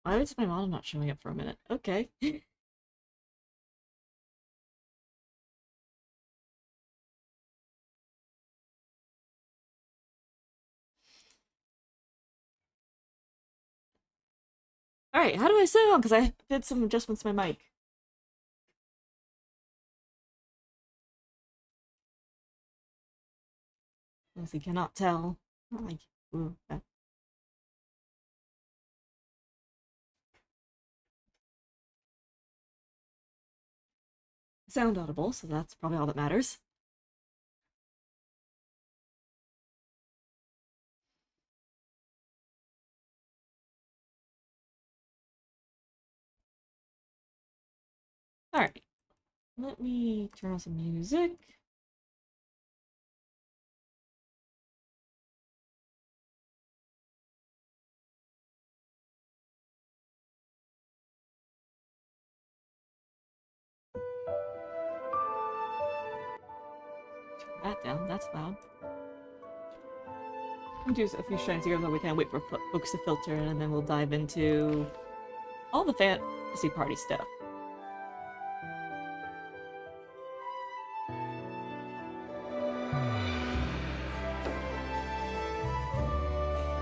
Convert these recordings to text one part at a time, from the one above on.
Why was my model not showing up for a minute? Okay. Alright, how do I sound? Because I did some adjustments to my mic. Honestly, cannot tell. Like, ooh, sound audible, so that's probably all that matters. Alright, let me turn on some music. Turn that down, that's loud. We'll do a few shrines here, though we can wait for folks to filter, and then we'll dive into all the fantasy party stuff.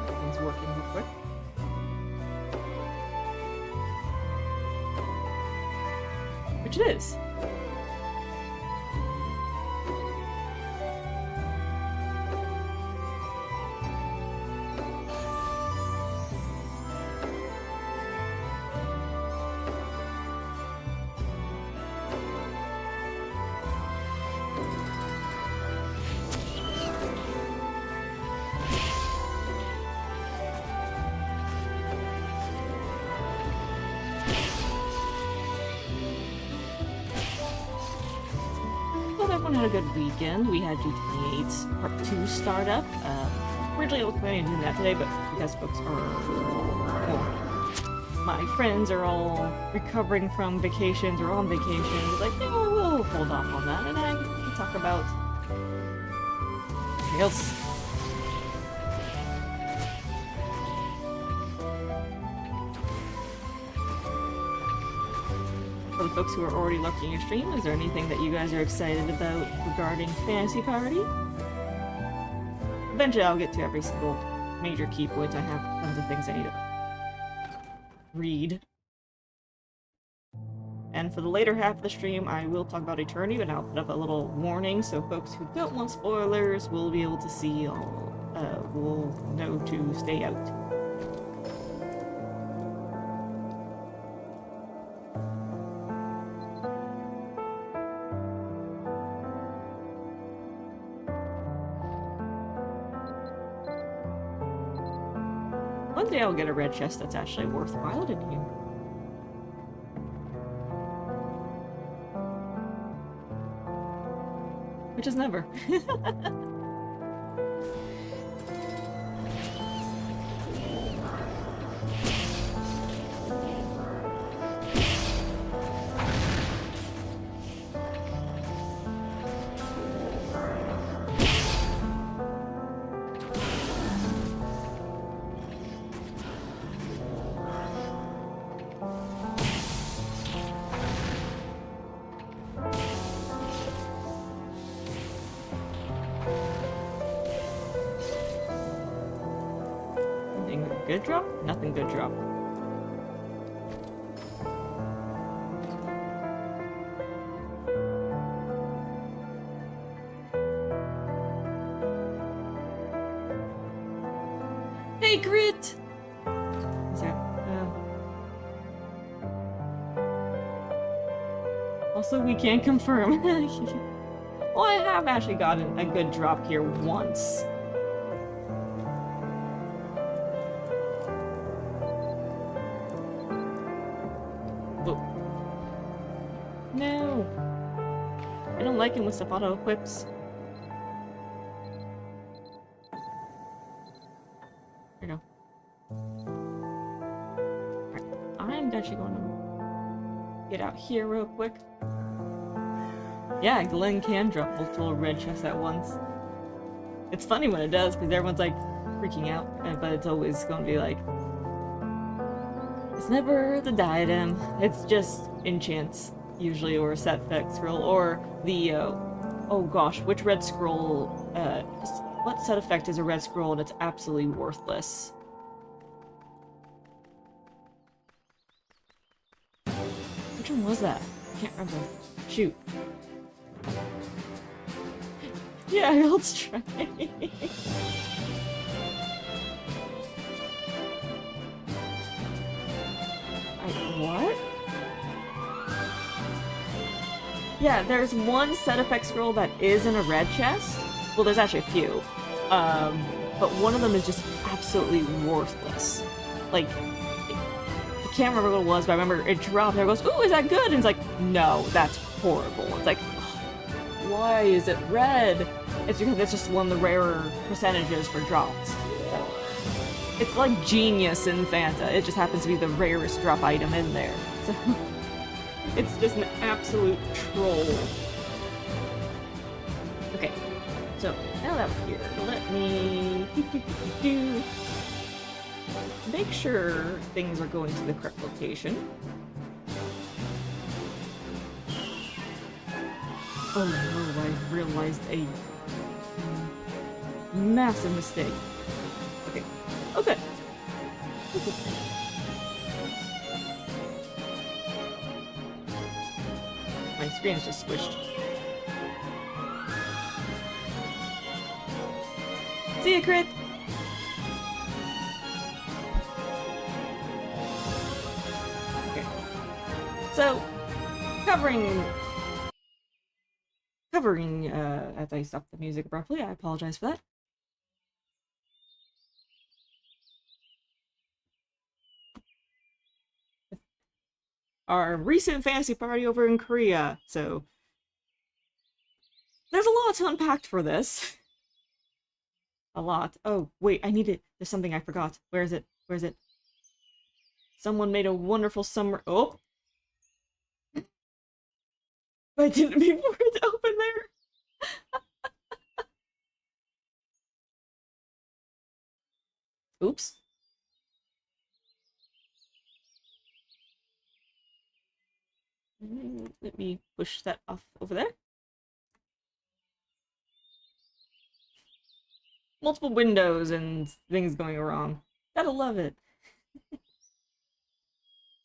Everything's working real quick. Which it is. Everyone had a good weekend. We had G28's Part 2 start up. Originally I was planning on doing that today, but because folks are... well, my friends are all recovering from vacations or on vacations, like, no, we'll hold off on that, and I can talk about something else. For the folks who are already lurking your stream, is there anything that you guys are excited about regarding Fantasy Party? Eventually I'll get to every single major key point. I have tons of things I need to read. And for the later half of the stream, I will talk about Eternity, but I'll put up a little warning so folks who don't want spoilers will be able to see all, will know to stay out. One day I'll get a red chest that's actually worthwhile in here. Which is never. Good drop? Nothing good drop. Hey, Grit! Is that, also, we can't confirm. Well, I have actually gotten a good drop here once. No! I don't like him with stuff auto-equips. There we go. Alright, I'm actually going to get out here real quick. Yeah, Glenn can drop multiple red chests at once. It's funny when it does, because everyone's like freaking out, but it's always going to be like... It's never the diadem. It's just enchants, usually, or a set effect scroll, or the, oh gosh, which red scroll, what set effect is a red scroll and it's absolutely worthless? Which one was that? I can't remember. Shoot. Yeah, let's try. What? Yeah, there's one set effect scroll that is in a red chest. Well, there's actually a few. But one of them is just absolutely worthless. Like, I can't remember what it was, but I remember it dropped and it goes, ooh, is that good? And it's like, no, that's horrible. It's like, why is it red? It's because it's just one of the rarer percentages for drops. It's like Genius in Fanta. It just happens to be the rarest drop item in there. So it's just an absolute troll. Okay, so now that we're here, let me make sure things are going to the correct location. Oh no, I realized a massive mistake. Okay. Okay. My screen's just squished. See ya, Crit! Okay. So, covering, as I stopped the music abruptly, I apologize for that. Our recent fantasy party over in Korea, so there's a lot to unpack for this. A lot. Oh, wait, I need it. There's something I forgot. Where is it? Where is it? Someone made a wonderful summer... Oh! I didn't mean for it to open there! Oops. Let me push that off over there. Multiple windows and things going wrong. Gotta love it.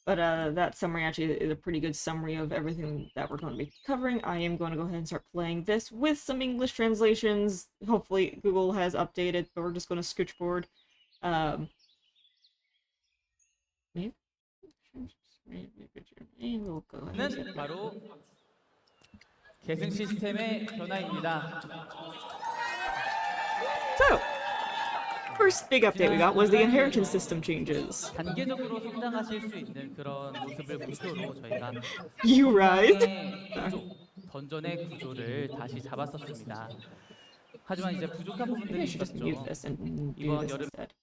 But that summary actually is a pretty good summary of everything that we're going to be covering. I am going to go ahead and start playing this with some English translations. Hopefully Google has updated, but we're just going to scooch forward. We'll go ahead and 바로 계승 시스템의 변화입니다. So, first big update we got was the inheritance system changes. 단계적으로 성장하실 수 있는 그런 모습을 목표로 저희가 You rise. 던전의 구조를 다시 잡았었습니다. 하지만 이제 부족한 I 부분들이 should just mute this and do 이번 this 여름 instead.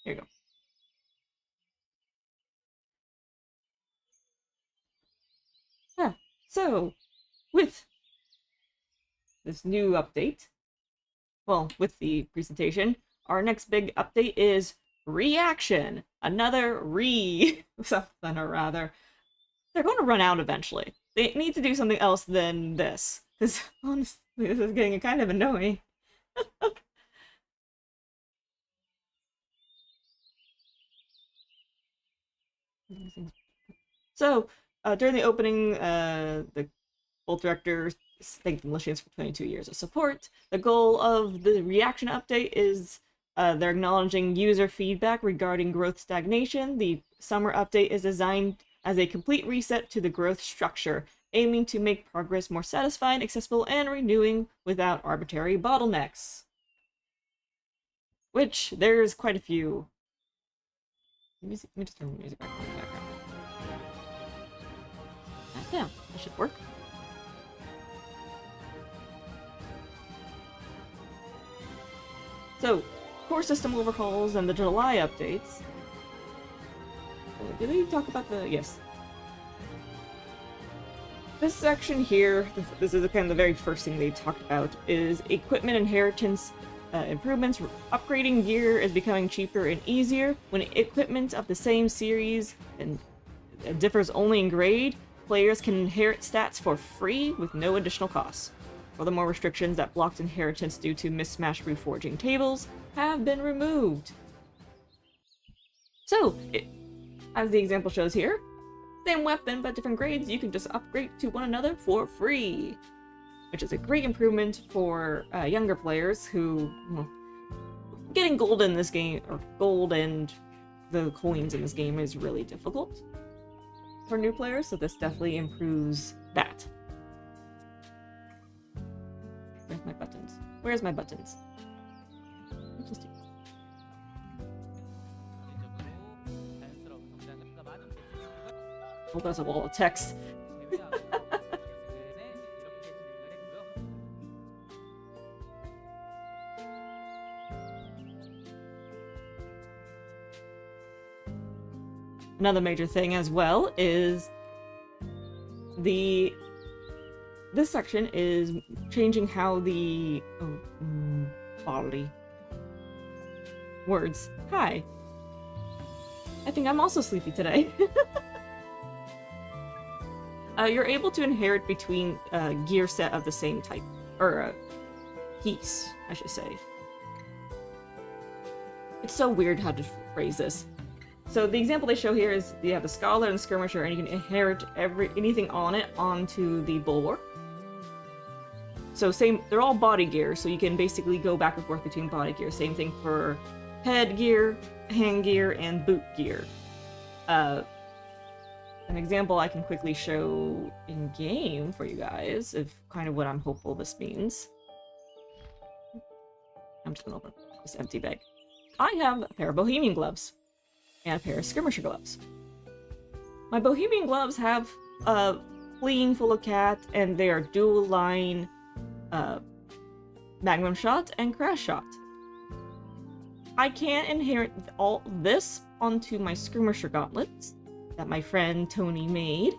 Here you go. Yeah, so, with this new update, well, with the presentation, our next big update is Reaction. Another something or rather. They're going to run out eventually. They need to do something else than this. Because, honestly, this is getting kind of annoying. So, during the opening, the old director thanked the Militians for 22 years of support. The goal of the reaction update is they're acknowledging user feedback regarding growth stagnation. The summer update is designed as a complete reset to the growth structure, aiming to make progress more satisfying, accessible, and renewing without arbitrary bottlenecks. Which, there's quite a few. Let me just turn the music back on in the background. Yeah, that should work. So, core system overhauls and the July updates. Did we talk about the... Yes. This section here, this is kind of the very first thing they talked about, is equipment inheritance improvements. Upgrading gear is becoming cheaper and easier. When equipment of the same series and differs only in grade, players can inherit stats for free with no additional costs. Furthermore, restrictions that blocked inheritance due to mismatched reforging tables have been removed. So, as the example shows here, same weapon but different grades, you can just upgrade to one another for free, which is a great improvement for younger players who, well, getting gold in this game, or gold and the coins in this game, is really difficult for new players, so this definitely improves that. Where's my buttons? Where's my buttons? Oh, that's a wall of text. Another major thing as well is this section is changing how the bodily words. Hi. I think I'm also sleepy today. You're able to inherit between gear set of the same type, or piece, I should say. It's so weird how to phrase this. So the example they show here is you have the Scholar and Skirmisher, and you can inherit anything on it onto the Bulwark. So they're all body gear, so you can basically go back and forth between body gear. Same thing for head gear, hand gear, and boot gear. An example I can quickly show in game for you guys of kind of what I'm hopeful this means. I'm just gonna open this empty bag. I have a pair of Bohemian gloves and a pair of Skirmisher gloves. My Bohemian gloves have Fleeing Full of Cat, and they are dual line Magnum Shot and Crash Shot. I can't inherit all this onto my Skirmisher gauntlets that my friend Tony made.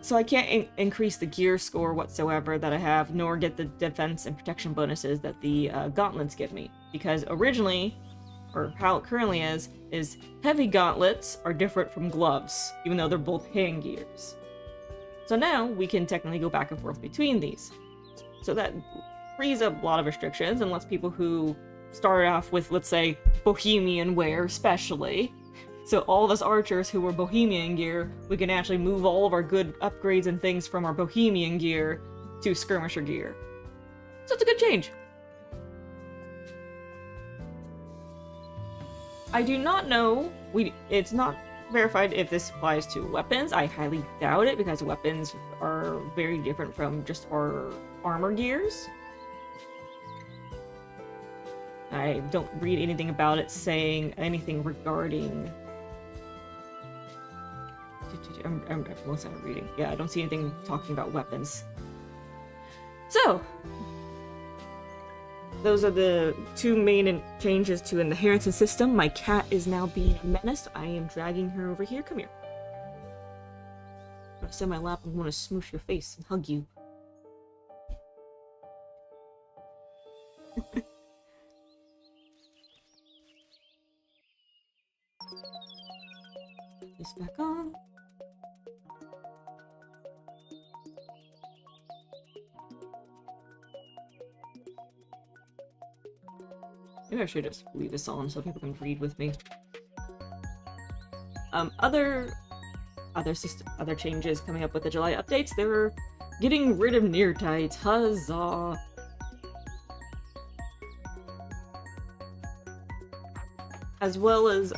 So I can't increase the gear score whatsoever that I have, nor get the defense and protection bonuses that the gauntlets give me. Because originally, or how it currently is heavy gauntlets are different from gloves, even though they're both hand gears. So now we can technically go back and forth between these. So that frees up a lot of restrictions and lets people who start off with, let's say, Bohemian wear especially. So all of us archers who were Bohemian gear, we can actually move all of our good upgrades and things from our Bohemian gear to Skirmisher gear. So it's a good change. I do not know, it's not verified if this applies to weapons. I highly doubt it, because weapons are very different from just our armor gears. I don't read anything about it saying anything regarding... I'm reading. Yeah, I don't see anything talking about weapons. So, those are the two main changes to the inheritance system. My cat is now being menaced. I am dragging her over here. Come here. I'm gonna sit in my lap and want to smoosh your face and hug you. Put this back on. Maybe I should just leave this on so people can read with me. Other changes coming up with the July updates. They're getting rid of near tights. Huzzah! As well as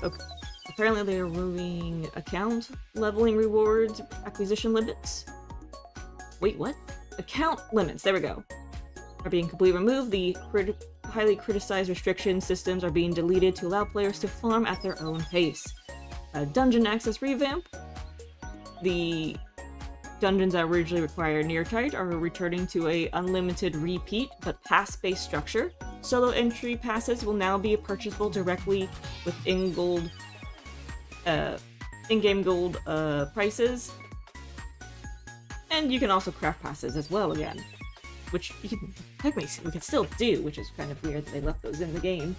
apparently they're removing account leveling rewards, acquisition limits. Wait, what? Account limits. There we go. Are being completely removed. The highly criticized restriction systems are being deleted to allow players to farm at their own pace. Dungeon access revamp. The dungeons that originally required Neartight are returning to a unlimited repeat but pass-based structure. Solo entry passes will now be purchasable directly with in-game gold prices. And you can also craft passes as well again. which you can technically we can still do, which is kind of weird that they left those in the game.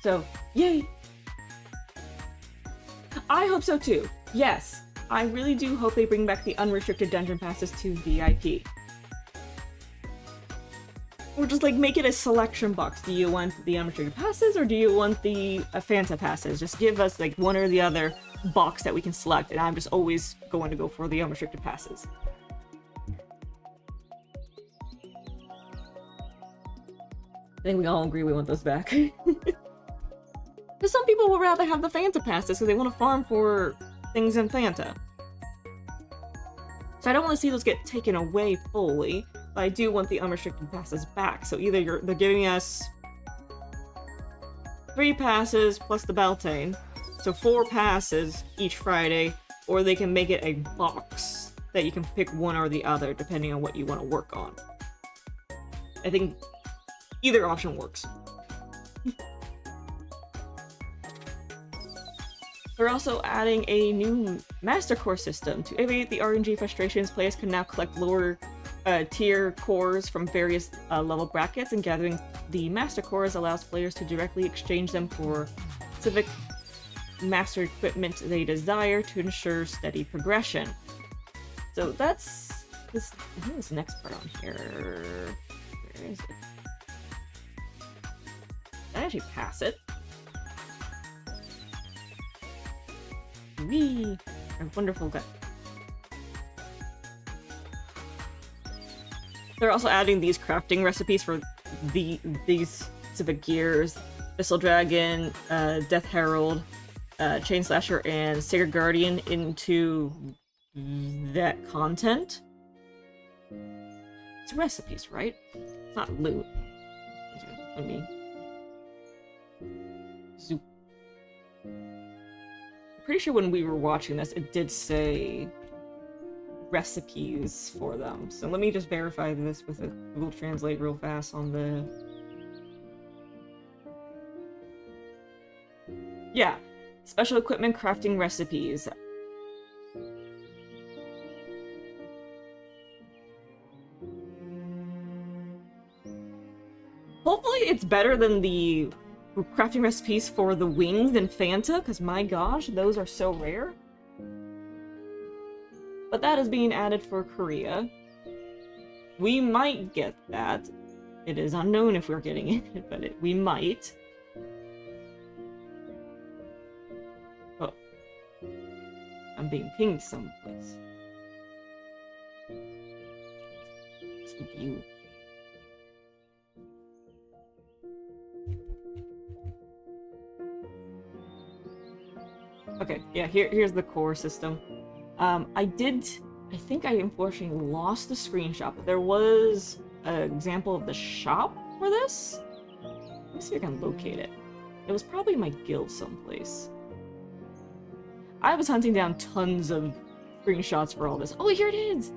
So, yay! I hope so too. Yes, I really do hope they bring back the unrestricted dungeon passes to VIP. Or just like make it a selection box. Do you want the unrestricted passes or do you want the Fanta passes? Just give us like one or the other box that we can select, and I'm just always going to go for the unrestricted passes. I think we all agree we want those back. Because some people would rather have the Fanta passes because they want to farm for things in Fanta. So I don't want to see those get taken away fully, but I do want the unrestricted passes back. So either they're giving us 3 passes plus the Beltane, so 4 passes each Friday, or they can make it a box that you can pick one or the other depending on what you want to work on. I think either option works. They're also adding a new Master Core system. To alleviate the RNG frustrations, players can now collect lower tier cores from various level brackets, and gathering the Master Cores allows players to directly exchange them for specific master equipment they desire to ensure steady progression. So that's this. I think this next part on here. Where is it? I actually pass it. Wee! A wonderful gut. They're also adding these crafting recipes for these specific gears. Thistle Dragon, Death Herald, Chain Slasher, and Sacred Guardian into that content. It's recipes, right? It's not loot. Let me... Zoop. Pretty sure when we were watching this, it did say recipes for them. So let me just verify this with a Google Translate real fast on the... Yeah. Special equipment crafting recipes. Hopefully it's better than the crafting recipes for the wings in Fanta, because my gosh, those are so rare. But that is being added for Korea. We might get that. It is unknown if we're getting it, but we might. Oh. I'm being pinged someplace. It's you. Okay, yeah, here's the core system. I think I unfortunately lost the screenshot, but there was an example of the shop for this. Let me see if I can locate it. It was probably in my guild someplace. I was hunting down tons of screenshots for all this. Oh, here it is!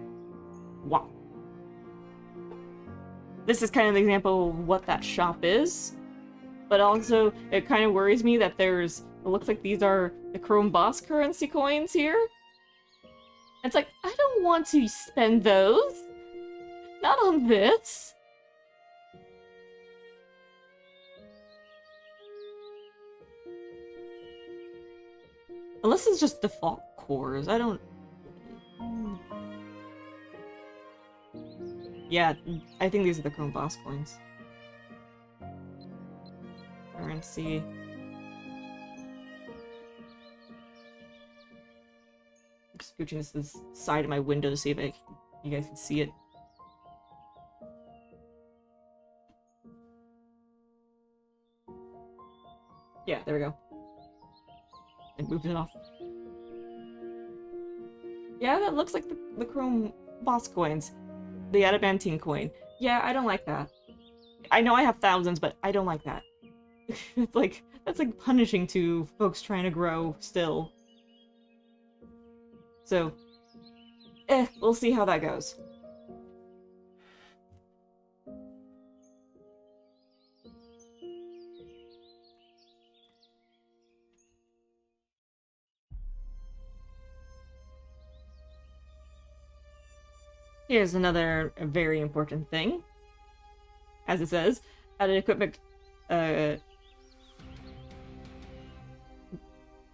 Wow. This is kind of an example of what that shop is, but also it kind of worries me that it looks like these are the Chrome Boss currency coins here. It's like, I don't want to spend those. Not on this. Unless it's just default cores, I don't... Yeah, I think these are the Chrome Boss coins. Currency. Scooching this to the side of my window to see if you guys can see it. Yeah, there we go. And moved it off. Yeah, that looks like the Chrome Boss coins. The Adamantine coin. Yeah, I don't like that. I know I have thousands, but I don't like that. It's like, that's like punishing to folks trying to grow still. So, we'll see how that goes. Here's another very important thing. As it says, added equipment added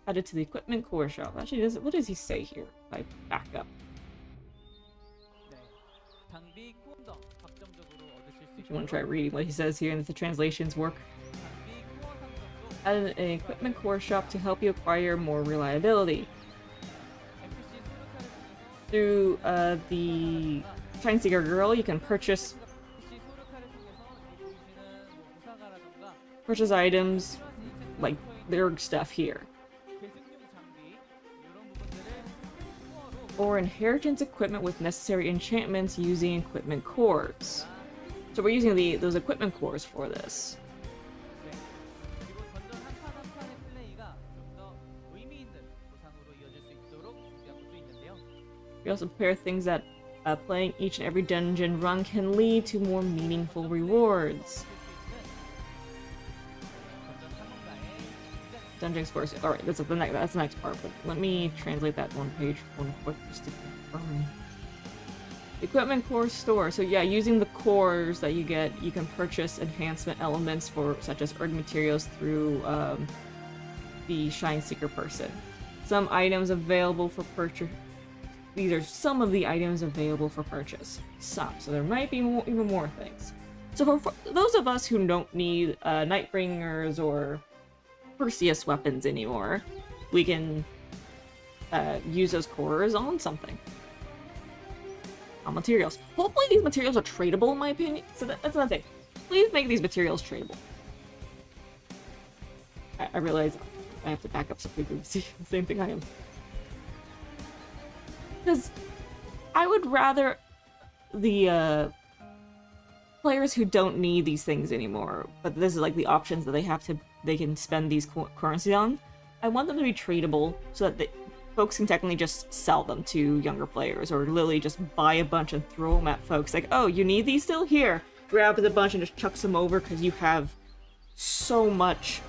to the equipment core shop. Actually, what does he say here? If I back up. 네. 장비 후원도 확정적으로 얻으실 수 If you want to try reading what he says here and if the translations work. 장비 후원 상점도 Added an equipment core shop to help you acquire more reliability. NPC 소르카를 통해서 Through the Shine Seeker Girl, you can purchase NPC 소르카를 통해서 보이시는 뭐 부사가라던가 purchase items like their stuff here. 계승용 장비 이런 부분들을 후원으로 Or inheritance equipment with necessary enchantments using equipment cores. So we're using those equipment cores for this. 네. 그리고 던전 한판 한 판의 플레이가 좀 더 의미 있는 보상으로 이어질 수 있도록 준비한 것도 있는데요. We also prepare things that playing each and every dungeon run can lead to more meaningful rewards. 던전 탐험가의 굉장히 Dungeon Explorers. Alright, that's the next part, but let me translate that one page one quick just to confirm. Equipment core store. So yeah, using the cores that you get, you can purchase enhancement elements for such as earth materials through the Shine Seeker person. Some items available for purchase. These are some of the items available for purchase. Some. So there might be even more things. So for those of us who don't need Nightbringers or Perseus weapons anymore, we can use those cores on something. On materials. Hopefully these materials are tradable, in my opinion. So that's another thing. Please make these materials tradable. I realize I have to back up so people can see the same thing I am. Because I would rather the players who don't need these things anymore, but this is like the options that they can spend these currencies on. I want them to be tradable so that folks can technically just sell them to younger players, or literally just buy a bunch and throw them at folks. Like, oh, you need these still? Here, grab the bunch and just chucks them over because you have so much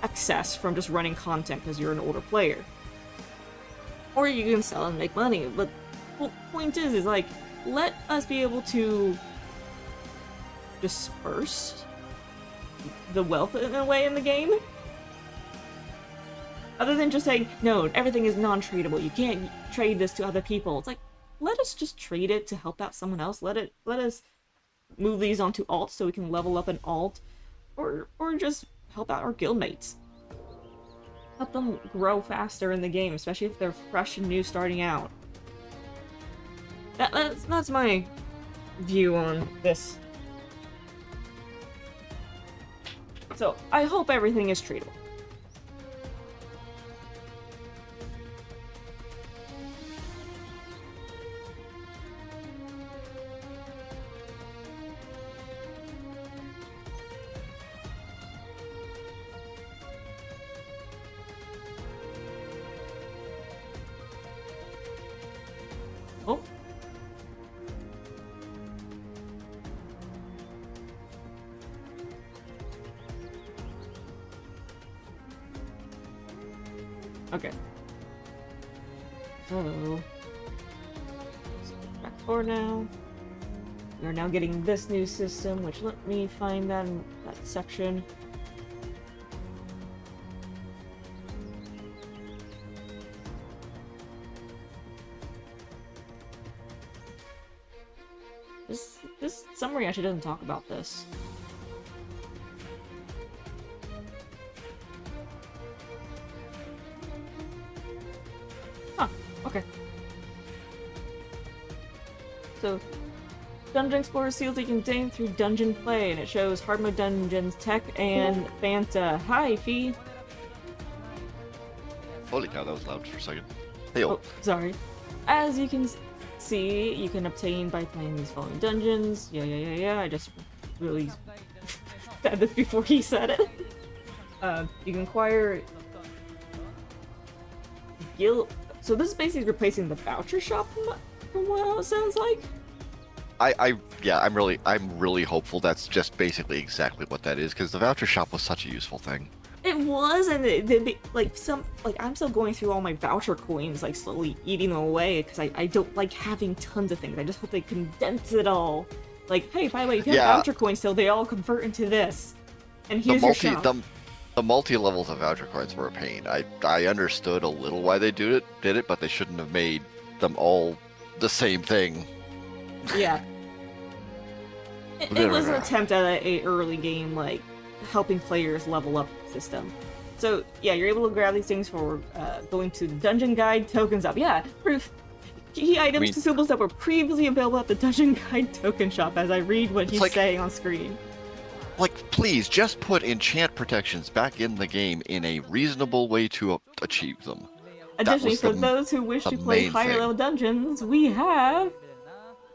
excess from just running content because you're an older player. Or you can sell and make money. But the point is like, let us be able to disperse the wealth in a way in the game. Other than just saying, no, everything is non-tradable. You can't trade this to other people. It's like, let us just trade it to help out someone else. Let us move these onto alt so we can level up an alt, or just help out our guildmates. Help them grow faster in the game, especially if they're fresh and new starting out. That's my view on this. So, I hope everything is tradable. Oh. Okay. So, back forward now. We are now getting this new system, which let me find that in that section. This summary actually doesn't talk about this. Huh, okay. So, Dungeon Explorer seals you can gain through dungeon play, and it shows hard mode dungeons, tech, and Fanta. Hi, Fee. Holy cow, that was loud for a second. Hey, Oh, sorry. As you can see, you can obtain by playing these following dungeons. Yeah. I just really said this before he said it. You can acquire guild. So this is basically replacing the voucher shop, from what it sounds like. I'm really hopeful that's just basically exactly what that is, because the voucher shop was such a useful thing. It was, and I'm still going through all my voucher coins, like slowly eating them away because I don't like having tons of things. I just hope they condense it all. Like, hey, by the way, if you have Yeah. voucher coins still, they all convert into this. And The here's your shop. the multi levels of voucher coins were a pain. I understood a little why they did it, but they shouldn't have made them all the same thing. Yeah. It was an attempt at a early game, like, helping players level up system. So, yeah, you're able to grab these things for going to the Dungeon Guide tokens up. Yeah, key items, consumables that were previously available at the Dungeon Guide token shop, as I read what he's saying on screen. Like, please, just put enchant protections back in the game in a reasonable way to achieve them. Additionally, for those who wish to play higher level dungeons,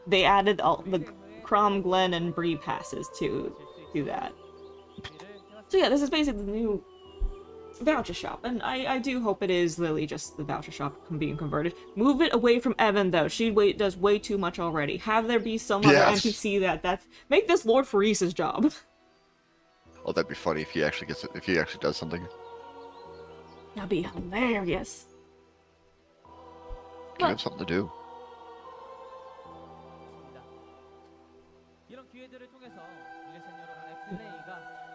they added all the Crom, Glen, and Bree passes to that. So yeah, this is basically the new voucher shop, and I do hope it is literally just the voucher shop being converted. Move it away from Evan, though. She does way too much already. Have there be some other NPC that's make this Lord Faris's job. Oh, that'd be funny if he actually gets it. If he actually does something. That'd be hilarious. Give him something to do.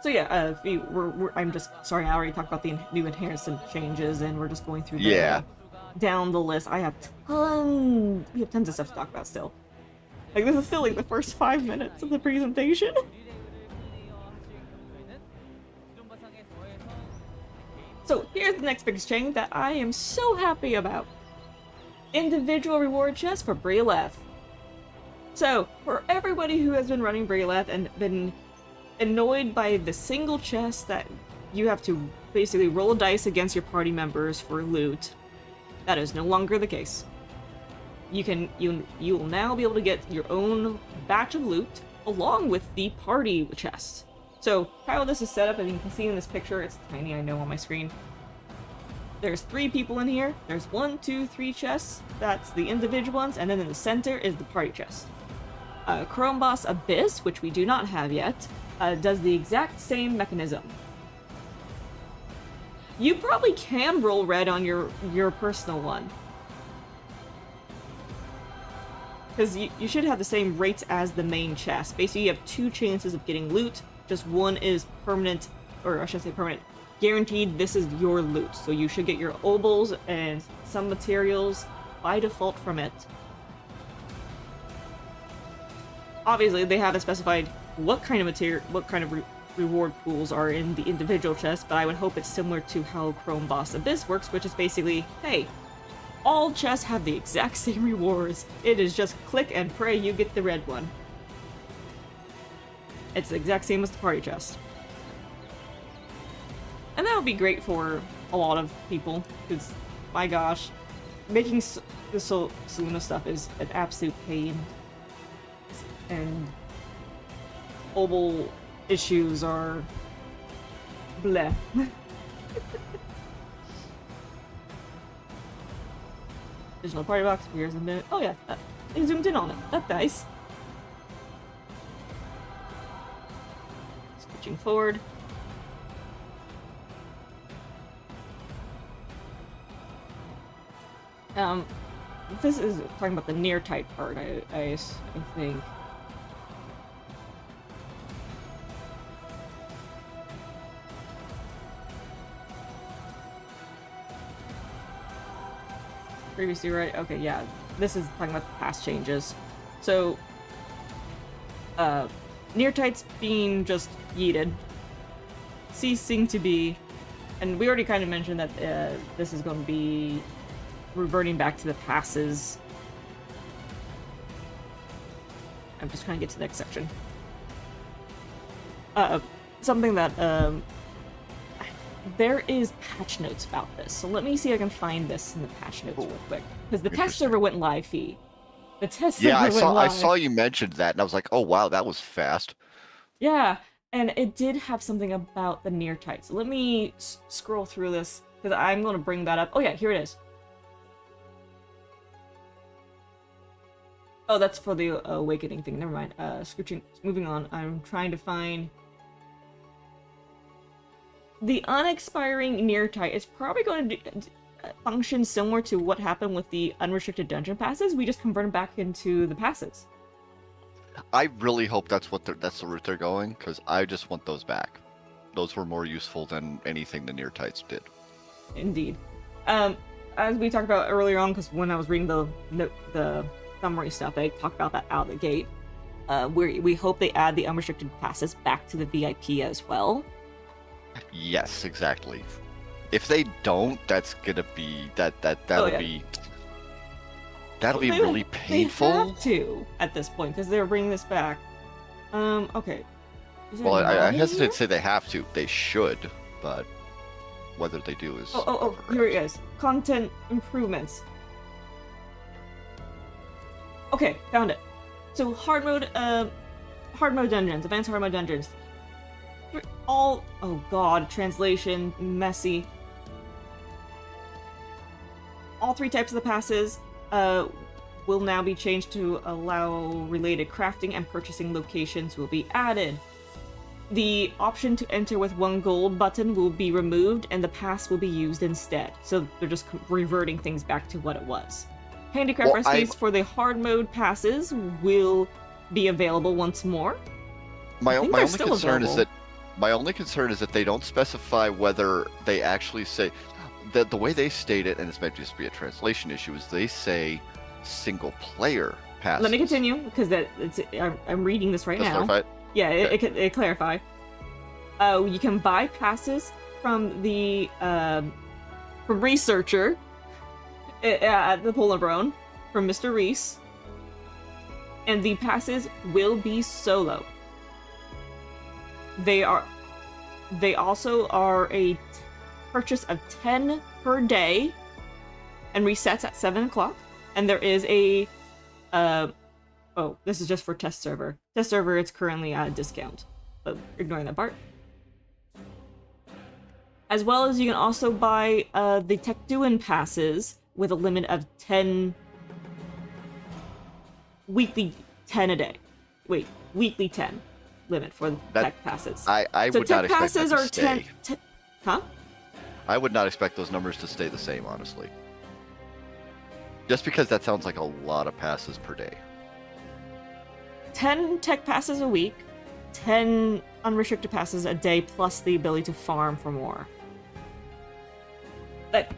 So yeah, I'm just sorry. I already talked about the new inheritance changes, and we're just going through down the list. We have tons of stuff to talk about still. Like, this is still like the first 5 minutes of the presentation. So here's the next big change that I am so happy about. Individual reward chest for Brileth. So, for everybody who has been running Brileth and been annoyed by the single chest that you have to basically roll dice against your party members for loot, that is no longer the case. You will now be able to get your own batch of loot along with the party chest. So how this is set up, as you can see in this picture, it's tiny, I know, on my screen. There's 3 people in here. There's 1, 2, 3 chests. That's the individual ones, and then in the center is the party chest. Chrome Boss Abyss, which we do not have yet, does the exact same mechanism. You probably can roll red on your personal one, because you should have the same rates as the main chest. Basically, you have 2 chances of getting loot. Just one is permanent, or I should say permanent, guaranteed. This is your loot, so you should get your obols and some materials by default from it. Obviously, they haven't specified what kind of material, what kind of reward pools are in the individual chests, but I would hope it's similar to how Chrome Boss Abyss works, which is basically, hey, all chests have the exact same rewards. It is just click and pray you get the red one. It's the exact same as the party chest. And that would be great for a lot of people, because, my gosh, making the Selûne stuff is an absolute pain. And obol issues are bleh. Digital party box, here's a minute. Oh yeah, they zoomed in on it. That's nice. Switching forward. This is talking about the near tight part, I think. Previously, right? Okay, yeah. This is talking about the past changes. So, near tights being just yeeted, ceasing to be, and we already kind of mentioned that this is going to be reverting back to the passes. I'm just trying to get to the next section. Something that, there is patch notes about this, so let me see if I can find this in the patch notes real quick. Because the test server went live feed. The test server went live. I saw you mentioned that, and I was like, oh wow, that was fast. Yeah, and it did have something about the near tight. So let me scroll through this, because I'm going to bring that up. Oh yeah, here it is. Oh, that's for the awakening thing. Never mind. Moving on. I'm trying to find... the unexpiring near type is probably going to function similar to what happened with the unrestricted dungeon passes. We just convert them back into the passes. I really hope that's the route they're going, because I just want those back. Those were more useful than anything the near types did. Indeed. As we talked about earlier on, because when I was reading the summary stuff, they talked about that out of the gate. We hope they add the unrestricted passes back to the VIP as well. Yes, exactly. If they don't, that's gonna be that'll be really painful. They have to at this point because they're bringing this back. Okay. Well, I hesitate to say they have to. They should, but whether they do is. Oh! Here it is. Content improvements. Okay, found it. So hard mode dungeons, advanced hard mode dungeons. Oh god, translation messy. All 3 types of the passes will now be changed to allow related crafting and purchasing locations will be added. The option to enter with 1 gold button will be removed and the pass will be used instead. So they're just reverting things back to what it was. Handicraft recipes for the hard mode passes will be available once more. My only concern is that they don't specify whether they actually say that the way they state it, and this might just be a translation issue, is they say single player passes. Let me continue because I'm reading this right now. Clarify it? Yeah, it clarify. You can buy passes from the from Researcher at the Polar Brone from Mr. Reese, and the passes will be solo. They also are a purchase of 10 per day and resets at 7 o'clock. And there is a this is just for test server. Test server, it's currently at a discount, but ignoring that part. As well as you can also buy the Tecduan passes with a limit of 10 weekly 10 a day. Wait, weekly 10 limit for the tech passes. I so would not tech expect passes that to are stay. 10. Huh? I would not expect those numbers to stay the same, honestly. Just because that sounds like a lot of passes per day. 10 tech passes a week, 10 unrestricted passes a day, plus the ability to farm for more. But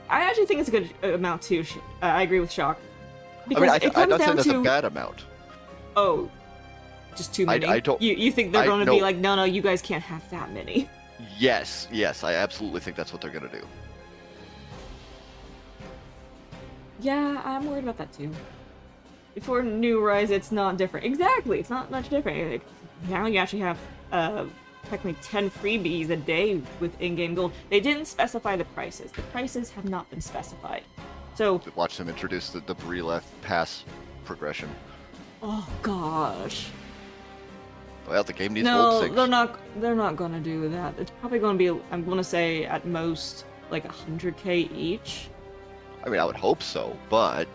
I actually think it's a good amount too. I agree with Shock. Because I don't think that's a bad amount. Oh, just too many. I don't. You think they're going to be like, no, you guys can't have that many. Yes, I absolutely think that's what they're going to do. Yeah, I'm worried about that too. Before New Rise, it's not different. Exactly, it's not much different. Now you actually have technically 10 freebies a day with in-game gold. They didn't specify the prices. The prices have not been specified. So watch them introduce the Breleth pass progression. Oh gosh. Well, the game needs gold sinks. They're not gonna do that. It's probably gonna be, I'm gonna say at most like 100k each. I mean, I would hope so, but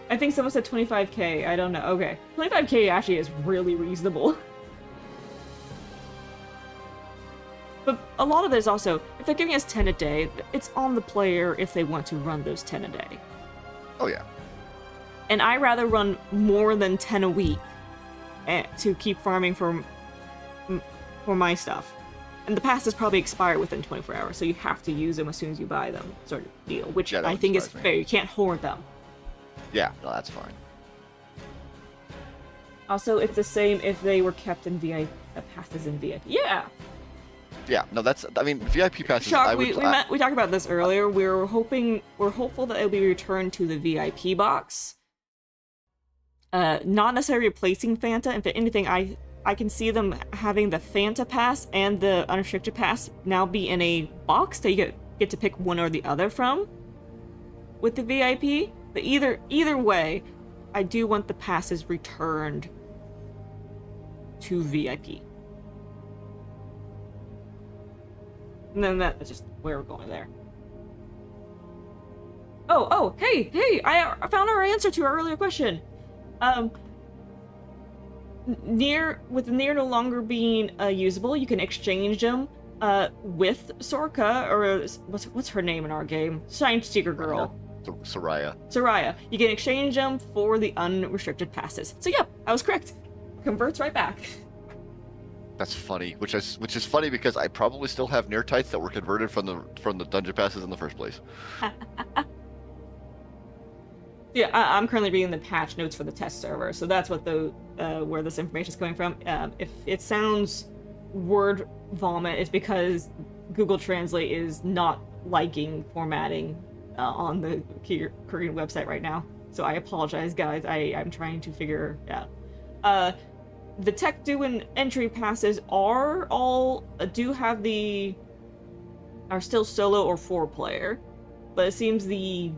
I think someone said 25k. I don't know. Okay, 25k actually is really reasonable. But a lot of it is also, if they're giving us 10 a day, it's on the player if they want to run those 10 a day. Oh yeah. And I rather run more than 10 a week to keep farming for my stuff. And the passes probably expire within 24 hours, so you have to use them as soon as you buy them, sort of deal, which I think is fair. You can't hoard them. Yeah, no, that's fine. Also, it's the same if they were kept in VIP, passes in VIP. Yeah! Yeah, no, that's, I mean, VIP passes, Shock, we talked about this earlier. We're hopeful that it'll be returned to the VIP box. Not necessarily replacing Fanta. If anything, I can see them having the Fanta pass and the unrestricted pass now be in a box that you get to pick one or the other from with the VIP. But either way, I do want the passes returned to VIP. And then that's just where we're going there. Oh, hey, I found our answer to our earlier question. with Nier no longer being usable, you can exchange them with Sorka, or what's her name in our game? Shine Seeker Girl. Soraya. Soraya. You can exchange them for the unrestricted passes. So yep, I was correct. Converts right back. That's funny, which is funny because I probably still have Nier tights that were converted from the dungeon passes in the first place. Yeah, I'm currently reading the patch notes for the test server, so that's what where this information is coming from. If it sounds word vomit, it's because Google Translate is not liking formatting on the Korean website right now. So I apologize, guys. I'm trying to figure it out. The Tech Duin entry passes are still solo or 4-player, but it seems the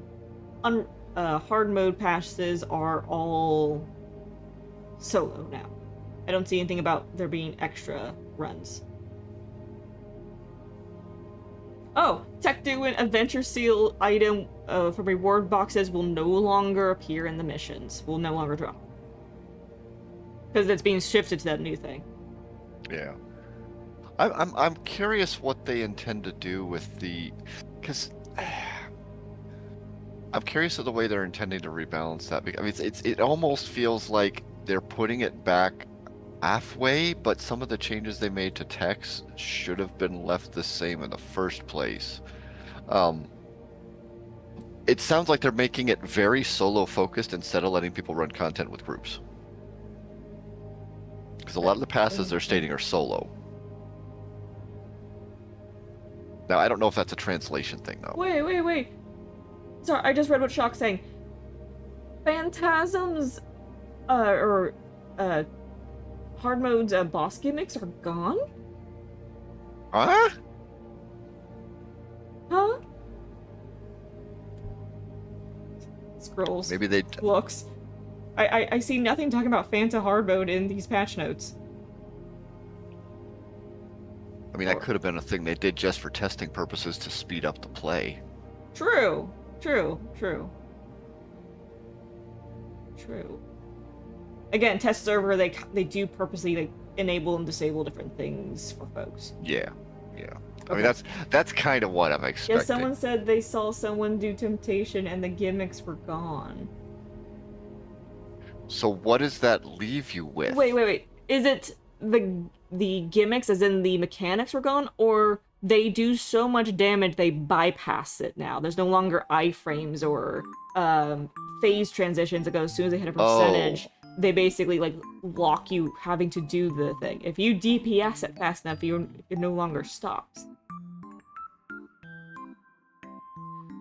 hard mode passes are all solo now. I don't see anything about there being extra runs. Oh, Tech Duin Adventure Seal item from reward boxes will no longer appear in the missions. Will no longer drop. Because it's being shifted to that new thing. Yeah. I'm curious what they intend to do with because I'm curious of the way they're intending to rebalance that. I mean, it almost feels like they're putting it back halfway, but some of the changes they made to text should have been left the same in the first place. It sounds like they're making it very solo focused instead of letting people run content with groups. Because a lot of the passes they're stating are solo. Now, I don't know if that's a translation thing, though. Wait. Sorry, I just read what Shock's saying. Phantasm's, hard mode's boss gimmicks are gone? Huh? Huh? Scrolls. Maybe they... Looks. I see nothing talking about Phanta hard mode in these patch notes. I mean, that could have been a thing they did just for testing purposes to speed up the play. True. Again, test server, they do purposely enable and disable different things for folks. Yeah. Okay. I mean, that's kind of what I'm expecting. Yeah, someone said they saw someone do Temptation and the gimmicks were gone. So what does that leave you with? Wait. Is it the gimmicks, as in the mechanics, were gone, or they do so much damage they bypass it now? There's no longer iframes or phase transitions that go as soon as they hit a percentage. They basically lock you having to do the thing. If you DPS it fast enough, it no longer stops.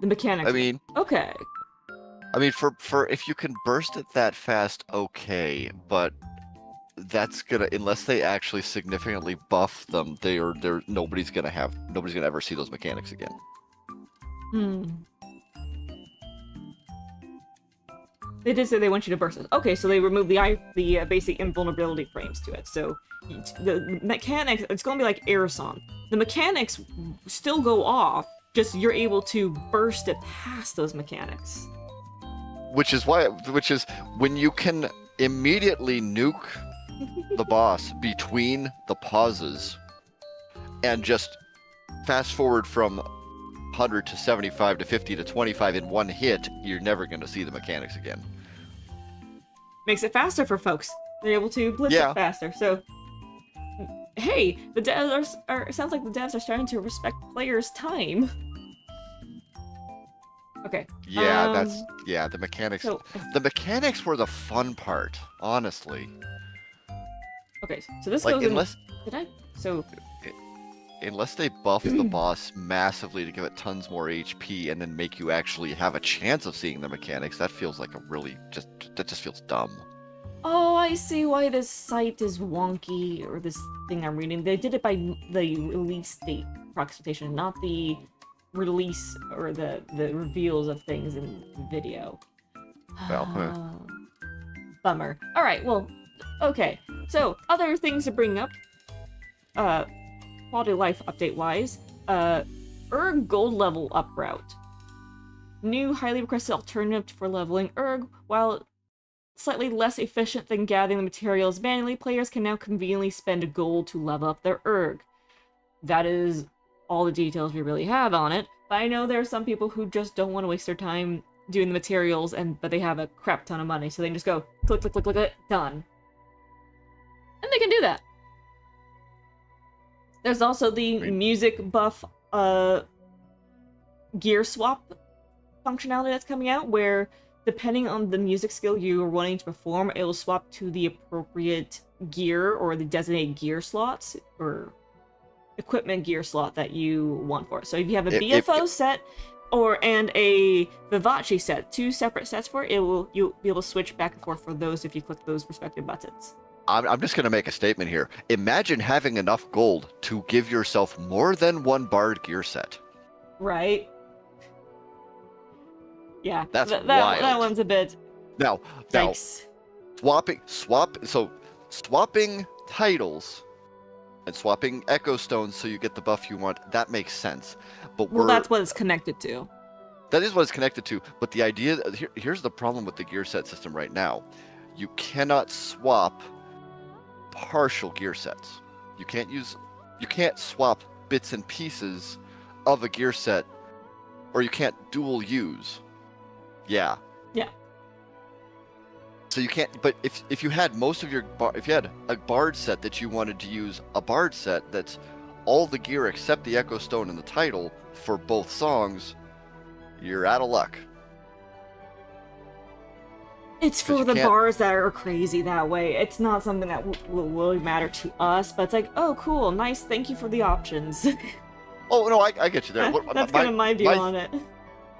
The mechanics. I mean, okay. I mean, for if you can burst it that fast, okay, but that's gonna, unless they actually significantly buff them, nobody's gonna ever see those mechanics again. They did say they want you to burst it. Okay, so they removed the basic invulnerability frames to it. So the mechanics, it's gonna be like Aerosong. The mechanics still go off, just you're able to burst it past those mechanics. Which is when you can immediately nuke the boss between the pauses and just fast forward from 100 to 75 to 50 to 25 in one hit, you're never going to see the mechanics again. Makes it faster for folks. They're able to blitz it faster. So, hey, the devs are sounds like the devs are starting to respect players' time. Okay. Yeah, the mechanics. The mechanics were the fun part, honestly. Okay, so this goes unless they buff the boss massively to give it tons more HP and then make you actually have a chance of seeing the mechanics, that feels like that just feels dumb. Oh, I see why this site is wonky, or this thing I'm reading. They did it by the release date approximation, not the release or the reveals of things in video. Well, Bummer. Alright, well, okay. So, other things to bring up, quality of life update-wise, Erg gold level up route. New highly requested alternative for leveling Erg. While slightly less efficient than gathering the materials manually, players can now conveniently spend gold to level up their erg. That is all the details we really have on it, but I know there are some people who just don't want to waste their time doing the materials, but they have a crap ton of money, so they can just go click, click, click, click, click, done. And they can do that. There's also the music buff gear swap functionality that's coming out, where depending on the music skill you are wanting to perform, it will swap to the appropriate gear or the designated gear slots or equipment gear slot that you want for it. So if you have a BFO set and a Vivace set, 2 separate sets for it, you'll be able to switch back and forth for those if you click those respective buttons. I'm just going to make a statement here. Imagine having enough gold to give yourself more than one Bard gear set. Right. Yeah, that's wild. That one's a bit. Now, swapping titles and swapping Echo Stones so you get the buff you want, that makes sense. But that's what it's connected to. That is what it's connected to. But the idea here's the problem with the gear set system right now. You cannot swap partial gear sets. You can't swap bits and pieces of a gear set, or you can't dual use. Yeah. So you can't. But if you had most of if you had a Bard set that you wanted to use a Bard set that's all the gear except the Echo Stone and the title for both songs, you're out of luck. It's for the bars that are crazy that way. It's not something that will really matter to us, but it's like, oh, cool, nice, thank you for the options. Oh no, I get you there. That's kind of my view on it.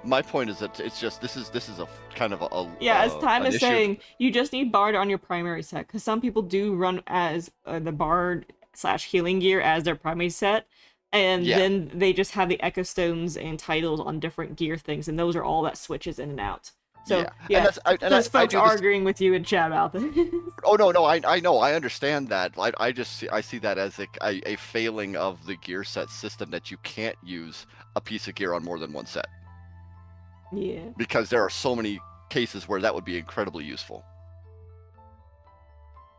My point is that it's just this is a kind of a as Time is saying, you just need Bard on your primary set, because some people do run as the Bard / healing gear as their primary set, and then they just have the Echo Stones and titles on different gear things, and those are all that switches in and out. So there's folks arguing with you in chat about this. Oh no, I know, I understand that. I see that as a failing of the gear set system, that you can't use a piece of gear on more than one set. Yeah. Because there are so many cases where that would be incredibly useful.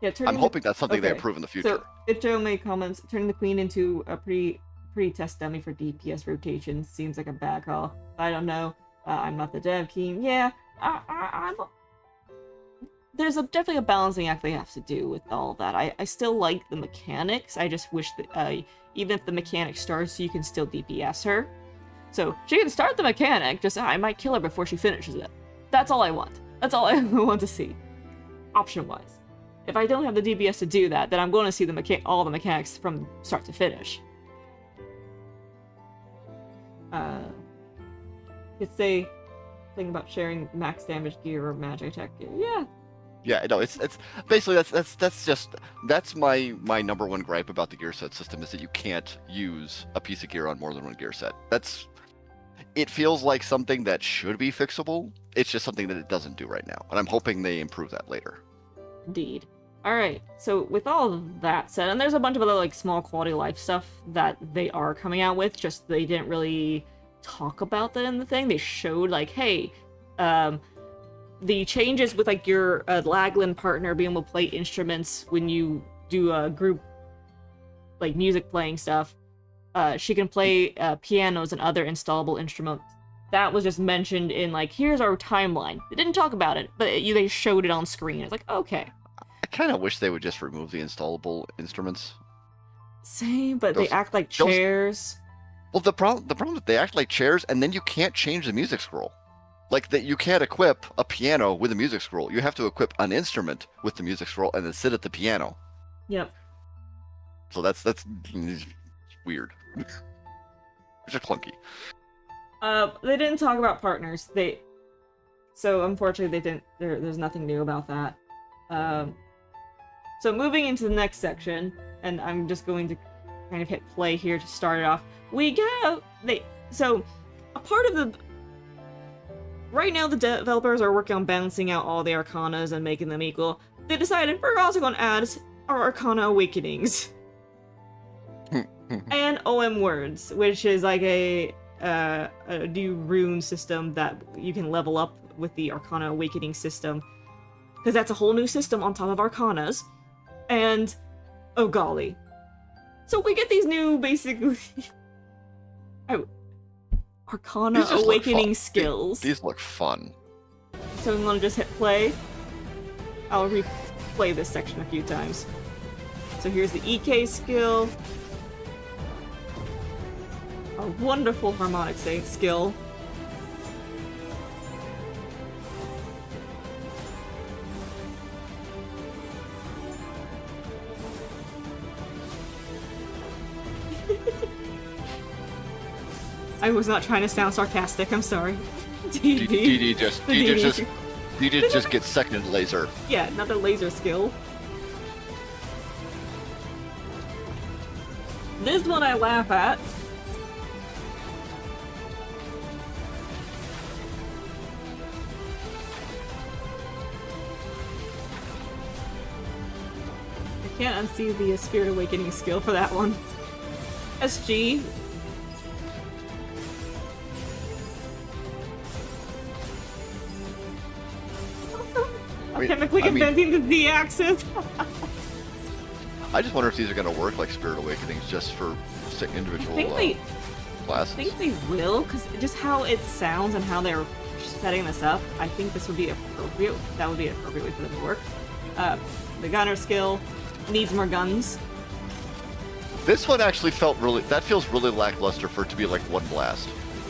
Yeah, I'm hoping that's something they improve in the future. So if Joe May comments, turning the Queen into a pre-test dummy for DPS rotation seems like a bad call. I don't know. I'm not the dev team. Yeah, I'm. There's definitely a balancing act they have to do with all that. I still like the mechanics. I just wish that even if the mechanic starts, you can still DPS her. So she can start the mechanic, just I might kill her before she finishes it. That's all I want. That's all I want to see, option-wise. If I don't have the DPS to do that, then I'm going to see all the mechanics from start to finish. It's a thing about sharing max damage gear or magic attack gear. Yeah. Yeah, no, it's basically that's my number one gripe about the gear set system, is that you can't use a piece of gear on more than one gear set. It feels like something that should be fixable. It's just something that it doesn't do right now, and I'm hoping they improve that later. Indeed. All right. So with all of that said, and there's a bunch of other like small quality of life stuff that they are coming out with. Just they didn't really talk about that in the thing. They showed like, hey, the changes with like your Laglan partner being able to play instruments when you do a group like music playing stuff. She can play pianos and other installable instruments. That was just mentioned in like, here's our timeline. They didn't talk about it, but they showed it on screen. It's like, okay. I kind of wish they would just remove the installable instruments. Same, but they act like chairs. Well, the problem is they act like chairs, and then you can't change the music scroll. Like that, you can't equip a piano with a music scroll. You have to equip an instrument with the music scroll and then sit at the piano. Yep. So that's weird. It's just clunky. They didn't talk about partners. So unfortunately they didn't. There's nothing new about that. So moving into the next section, and I'm just going to kind of hit play here to start it off. So a part of the. Right now, the developers are working on balancing out all the Arcanas and making them equal. They decided we're also going to add our Arcana Awakenings. And OM Words, which is like a new rune system that you can level up with the Arcana Awakening system. because that's a whole new system on top of Arcanas. And, oh golly. So we get these new, basically, Arcana These just look Awakening fun. skills. These look fun. So we want to just hit play. I'll replay this section a few times. So here's the EK skill. Our wonderful Harmonic Saint skill. I was not trying to sound sarcastic, I'm sorry. DD just gets second laser. Yeah, another laser skill. This one I laugh at. I can't unsee the Spirit Awakening skill for that one. SG. Chemically inventing the Z-axis. I just wonder if these are going to work like Spirit Awakenings just for individual classes. I think they will, because just how it sounds and how they're setting this up, I think this would be appropriate. That would be an appropriate way for them to work. The gunner skill needs more guns. This one actually felt really. That feels really lackluster for it to be like one blast.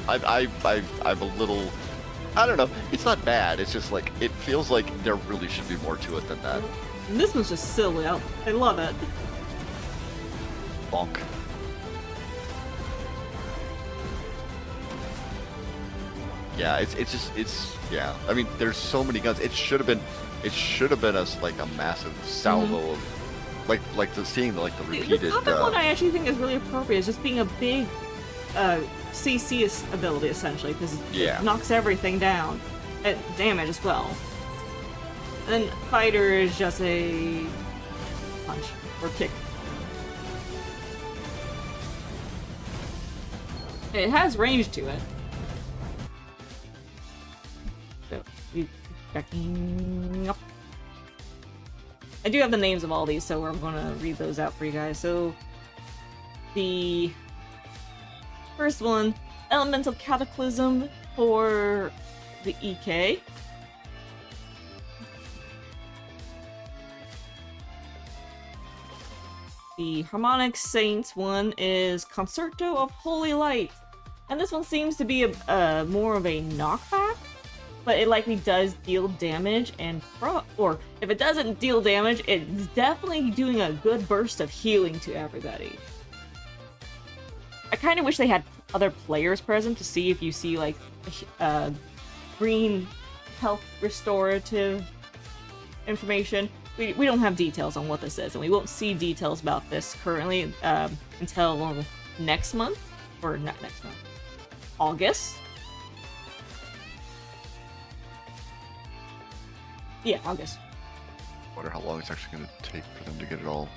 I'm a little. I don't know. It's not bad. It's just like it feels like there really should be more to it than that. And this one's just silly. I love it. Bonk. Yeah, it's yeah. I mean, there's so many guns. It should have been a massive salvo of like seeing the repeated. The combat one I actually think is really appropriate. It's just being a big CC ability essentially, because it knocks everything down at damage as well. And fighter is just a punch or kick. It has range to it. So we backing up. I do have the names of all these, so I'm gonna read those out for you guys. So the first one, Elemental Cataclysm for the EK. The Harmonic Saints one is Concerto of Holy Light. And this one seems to be a more of a knockback, but it likely does deal damage, and or if it doesn't deal damage, it's definitely doing a good burst of healing to everybody. I kind of wish they had other players present to see if you see like green health restorative information. We don't have details on what this is, and we won't see details about this currently until next month, or not next month, August. Yeah, August. I wonder how long it's actually going to take for them to get it all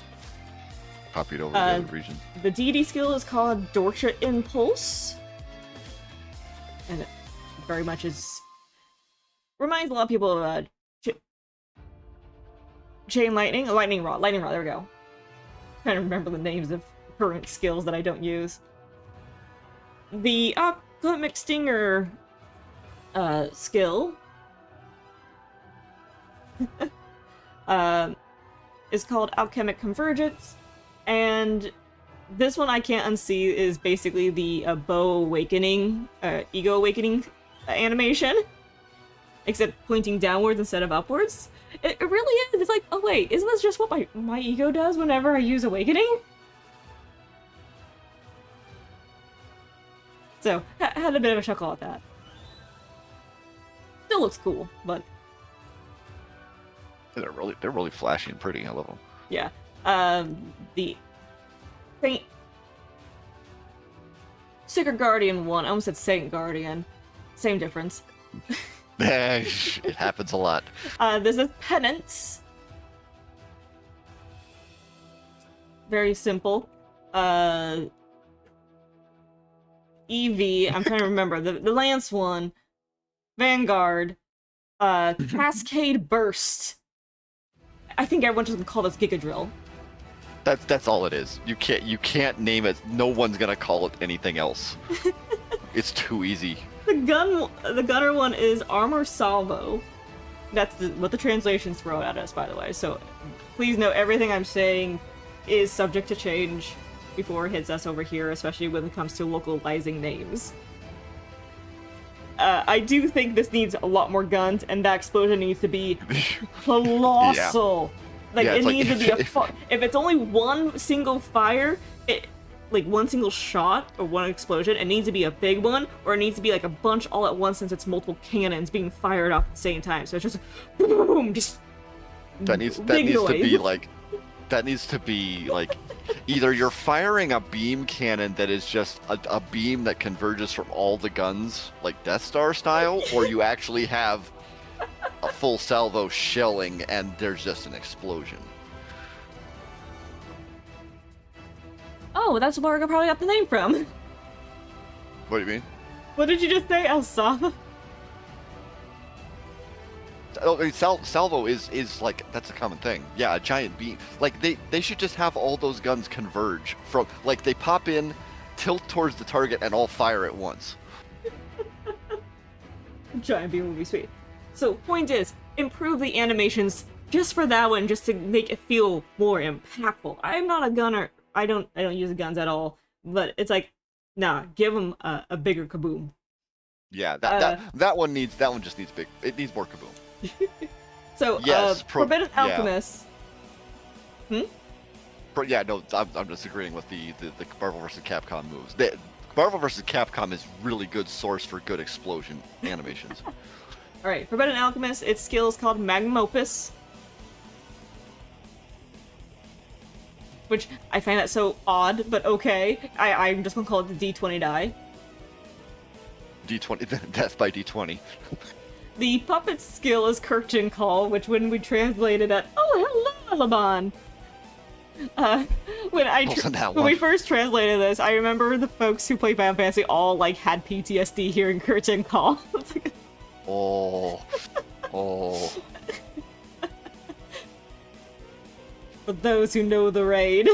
copied over to the other region. The DD skill is called Dorcha Impulse, and it very much reminds a lot of people of Chain Lightning, Lightning Rod, there we go. Trying to remember the names of current skills that I don't use. The Alchemic Stinger skill is called Alchemic Convergence, and this one I can't unsee is basically the Bow Awakening, Ego Awakening animation, except pointing downwards instead of upwards. It really is. It's like, oh wait, isn't this just what my ego does whenever I use Awakening? So, I had a bit of a chuckle at that. Still looks cool, but they're really flashy and pretty. I love them. Yeah. The Sacred Guardian one, I almost said Saint Guardian. Same difference. It happens a lot. This is Penance. Very simple. EV, I'm trying to remember. The Lance one. Vanguard. Cascade Burst. I think everyone's just gonna call this Giga Drill. That's all it is. You can't name it. No one's gonna call it anything else. It's too easy. The gunner one is Armor Salvo. That's what the translations throw at us, by the way. So please note everything I'm saying is subject to change before it hits us over here, especially when it comes to localizing names. I do think this needs a lot more guns, and that explosion needs to be colossal. Like, it needs to be if it's only one single fire, like one single shot or one explosion, it needs to be a big one, or it needs to be like a bunch all at once since it's multiple cannons being fired off at the same time. So it's just boom, just that needs to be like either you're firing a beam cannon that is just a beam that converges from all the guns, like Death Star style, or you actually have a full salvo shelling and there's just an explosion. Oh, that's where I probably got the name from. What do you mean? What did you just say, El Saba? Oh, I mean, salvo is like, that's a common thing. Yeah, a giant beam. Like, they should just have all those guns converge from, like, they pop in, tilt towards the target, and all fire at once. Giant beam would be sweet. So, point is, improve the animations just for that one, just to make it feel more impactful. I'm not a gunner. I don't use guns at all. But it's like, nah, give them a bigger kaboom. Yeah, that one just needs big. It needs more kaboom. So, yes, Forbidden Alchemist. Yeah. Yeah, no, I'm disagreeing with the Marvel vs. Capcom moves. Marvel vs. Capcom is really good source for good explosion animations. Alright, Forbidden Alchemist, its skill is called Magnum Opus. Which, I find that so odd, but okay. I'm just gonna call it the D20 die. D20, death by D20. The puppet skill is Kirchen Call, which when we translated at, oh, hello, Laban! When we first translated this, I remember the folks who play Final Fantasy all, like, had PTSD hearing Kirchen Call. Oh. For those who know the raid.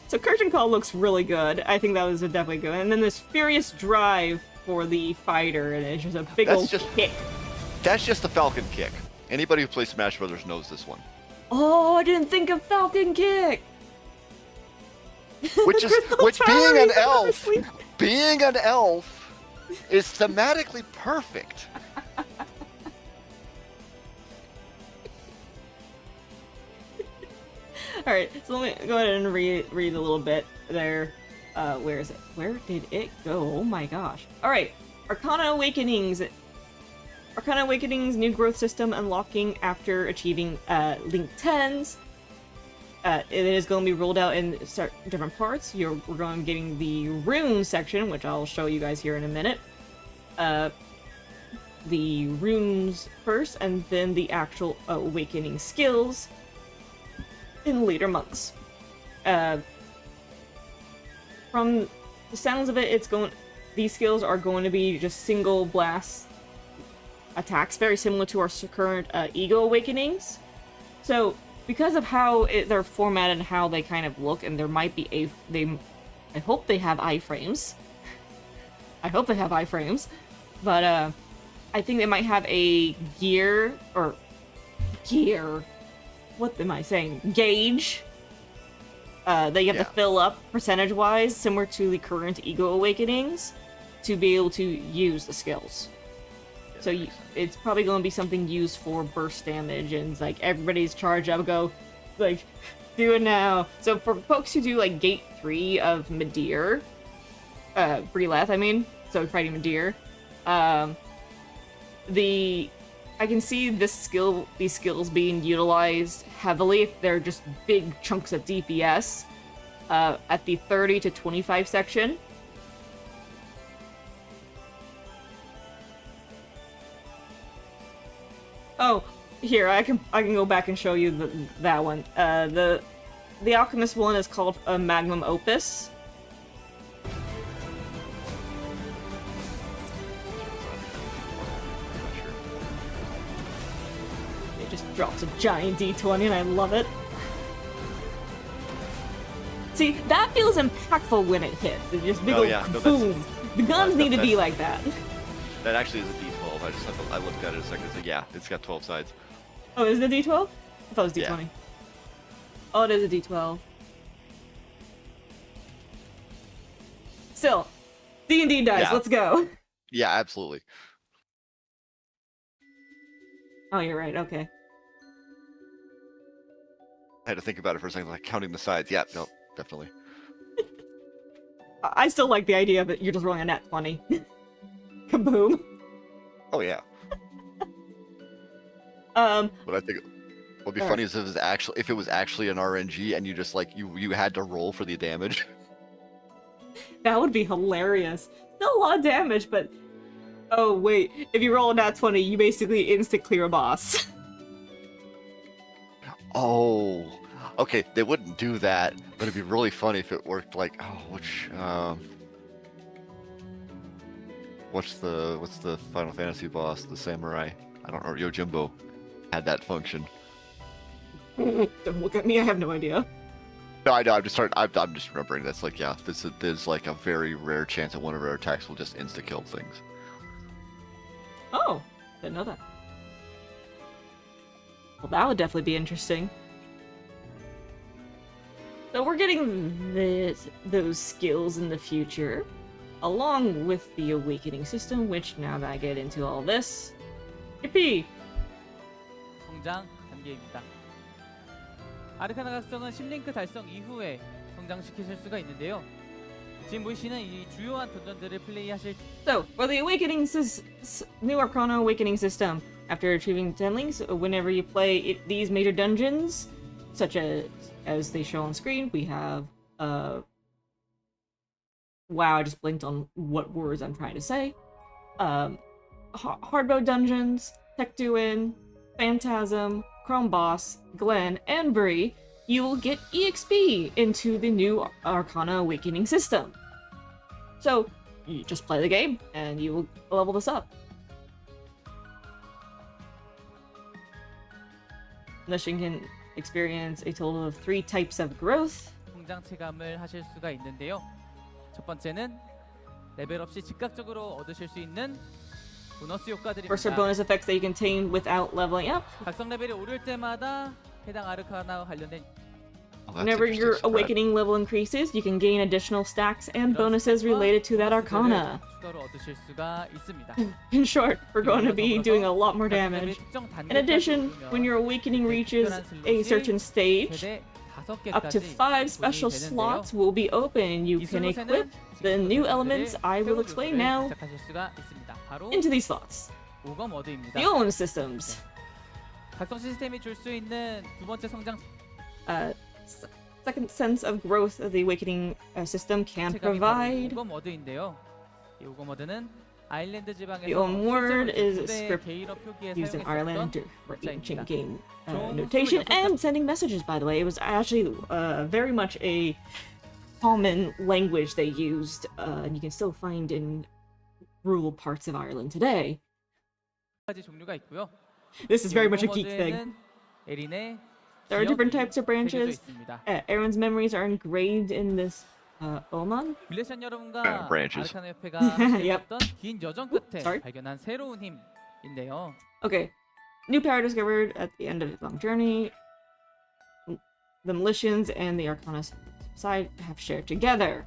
So Curtain Call looks really good. I think that was definitely good. And then this Furious Drive for the fighter, and it's just a big old kick. That's just the Falcon Kick. Anybody who plays Smash Brothers knows this one. Oh, I didn't think of Falcon Kick! Which being an elf is thematically perfect. Alright, so let me go ahead and read a little bit there. Where is it? Where did it go? Oh my gosh. Alright, Arcana Awakenings. Arcana Awakenings new growth system unlocking after achieving Link 10s. It is going to be rolled out in different parts. We're going to be getting the rune section, which I'll show you guys here in a minute. The runes first, and then the actual awakening skills in later months. From the sounds of it, these skills are going to be just single blast attacks, very similar to our current Ego Awakenings. So, because of how they're formatted and how they kind of look, and there might be I hope they have iframes. I hope they have iframes. But, I think they might have a gear, what am I saying? Gauge that you have to fill up percentage-wise, similar to the current Ego Awakenings, to be able to use the skills. So it's probably going to be something used for burst damage, and it's like everybody's charged up, go, like, do it now. So for folks who do like Gate 3 of Midir, Brileth, I mean, so fighting Midir, I can see these skills being utilized heavily if they're just big chunks of DPS at the 30 to 25 section. Oh, here, I can go back and show you that one. The Alchemist one is called a Magnum Opus. Just drops a giant D20 and I love it. See, that feels impactful when it hits. It's just big Oh, old yeah. No, boom. The guns need to be that's- like that. That actually is a D12. I looked at it a second. So yeah, it's got 12 sides. Oh, is it a D12? I thought it was Yeah. D20. Oh, it is a D12. Still, D&D dice, Yeah. let's go. Yeah, absolutely. Oh, you're right, okay. I had to think about it for a second, like counting the sides. Yeah, no, definitely. I still like the idea of it. You're just rolling a nat 20. Kaboom. Oh yeah. But I think what'd be Alright. funny is if it was actually an RNG and you just like you had to roll for the damage. That would be hilarious. Still a lot of damage, but... Oh, wait. If you roll a nat 20, you basically insta-clear a boss. Oh, okay. They wouldn't do that, but it'd be really funny if it worked. Like, what's the Final Fantasy boss? The samurai? I don't know. Yojimbo had that function. Don't look at me, I have no idea. No, I know. I'm just remembering that's like, yeah. There's like a very rare chance that one of our attacks will just insta kill things. Oh, didn't know that. Well, that would definitely be interesting. So we're getting those skills in the future, along with the Awakening system, which now that I get into all this, yippee! 성장 단계입니다. 아르카나 각성은 10랭크 달성 이후에 성장시키실 수가 있는데요. 지금 보시는 이 주요한 던전들을 플레이하실 So, for the Awakening new Arcana Awakening system, after achieving 10 links, whenever you play these major dungeons, such as they show on screen, we have, wow, I just blinked on what words I'm trying to say. Hard mode dungeons, Tectuin, Phantasm, Chrome Boss, Glen, and Bree, you will get EXP into the new Arcana Awakening system. So, you just play the game, and you will level this up. Mission can experience a total of 3 types of growth. 성장 체감을 하실 수가 있는데요. 첫 번째는 레벨 없이 즉각적으로 얻으실 수 있는 보너스 First are 효과들입니다. bonus effects that you can attain without leveling up. 각성 레벨이 오를 때마다 해당 아르카나와 관련된 Oh, that's Whenever interesting your spread. awakening level increases, you can gain additional stacks and bonuses related to that arcana. 추가로 얻으실 수가 있습니다. In short, we're going to be doing a lot more damage. In addition, when your awakening reaches a certain stage, 최대 5개까지 up to 5 special slots will be open. You can equip the new elements I will explain now 시작하실 수가 있습니다. 바로 into these slots. 오검 워드입니다. The own systems. 각성 시스템이 줄 수 있는 두 번째 성장 Second sense of growth of the awakening system can 체감이 바로 provide. 오검 워드인데요. 이 오검 워드는 아일랜드 지방에서 The own word is a 실제로 script 게이러 표기에 used in Ireland for 문자입니다. ancient game notation and sending messages, by the way. It was actually very much a common language they used, and you can still find in rural parts of Ireland today. 가지 종류가 있고요. This is very much a 오검 geek thing. 워드에는 에린의 There are different types of 기억이 branches. 새겨져 있습니다. Aaron's memories are engraved in this oman. 빌레션 여러분과 branches. 아르카나 협회가 Yep. 했던 긴 여정 끝에 Sorry. 발견한 새로운 힘인데요. Okay. New power discovered at the end of a long journey. The Militians and the Arcana side have shared together.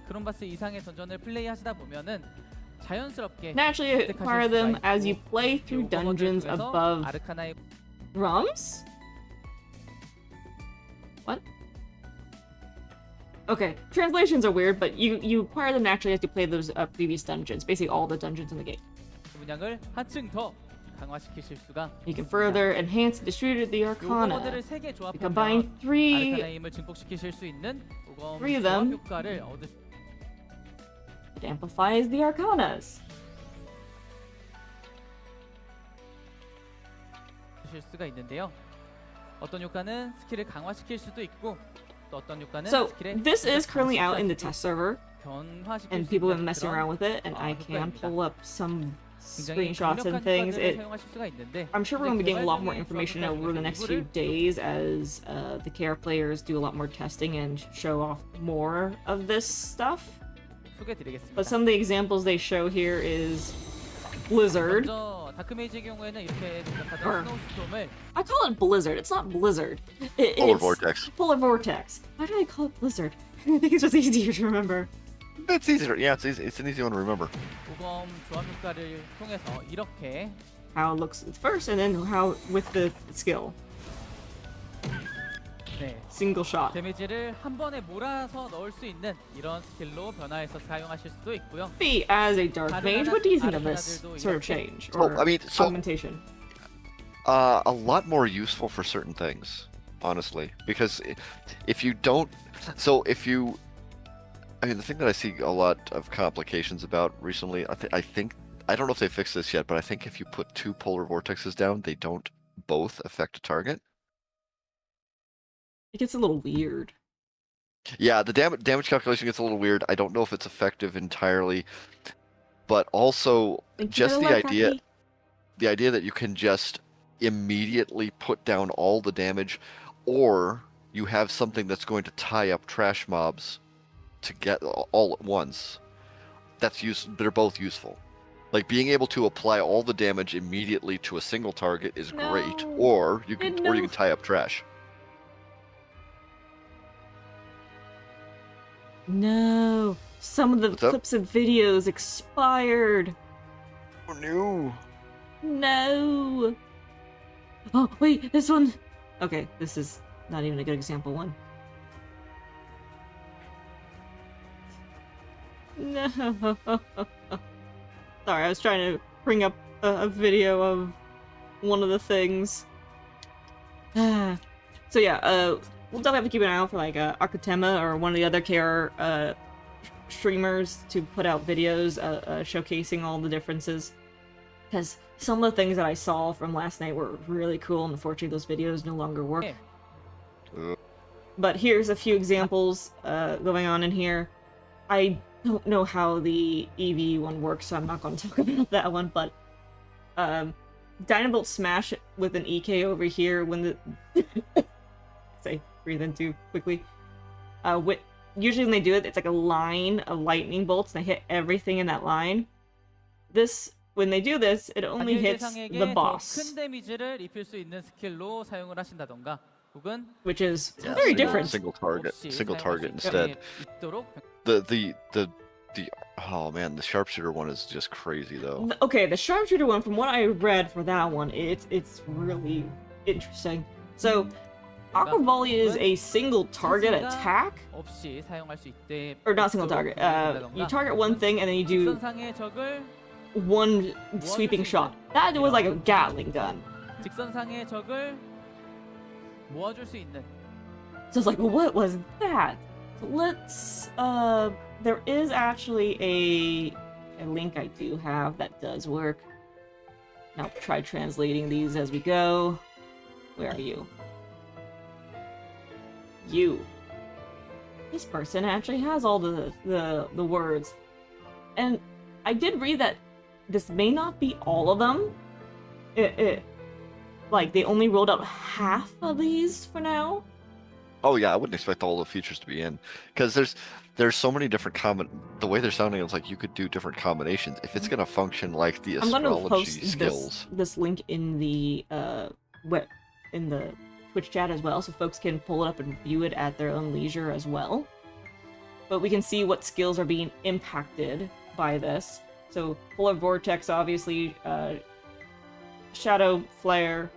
크롬바스 이상의 던전을 플레이하시다 보면은 자연스럽게 Naturally, acquire them as you play 이 through 오검 워드 dungeons 중에서 above 아르카나의 Rums? What? Okay, translations are weird, but you acquire them naturally as you play those previous dungeons. Basically, all the dungeons in the game. 문양을 한층 더 강화시키실 수가 You can 있습니다. further enhance and distribute the 이 오검 Arcana. 워드를 3개 You 조합하면 combine three 아르카나의 힘을 증폭시키실 수 있는 오검 three of 조합 them. 효과를 얻으실 It amplifies the Arcanas. 수가 있는데요. 어떤 효과는 스킬을 강화시킬 수도 있고 또 어떤 효과는 So 스킬의 this is currently out in the 장식까지도 test server, 변화시킬 and 수 people have 있는 been messing 그런 around with it, and I can 효과입니다. pull up some 굉장히 screenshots and 강력한 things. 효과들을 사용하실 수가 있는데 I'm sure we're 이제 going to be getting a lot 개발 more 중인 information 조합 over the next few 일부를 days as the KR players do a lot more testing and show off more of this stuff. 소개해드리겠습니다. But some of the examples they show here is Blizzard. 먼저 다크메이지의 경우에는 이렇게 등장하던 Or- 스노우스톰을 I call it Blizzard. It's not Blizzard. Polar It's vortex. Polar Vortex. Why did I call it Blizzard? I think it's just easier to remember. It's easier. Yeah, it's easy. It's an easy one to remember. 고검 조합 효과를 통해서 이렇게 How it looks at first, and then how with the skill. 네, Single shot. 데미지를 한 번에 몰아서 넣을 수 있는 이런 스킬로 변화해서 사용하실 수도 있고요. Be as a dark mage, what do you think of this sort of change or augmentation? A lot more useful for certain things, honestly, because if you don't, I mean, the thing that I see a lot of complications about recently, I don't know if they fixed this yet, but I think if you put 2 polar vortexes down, they don't both affect a target. It gets a little weird. Yeah, the damage calculation gets a little weird. I don't know if it's effective entirely, but also just the idea that you can just immediately put down all the damage, or you have something that's going to tie up trash mobs to get all at once. They're both useful. Like being able to apply all the damage immediately to a single target is great, No. or you can tie up trash. No, some of the What's up? clips and videos expired. Oh no! No. Oh wait, this one. Okay, this is not even a good example one. No. Sorry, I was trying to bring up a video of one of the things. So yeah, we'll definitely have to keep an eye out for like Akutema or one of the other KR streamers to put out videos showcasing all the differences. Because some of the things that I saw from last night were really cool, and unfortunately those videos no longer work. But here's a few examples going on in here. I don't know how the EV one works, so I'm not going to talk about that one, but Dynavolt Smash with an EK over here when the... say, breathe in too quickly. Usually when they do it, it's like a line of lightning bolts, and they hit everything in that line. When they do this, it only hits the boss, 큰 데미지를 입힐 수 있는 스킬로 사용을 하신다던가 혹은 which is very different. Single target instead. 있도록 The oh man, the sharpshooter one is just crazy though. Okay, the sharpshooter one, from what I read for that one, it's really interesting. So, Aqua Volley is a single target attack, 없이 사용할 수 있대. or not single target. You target one thing and then you do 직선상의 적을 one sweeping shot. That was like a Gatling gun. 직선상의 적을 모아줄 수 있는. So it's like, what was that? So let's there is actually a link I do have that does work. Now try translating these as we go. Where are you? You. This person actually has all the words. And I did read that this may not be all of them. Like they only rolled out half of these for now. Oh yeah, I wouldn't expect all the features to be in, because there's so many different the way they're sounding, it's like you could do different combinations if it's gonna function like the I'm gonna astrology post skills. this link in the in the Twitch chat as well, so folks can pull it up and view it at their own leisure as well. But we can see what skills are being impacted by this. So Polar Vortex, obviously, Shadow Flare.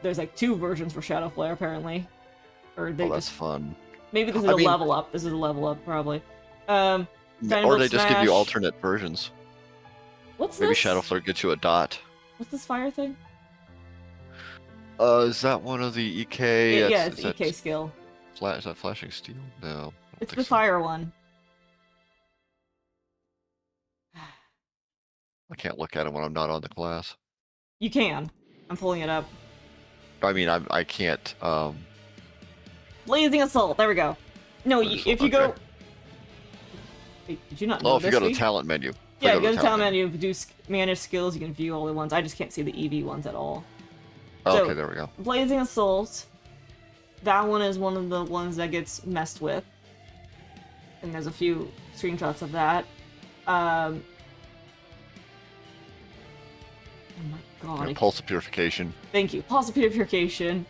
There's like 2 versions for Shadow Flare apparently, or they That's fun. maybe this is level up. This is a level up probably. Or they just give you alternate versions. What's Maybe this? Shadow Flare gets you a dot. What's this fire thing? Is that one of the EK? Yeah, it's EK skill. Is that flashing steel? No. I don't It's think the so. fire one. I can't look at it when I'm not on the class. You can. I'm pulling it up. I mean, I can't. Blazing Assault. There we go. No, if you go. Wait, did you not know Oh, if you this? go to the Steve? talent menu. Yeah, go to town menu, manage skills, you can view all the ones. I just can't see the EV ones at all. Oh, So, okay, there we go. Blazing Assault. That one is one of the ones that gets messed with. And there's a few screenshots of that. Oh my god. Pulse of Purification. Thank you. Pulse of Purification.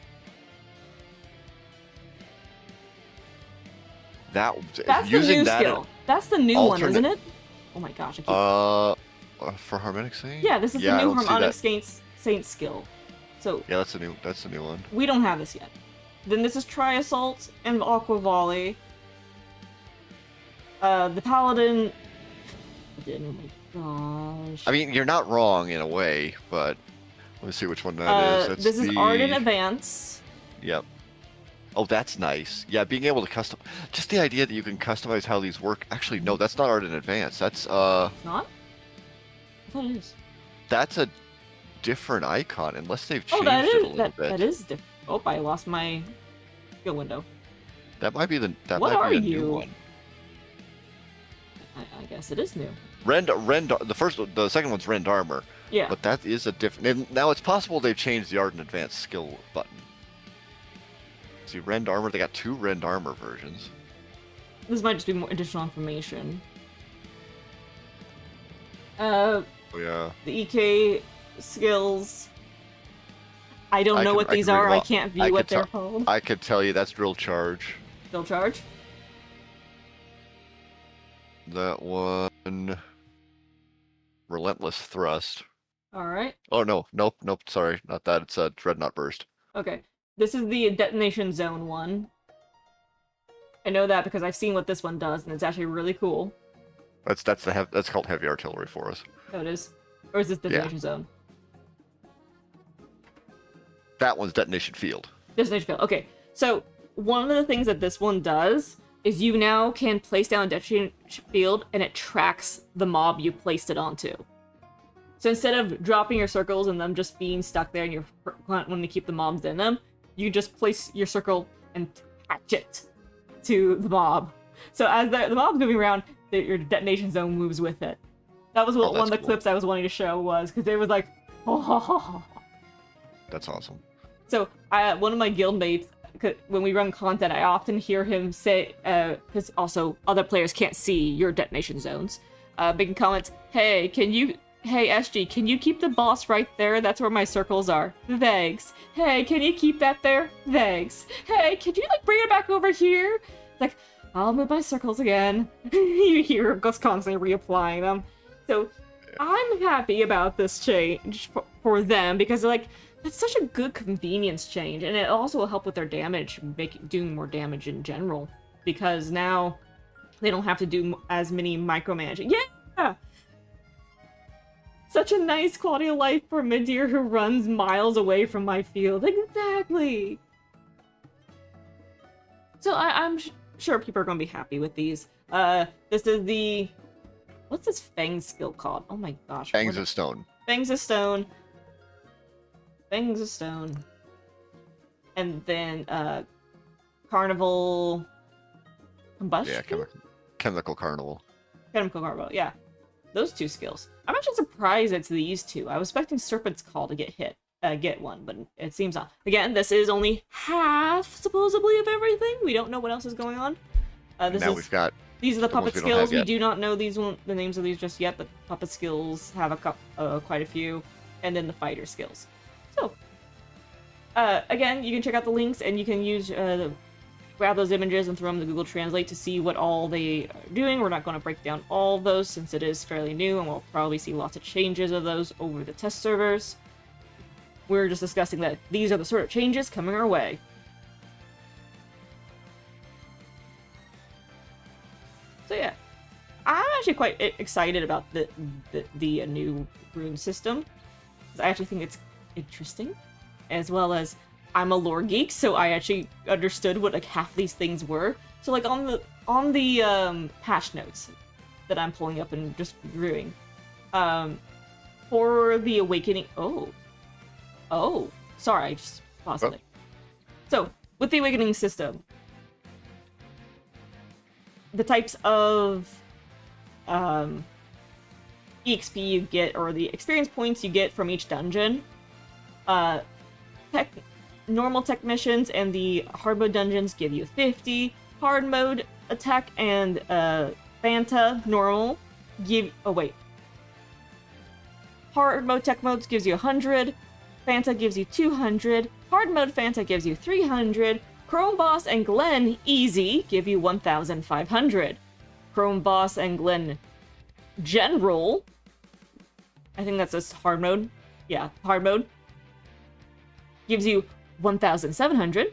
That's using the new skill. That's the new one, isn't it? Oh my gosh, I keep... for Harmonic Saint? Yeah, this is the new Harmonic Saint skill. So yeah, that's the new one. We don't have this yet. Then this is Tri-Assault and Aqua Volley. The Paladin... Oh my gosh. I mean, you're not wrong in a way, but let me see which one that is. This is Ardent Advance. Yep. Oh, that's nice. Yeah, being able to custom... Just the idea that you can customize how these work... Actually, no, that's not Ardent Advance. That's, It's not? I thought it is. That's a different icon, unless they've changed it a little bit. That is different. Oh, I lost my skill window. That might be the new one. I guess it is new. The second one's Rend Armor. Yeah. But that is a different... Now, it's possible they've changed the Ardent Advance skill button. See, Rend Armor, they got 2 Rend Armor versions. This might just be more additional information. Oh, yeah. The EK skills. I don't know what these are. I can't view what they're called. I could tell you that's Drill Charge. Drill Charge? That one... Relentless Thrust. Alright. Oh, nope, sorry. Not that. It's a Dreadnought Burst. Okay. This is the Detonation Zone one. I know that because I've seen what this one does, and it's actually really cool. That's called Heavy Artillery for us. Oh, it is? Or is this Detonation Zone? That one's Detonation Field. Detonation Field. Okay. So, one of the things that this one does is you now can place down a Detonation Field, and it tracks the mob you placed it onto. So instead of dropping your circles and them just being stuck there and you're wanting to keep the mobs in them, you just place your circle and attach it to the mob. So as the mob's moving around, your detonation zone moves with it. That was what one of the clips I was wanting to show was, because it was like, oh. That's awesome. So one of my guildmates, when we run content, I often hear him say, because also other players can't see your detonation zones, making comments, hey, SG, can you keep the boss right there? That's where my circles are. Thanks. Hey, can you keep that there? Thanks. Hey, can you, bring it back over here? Like, I'll move my circles again. You hear him just constantly reapplying them. So, I'm happy about this change for them, because, it's such a good convenience change, and it also will help with their damage, doing more damage in general, because now they don't have to do as many micromanaging. Yeah! Such a nice quality of life for Midir who runs miles away from my field. Exactly! So I'm sure people are going to be happy with these. This is the... What's this Fang skill called? Oh my gosh. Fangs of Stone. Fangs of Stone. Fangs of Stone. And then, Carnival... Combustion? Yeah, Chemical Carnival. Chemical Carnival, yeah. Those 2 skills. I'm actually surprised it's these 2. I was expecting Serpent's Call to get one, but it seems not. Again, this is only half, supposedly, of everything. We don't know what else is going on. These are the puppet skills. We do not know the names of these just yet. The puppet skills have quite a few, and then the fighter skills. So, again, you can check out the links, and you can use grab those images and throw them to Google Translate to see what all they are doing. We're not going to break down all of those since it is fairly new, and we'll probably see lots of changes of those over the test servers. We're just discussing that these are the sort of changes coming our way. So yeah, I'm actually quite excited about the new rune system. I actually think it's interesting, as well as I'm a lore geek, so I actually understood what half these things were. So on the patch notes that I'm pulling up and just reviewing, for the Awakening. Oh, sorry, I just paused it. So with the Awakening system, the types of EXP you get, or the experience points you get from each dungeon. Normal tech missions and the hard mode dungeons give you 50. Hard mode attack and Fanta normal give. Oh wait. Hard mode tech modes gives you 100. Fanta gives you 200. Hard mode Fanta gives you 300. Chrome Boss and Glen Easy give you 1,500. Chrome Boss and Glen General, I think that's a hard mode. Yeah, hard mode. Gives you 1,700.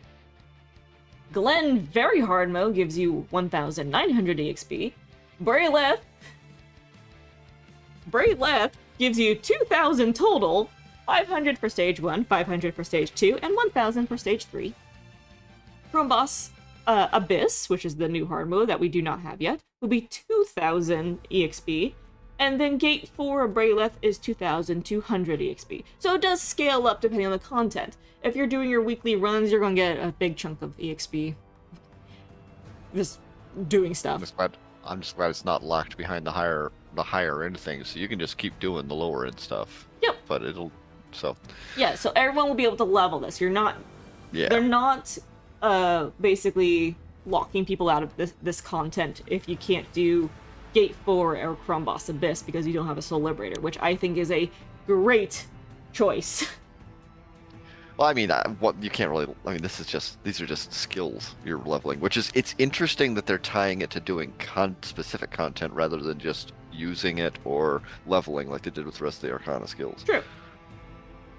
Glen Very Hard Mode gives you 1,900 EXP. Brayleth gives you 2,000 total. 500 for stage 1, 500 for stage 2, and 1,000 for stage 3. Chrome Boss Abyss, which is the new hard mode that we do not have yet, will be 2,000 EXP. And then Gate 4 of Brayleth is 2,200 EXP. So it does scale up depending on the content. If you're doing your weekly runs, you're going to get a big chunk of EXP. Just doing stuff. I'm just glad it's not locked behind the higher end things, so you can just keep doing the lower end stuff. Yep. But it'll Yeah, so everyone will be able to level this. You're not. Yeah. They're not basically locking people out of this content if you can't do Gate 4 or Chrome Boss Abyss because you don't have a Soul Liberator, which I think is a great choice. Well, I mean, what you can't really. I mean, these are just skills you're leveling, which is it's interesting that they're tying it to doing specific content rather than just using it or leveling like they did with the rest of the Arcana skills. True.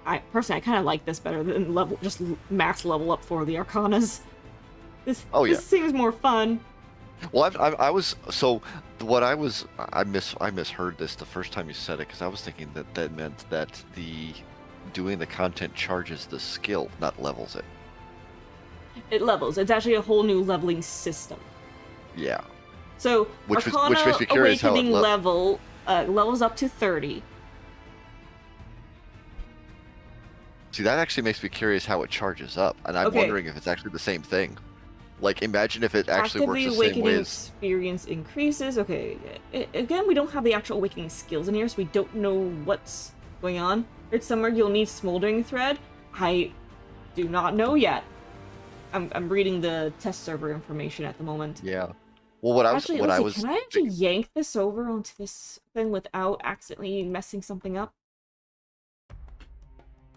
I kind of like this better than just max level up for the Arcanas. This seems more fun. Well, I misheard this the first time you said it because I was thinking that meant that doing the content charges the skill, not levels it. It levels. It's actually a whole new leveling system. Yeah. So which Arcana makes me curious Awakening how it levels up to 30. See, that actually makes me curious how it charges up, and I'm wondering if it's actually the same thing. Like, imagine if it actually works the same way as... experience increases. Okay, again, we don't have the actual Awakening skills in here, so we don't know what's going on. It's somewhere you'll need Smoldering Thread. I do not know yet. I'm reading the test server information at the moment. Yeah. Well, can I actually yank this over onto this thing without accidentally messing something up?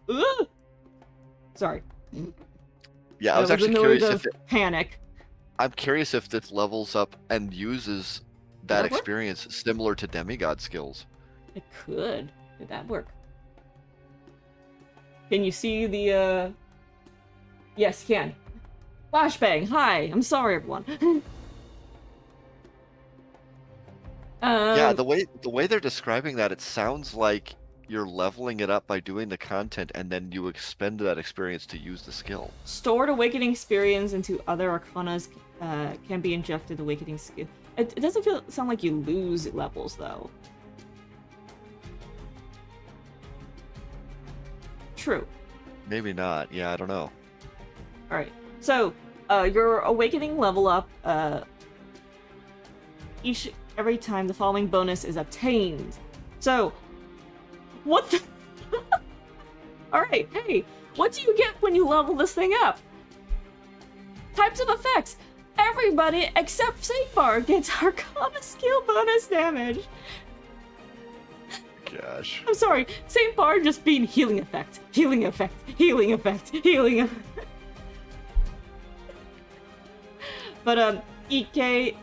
Ugh! Sorry. Yeah, I was actually curious if panic. I'm curious if this levels up and uses that experience similar to demigod skills. It could. Did that work? Can you see the Yes, you can. Flashbang, hi! I'm sorry, everyone. Yeah, the way they're describing that, it sounds like you're leveling it up by doing the content, and then you expend that experience to use the skill. Stored Awakening experience into other Arcanas can be injected Awakening skill. It doesn't sound like you lose levels, though. True. Maybe not. Yeah, I don't know. Alright, so your Awakening level up every time the following bonus is obtained. So, what the... Alright, hey, what do you get when you level this thing up? Types of effects. Everybody except Saintbar gets Arcana skill bonus damage. Gosh. I'm sorry, Saintbar just being healing effect, healing effect, healing effect, healing effect. But, EK,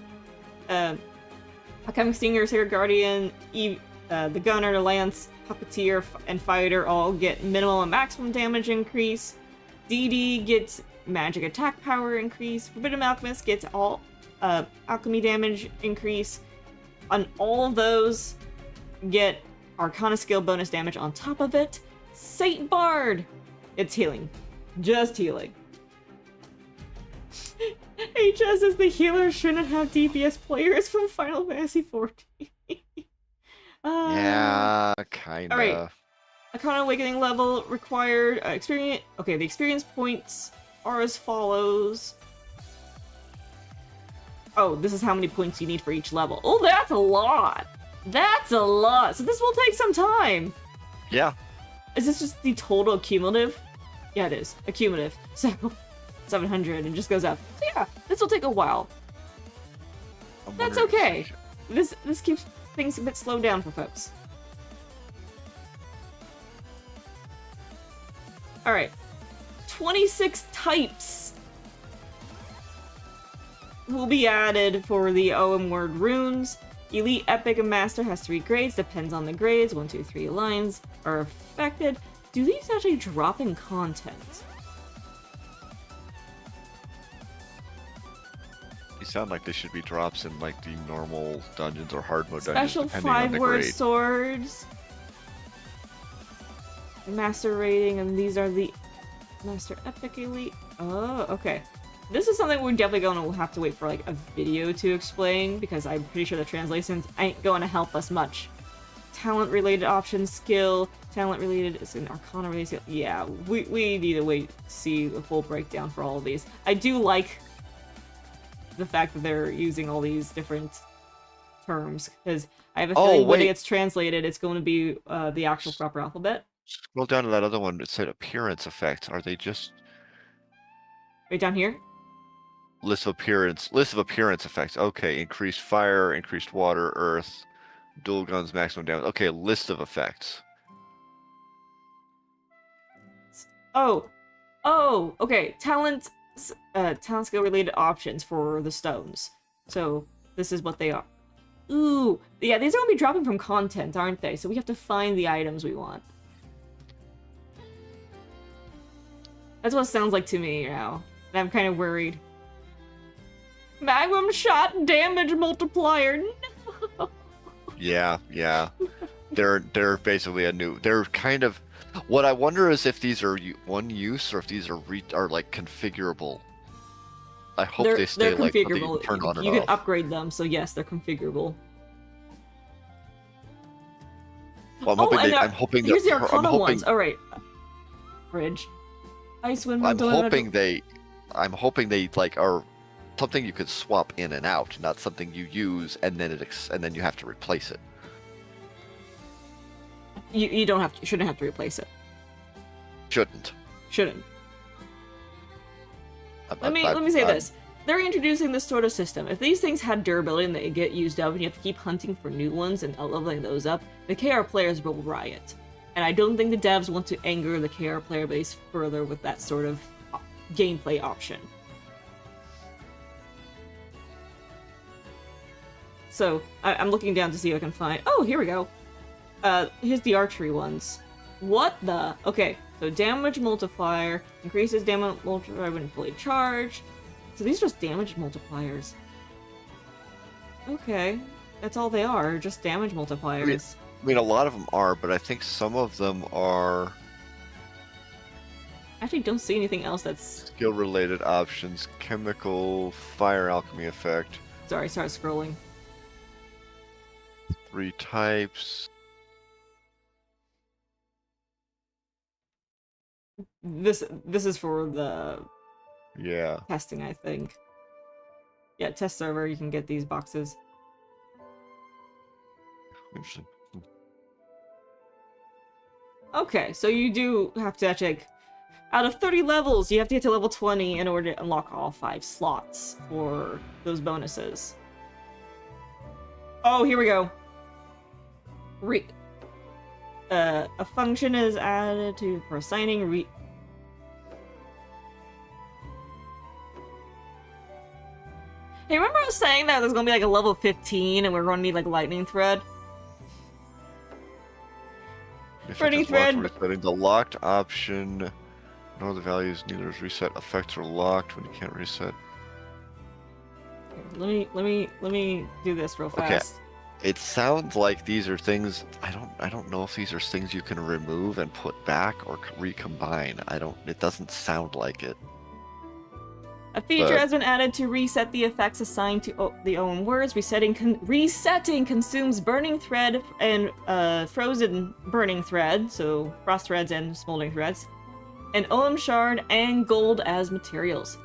Upcoming Stinger, Sacred Guardian, the Gunner, the Lance, Puppeteer, and Fighter all get minimum and maximum damage increase. DD gets magic attack power increase. Forbidden Alchemist gets all alchemy damage increase. And all of those get Arcana skill bonus damage on top of it. Saint Bard! It's healing. Just healing. HS as the healer shouldn't have DPS players from Final Fantasy XIV. Yeah, kinda. Alright. Arcana Awakening level required experience. Okay, the experience points are as follows. Oh, this is how many points you need for each level. Oh, that's a lot! That's a lot. So this will take some time. Yeah. Is this just the total cumulative? Yeah, it is. Accumulative. So 700 and just goes up. So yeah, this will take a while. That's okay. This keeps things a bit slowed down for folks. Alright. 26 types will be added for the OM word runes. Elite, Epic, and Master has 3 grades. Depends on the grades. 1, 2, 3 lines are affected. Do these actually drop in content? You sound like they should be drops in like the normal dungeons or hard mode dungeons, Special depending on the 5-word grade. swords. Master rating, and these are the Master Epic Elite. Oh, okay. This is something we're definitely going to have to wait for like a video to explain, because I'm pretty sure the translations ain't going to help us much. Talent related options, skill, talent related is an Arcana related skill. Yeah, we need to wait to see the full breakdown for all of these. I do like the fact that they're using all these different terms, because I have a feeling when it gets translated, it's going to be the actual proper alphabet. Scroll down to that other one that said appearance effects. Are they just Right down here? list of appearance effects? Okay, increased fire, increased water, earth, dual guns, maximum damage. Okay, list of effects. Oh, okay. Talent skill related options for the stones. So this is what they are. Ooh, yeah, these are gonna be dropping from content, aren't they? So we have to find the items we want. That's what it sounds like to me now. And I'm kind of worried. Magnum shot damage multiplier. No. Yeah. They're basically a new. They're kind of. What I wonder is if these are one use or if these are like configurable. I hope they stay like configurable. Turn on and you off. can upgrade them, so yes, they're configurable. Well, I'm hoping here's the Arcana ones. All right, Bridge, Icewind. I'm hoping they like are something you could swap in and out, not something you use and then you have to replace it. You don't have to. You shouldn't have to replace it. Shouldn't. Let me say this. They're introducing this sort of system. If these things had durability and they get used up and you have to keep hunting for new ones and leveling those up, the KR players will riot. And I don't think the devs want to anger the KR player base further with that sort of gameplay option. So, I'm looking down to see if I can find... Oh, here we go. Here's the archery ones. What the? Okay, so damage multiplier, increases damage multiplier when fully charged. So these are just damage multipliers. Okay, that's all they are, just damage multipliers. I mean, a lot of them are, but I think some of them are... I actually don't see anything else that's... Skill-related options, chemical, fire alchemy effect. Sorry, start scrolling. 3 types. This is for the Yeah. testing, I think. Yeah, test server, you can get these boxes. Interesting. Okay, so you do have to actually, like, out of 30 levels, you have to get to level 20 in order to unlock all 5 slots for those bonuses. Oh, here we go. A function is added for assigning Hey, remember I was saying that there's gonna be like a level 15 and we're gonna need like lightning thread? Burning thread. Resetting the locked option. No other values, neither is reset. Effects are locked when you can't reset. Let me do this real fast. Okay. It sounds like these are things I don't know if these are things you can remove and put back or recombine. It doesn't sound like it. A feature has been added to reset the effects assigned to the own words. Resetting consumes burning thread and frozen burning thread, so frost threads and smoldering threads, and OM shard and gold as materials.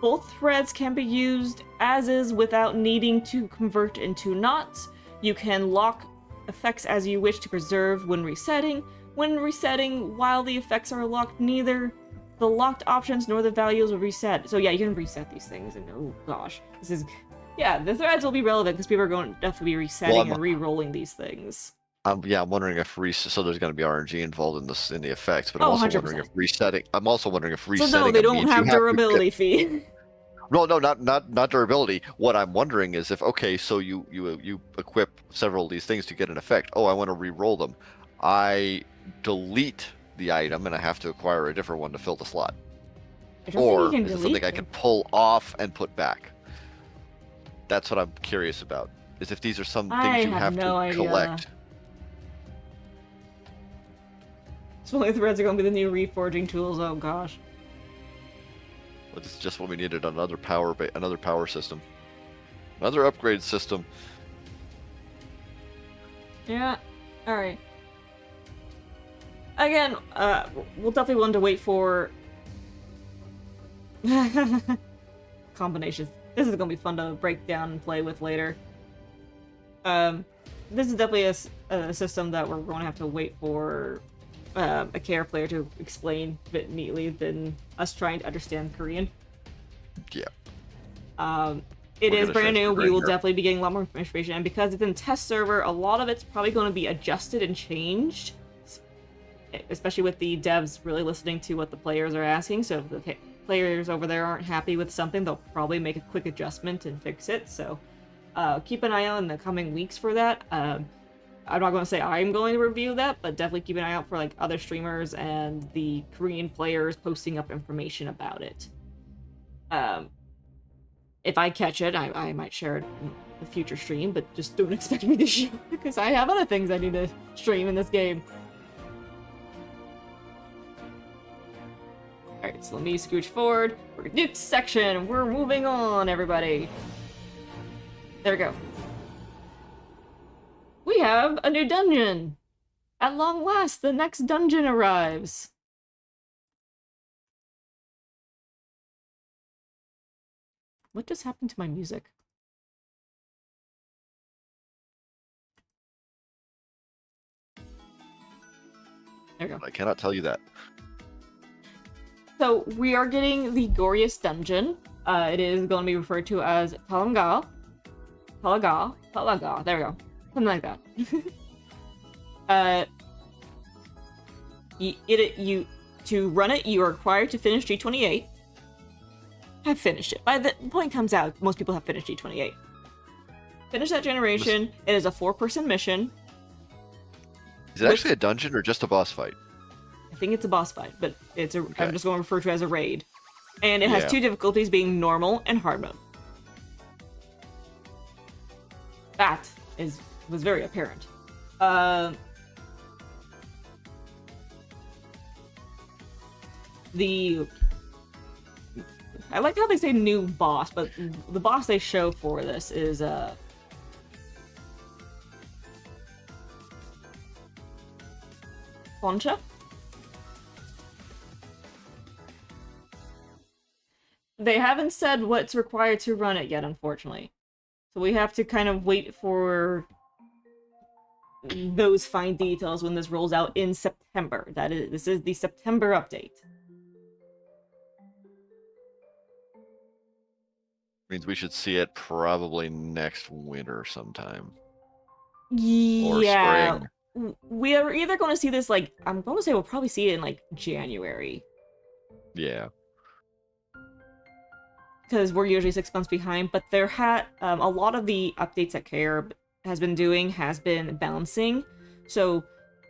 both threads can be used as is without needing to convert into knots. You can lock effects as you wish to preserve when resetting. When resetting, while the effects are locked, neither the locked options nor the values will reset. So yeah, you can reset these things, and oh gosh, this is... Yeah, the threads will be relevant because people are going to definitely be resetting and re-rolling these things. Yeah, I'm wondering if so there's going to be RNG involved in the effects, but I'm Oh, also 100%. wondering if resetting. I'm also wondering if resetting. So no, they don't means have you to durability fee. No, not durability. What I'm wondering is if, okay, so you equip several of these things to get an effect. Oh, I want to re-roll them. I delete the item and I have to acquire a different one to fill the slot. Or is it something I can pull off and put back? That's what I'm curious about. Is if these are some things you have to collect. Smelly threads are going to be the new reforging tools. Oh gosh. Well, this is just what we needed. Another power system, another upgrade system. Yeah. All right. Again, we'll definitely want to wait for combinations. This is gonna be fun to break down and play with later. This is definitely a system that we're going to have to wait for a care player to explain a bit neatly than us trying to understand Korean. Yeah. It is brand new. We will definitely be getting a lot more information, and because it's in test server, a lot of it's probably going to be adjusted and changed, especially with the devs really listening to what the players are asking. So if the players over there aren't happy with something, they'll probably make a quick adjustment and fix it. So keep an eye out in the coming weeks for that. I'm not going to say I'm going to review that, but definitely keep an eye out for like other streamers and the Korean players posting up information about it. If I catch it, I might share it in a future stream, but just don't expect me to show it because I have other things I need to stream in this game. Alright, so let me scooch forward. We're next section. We're moving on, everybody. There we go. We have a new dungeon! At long last, the next dungeon arrives! What just happened to my music? There we go. I cannot tell you that. So, we are getting the Goriest dungeon. It is going to be referred to as Palaga. There we go. Something like that. To run it, you are required to finish G28. Have finished it. By the point comes out, most people have finished G28. Finish that generation. It is a 4-person mission. Is it actually a dungeon or just a boss fight? I think it's a boss fight, but it's a. Okay. I'm just going to refer to it as a raid. And it has two difficulties, being normal and hard mode. That was very apparent. I like how they say new boss, but the boss they show for this is Poncha. They haven't said what's required to run it yet, unfortunately. So we have to kind of wait for those fine details when this rolls out in September. This is the September update. Means we should see it probably next winter sometime. Yeah. Or spring. We are either going to see this, like, I'm going to say we'll probably see it in, like, January. Yeah. Because we're usually 6 months behind, but there a lot of the updates that KR has been doing has been balancing. So,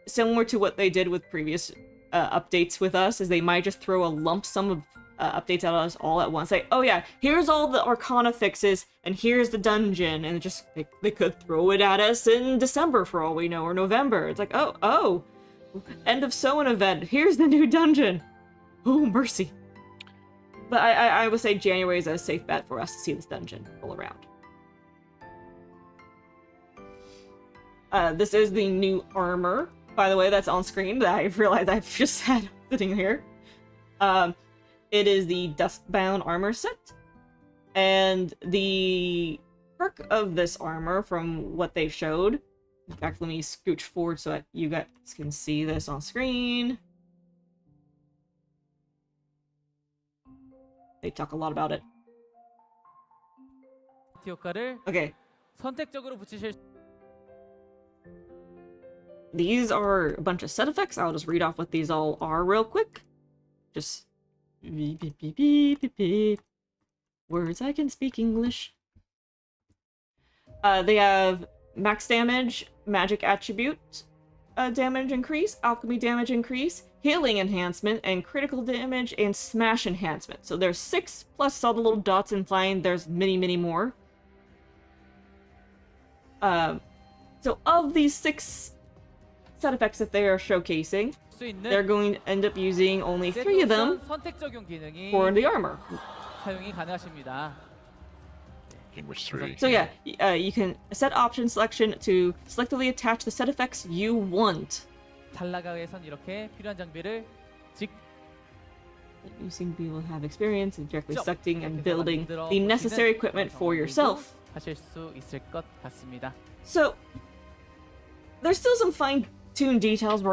similar to what they did with previous updates with us, is they might just throw a lump sum of updates at us all at once. Like, oh yeah, here's all the Arcana fixes, and here's the dungeon, and just they could throw it at us in December for all we know, or November. It's like, oh, end of Soen event, here's the new dungeon. Oh, mercy. But I would say January is a safe bet for us to see this dungeon roll around. This is the new armor, by the way, that's on screen that I realized I've just had sitting here. It is the Duskbound armor set. And the perk of this armor, from what they showed, in fact, let me scooch forward so that you guys can see this on screen. They talk a lot about it. 효과를 Okay, 선택적으로 붙이실 these are a bunch of set effects. I'll just read off what these all are real quick. Just beep, beep, beep, beep, beep, beep. Words I can speak English. They have max damage, magic attribute damage increase, alchemy damage increase, healing enhancement, and critical damage and smash enhancement. So there's 6 plus all the little dots implying there's many, many more. So of these 6 set effects that they are showcasing, 수 있는 they're going to end up using only 3 of them 선택 적용 기능이 for the armor. 사용이 가능하십니다. In which 3? So yeah, you can set option selection to selectively attach the set effects you want. 탈라가에선 이렇게 필요한 장비를 직 You seem to be able to have experience in directly 좀 selecting and 이렇게 building 만들어 the 보시는 necessary equipment for 경험들도 yourself. 하실 수 있을 것 같습니다. So there's still some fine-tuned details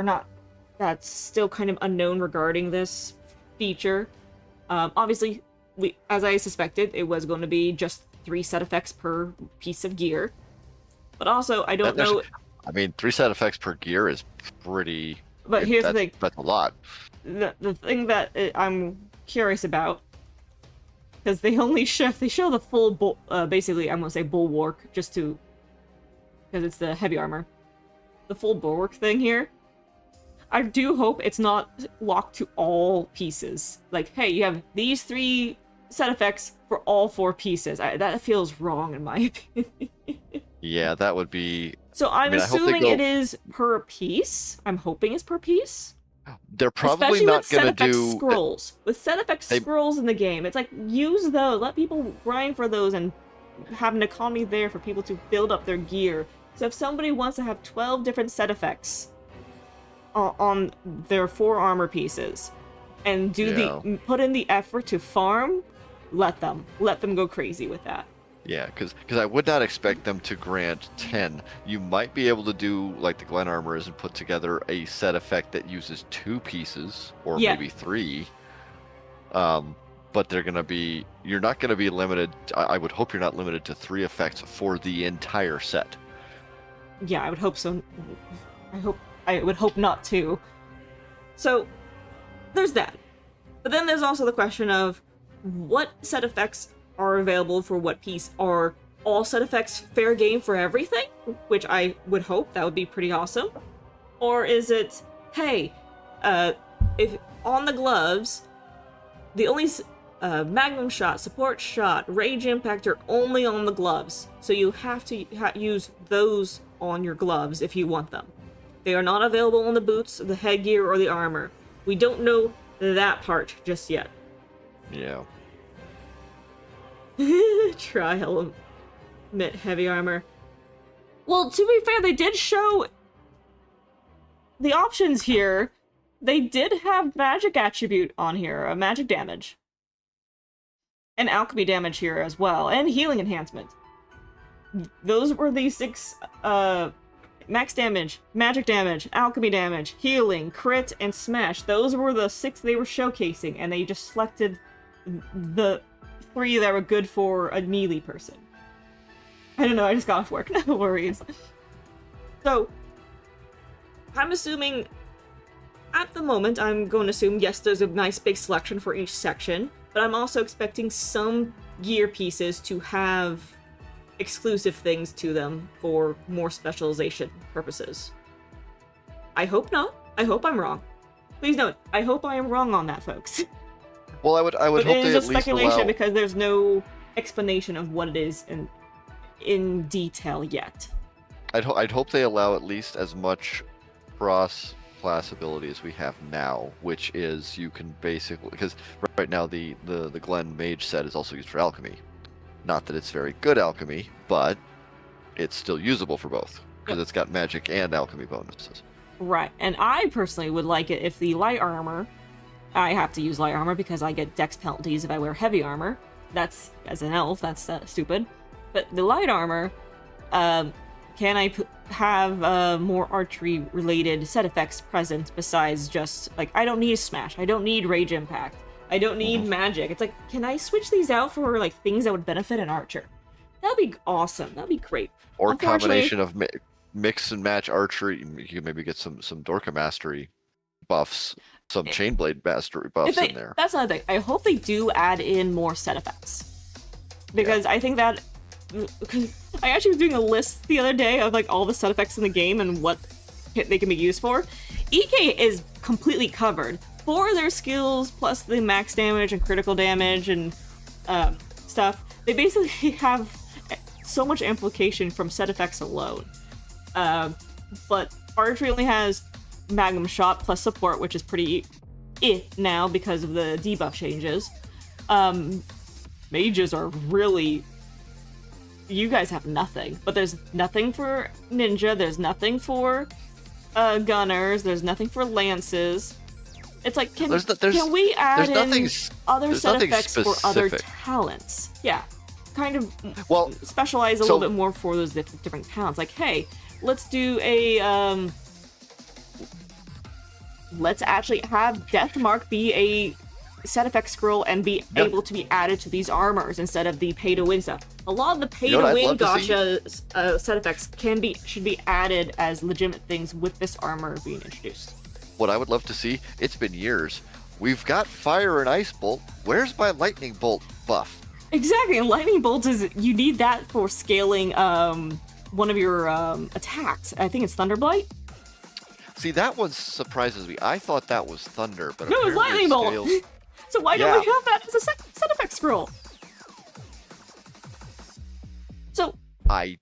that's still kind of unknown regarding this feature. Obviously, as I suspected, it was going to be just 3 set effects per piece of gear. But also, I don't know. I mean, 3 set effects per gear is pretty. But here's the thing. That's a lot. The thing that I'm curious about, because they show the full basically I'm gonna say bulwark just to, because it's the heavy armor, the full bulwark thing here. I do hope it's not locked to all pieces. Like, hey, you have these 3 set effects for all 4 pieces. That feels wrong in my opinion. Yeah, that would be. So I'm I hope they assuming go- it is per piece. I'm hoping it's per piece. They're probably Especially not with set gonna effects do. scrolls. With set effects They- scrolls in the game, it's like, use those. Let people grind for those and have an economy there for people to build up their gear. So if somebody wants to have 12 different set effects on their 4 armor pieces and put in the effort to farm, let them go crazy with that. Yeah, because I would not expect them to grant 10. You might be able to do like the Glen Armor is and put together a set effect that uses 2 pieces or Yeah. maybe 3. But you're not gonna be limited. I would hope you're not limited to 3 effects for the entire set. Yeah, I would hope so. I would hope not too. So there's that. But then there's also the question of what set effects are available for what piece. Are all set effects fair game for everything? Which I would hope that would be pretty awesome. Or is it, hey, if on the gloves, the only magnum shot, support shot, rage impact are only on the gloves. So you have to use those on your gloves if you want them. They are not available on the boots, the headgear, or the armor. We don't know that part just yet. Yeah. Try helmet heavy armor. Well, to be fair, they did show the options here. They did have magic attribute on here, magic damage. And alchemy damage here as well, and healing enhancement. Those were the 6 max damage, magic damage, alchemy damage, healing, crit, and smash. Those were the 6 they were showcasing, and they just selected the 3 that were good for a melee person. I don't know, I just got off work, no worries. So, I'm assuming, at the moment, I'm going to assume, yes, there's a nice big selection for each section, but I'm also expecting some gear pieces to have exclusive things to them for more specialization purposes. I hope not. I hope I'm wrong. Please note, I hope I am wrong on that, folks. Well, I would But hope it they is at just least speculation allow. because there's no explanation of what it is in detail yet. I'd hope they allow at least as much cross-class ability as we have now, which is you can basically, because right now the Glen Mage set is also used for alchemy. Not that it's very good alchemy, but it's still usable for both because it's got magic and alchemy bonuses. Right, and I personally would like it if the light armor I have to use light armor because I get dex penalties if I wear heavy armor. That's, as an elf, that's stupid. But the light armor, can I have more archery related set effects present besides just, like, I don't need smash, I don't need rage impact, I don't need magic. It's like, can I switch these out for, like, things that would benefit an archer? That'd be awesome. That'd be great. Or a combination of mix and match archery. You can maybe get some Dorka mastery buffs, some Chainblade mastery buffs in there. That's another thing. I hope they do add in more set effects. Because I think that... Because I actually was doing a list the other day of like all the set effects in the game and what they can be used for. EK is completely covered. 4 of their skills, plus the max damage and critical damage and stuff, they basically have so much amplification from set effects alone. But archery only has Magnum Shot plus support, which is pretty now because of the debuff changes. Mages are really... You guys have nothing. But there's nothing for ninja, there's nothing for gunners, there's nothing for lances. It's like, can we add in other set effects for other talents? Yeah. Kind of specialize a little bit more for those different talents. Like, hey, let's do a let's actually have Deathmark be a set effect scroll and be able to be added to these armors instead of the pay to win stuff. A lot of the pay to win gacha set effects should be added as legitimate things with this armor being introduced. What I would love to see, it's been years. We've got fire and ice bolt. Where's my lightning bolt buff? Exactly, and lightning bolt you need that for scaling one of your attacks. I think it's Thunderblight. See, that one surprises me. I thought that was thunder, but no, it's lightning bolt. So why don't we have that as a set effect scroll? So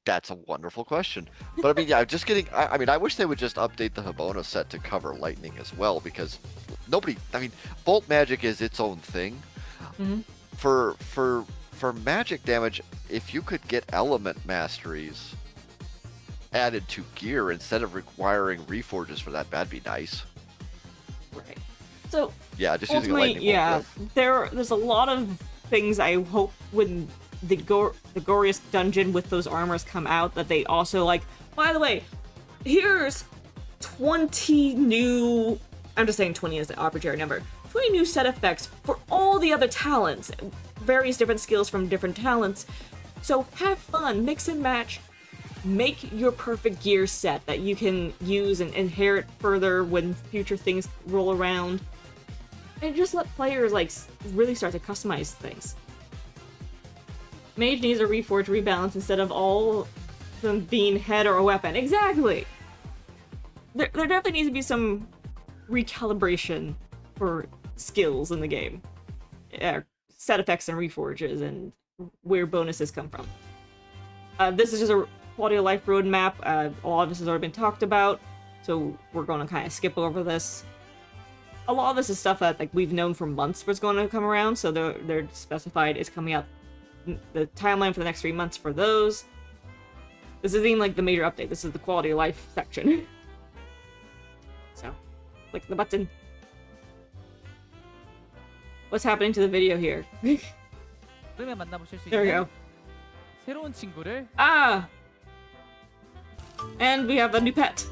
that's a wonderful question. But I mean, yeah, just getting. I mean, I wish they would just update the Hibona set to cover lightning as well, because bolt magic is its own thing. Mm-hmm. For magic damage, if you could get element masteries added to gear instead of requiring reforges for that, that'd be nice. Right. So yeah, just using a lightning bolt. There's a lot of things I hope when the Goriest dungeon with those armors come out that they also like. By the way, here's 20 new. I'm just saying 20 is the arbitrary number. 20 new set effects for all the other talents, various different skills from different talents. So have fun, mix and match, make your perfect gear set that you can use and inherit further when future things roll around. And just let players like really start to customize things. Mage needs a reforge rebalance instead of all them being head or a weapon. Exactly! There definitely needs to be some recalibration for skills in the game. Set effects and reforges and where bonuses come from. This is just a quality of life roadmap. A lot of this has already been talked about, so we're going to kind of skip over this. A lot of this is stuff that like we've known for months was going to come around, so they're specified is coming out. The timeline for the next 3 months for those. This isn't even like the major update. This is the quality of life section. So, click the button. What's happening to the video here? 그러면 만나보실 수 There we 있는 go. 새로운 친구를 And we have a new pet.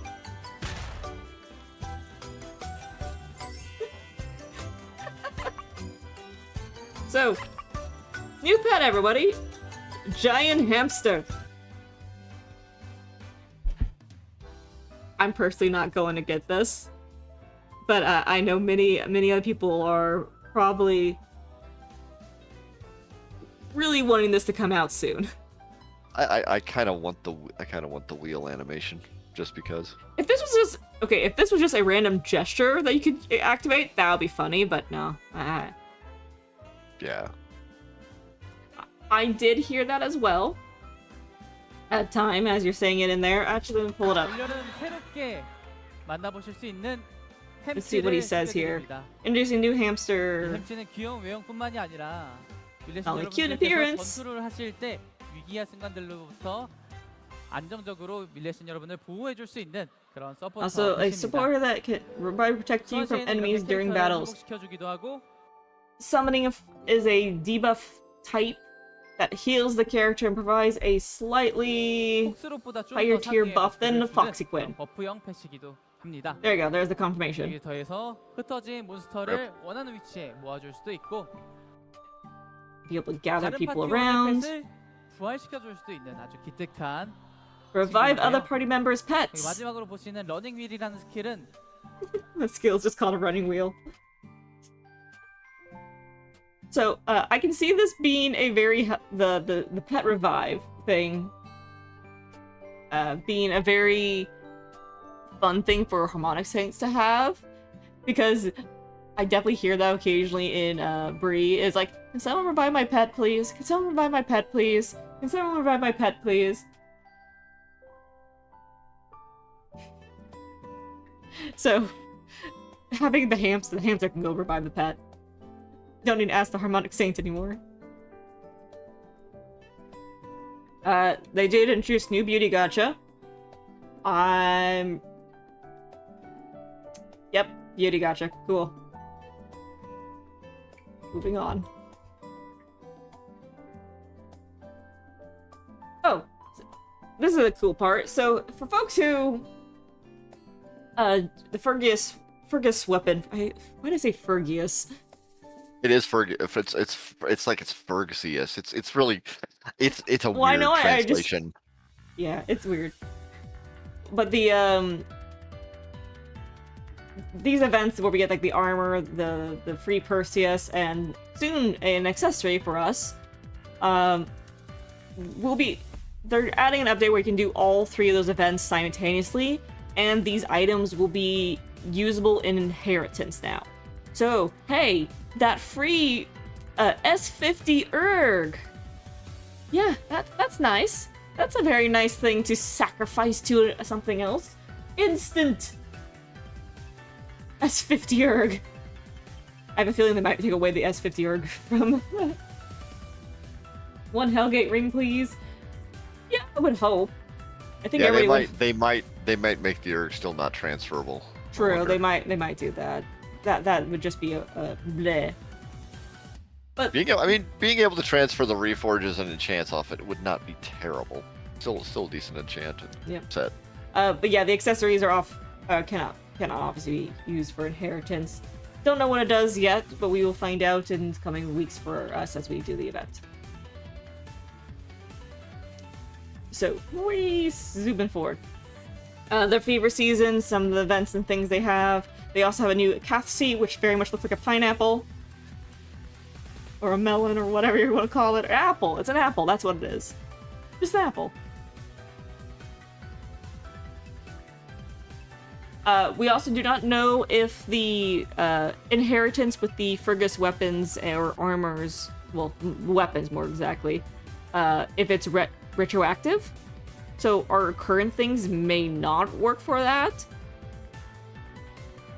So, new pet, everybody. Giant hamster. I'm personally not going to get this, but I know many other people are probably really wanting this to come out soon. I kind of want the wheel animation just because. If this was just a random gesture that you could activate, that would be funny. But no. Yeah. I did hear that as well. At time, as you're saying it in there. Actually, let me pull it up. 새롭게 만나보실 수 있는 Let's see what he says here. Introducing new hamster. 햄치는 귀여운 외형뿐만이 아니라 밀레신 Only cute 여러분들께서 appearance. 전투를 하실 때 위기와 순간들로부터 안정적으로 밀레신 여러분을 보호해줄 수 있는 그런 서포터 Also, a 펫입니다. supporter that can revive protect you from 선시에는 enemies 이렇게 during 캐릭터를 battles. 회복시켜주기도 하고 Summoning is a debuff type that heals the character and provides a slightly... 폭스로보다 좀 higher 더 tier 상위의 buff than 버프를 the 주는 Foxy 그런 Quinn. 버프형 펫이기도 합니다. There you go, there's the confirmation. 여기에 더해서 흩어진 몬스터를 원하는 위치에 모아줄 수도 있고 Be able to gather 다른 people 파티원의 around. 펫을 부활시켜줄 수도 있는 아주 기특한 Revive other 친구인데요. party members' 여기 pets. 마지막으로 보시는 러닝 휠이라는 스킬은 The skill is just called a running wheel. So, I can see this being a very the pet revive thing being a very fun thing for Harmonic Saints to have, because I definitely hear that occasionally in Bree is like, can someone revive my pet, please? Can someone revive my pet, please? Can someone revive my pet, please? So, having the hamster can go revive the pet. Don't need to ask the Harmonic Saint anymore. They did introduce new beauty gacha. Yep, beauty gacha. Cool. Moving on. Oh, this is a cool part. So, for folks who... the Fergus weapon... Why did I say Fergus? It is Fergus. It's like it's Fergusius. It's really it's a Well, I weird know, translation. Yeah, it's weird. But the these events where we get like the armor, the free Perseus, and soon an accessory for us, they're adding an update where you can do all three of those events simultaneously, and these items will be usable in inheritance now. So, hey, that free S50 erg. Yeah, that's nice. That's a very nice thing to sacrifice to something else. Instant S50 erg. I have a feeling they might take away the S50 erg from one Hellgate ring, please. Yeah, I would hope. I think Yeah, everybody they might make the erg still not transferable. I True, wonder. they might do that. That would just be a bleh. But Being able to transfer the reforges and enchants off it would not be terrible. Still a decent enchant Yep. set. but yeah, the accessories are off. Cannot obviously be used for inheritance. Don't know what it does yet, but we will find out in coming weeks for us as we do the event. So we zooming forward. Their fever season, some of the events and things they have. They also have a new Kathsi, which very much looks like a pineapple. Or a melon, or whatever you want to call it. Apple. It's an apple, that's what it is. Just an apple. We also do not know if the inheritance with the Fergus weapons or armors, well, weapons more exactly, if it's retroactive. So our current things may not work for that.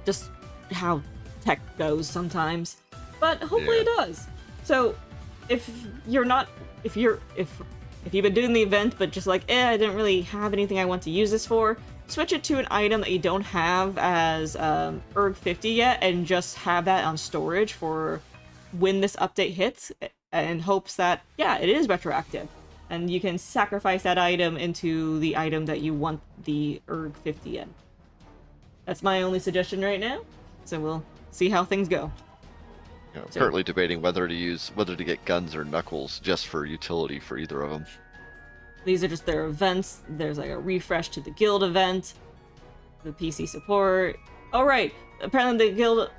Just how tech goes sometimes. But hopefully it does. So if you've been doing the event but just like, I didn't really have anything I want to use this for, switch it to an item that you don't have as ERG 50 yet and just have that on storage for when this update hits, in hopes that, yeah, it is retroactive. And you can sacrifice that item into the item that you want the ERG 50 in. That's my only suggestion right now, so we'll see how things go. You know, So- currently debating whether to get guns or knuckles just for utility for either of them. These are just their events. There's like a refresh to the guild event, the PC support. Oh right, apparently the guild.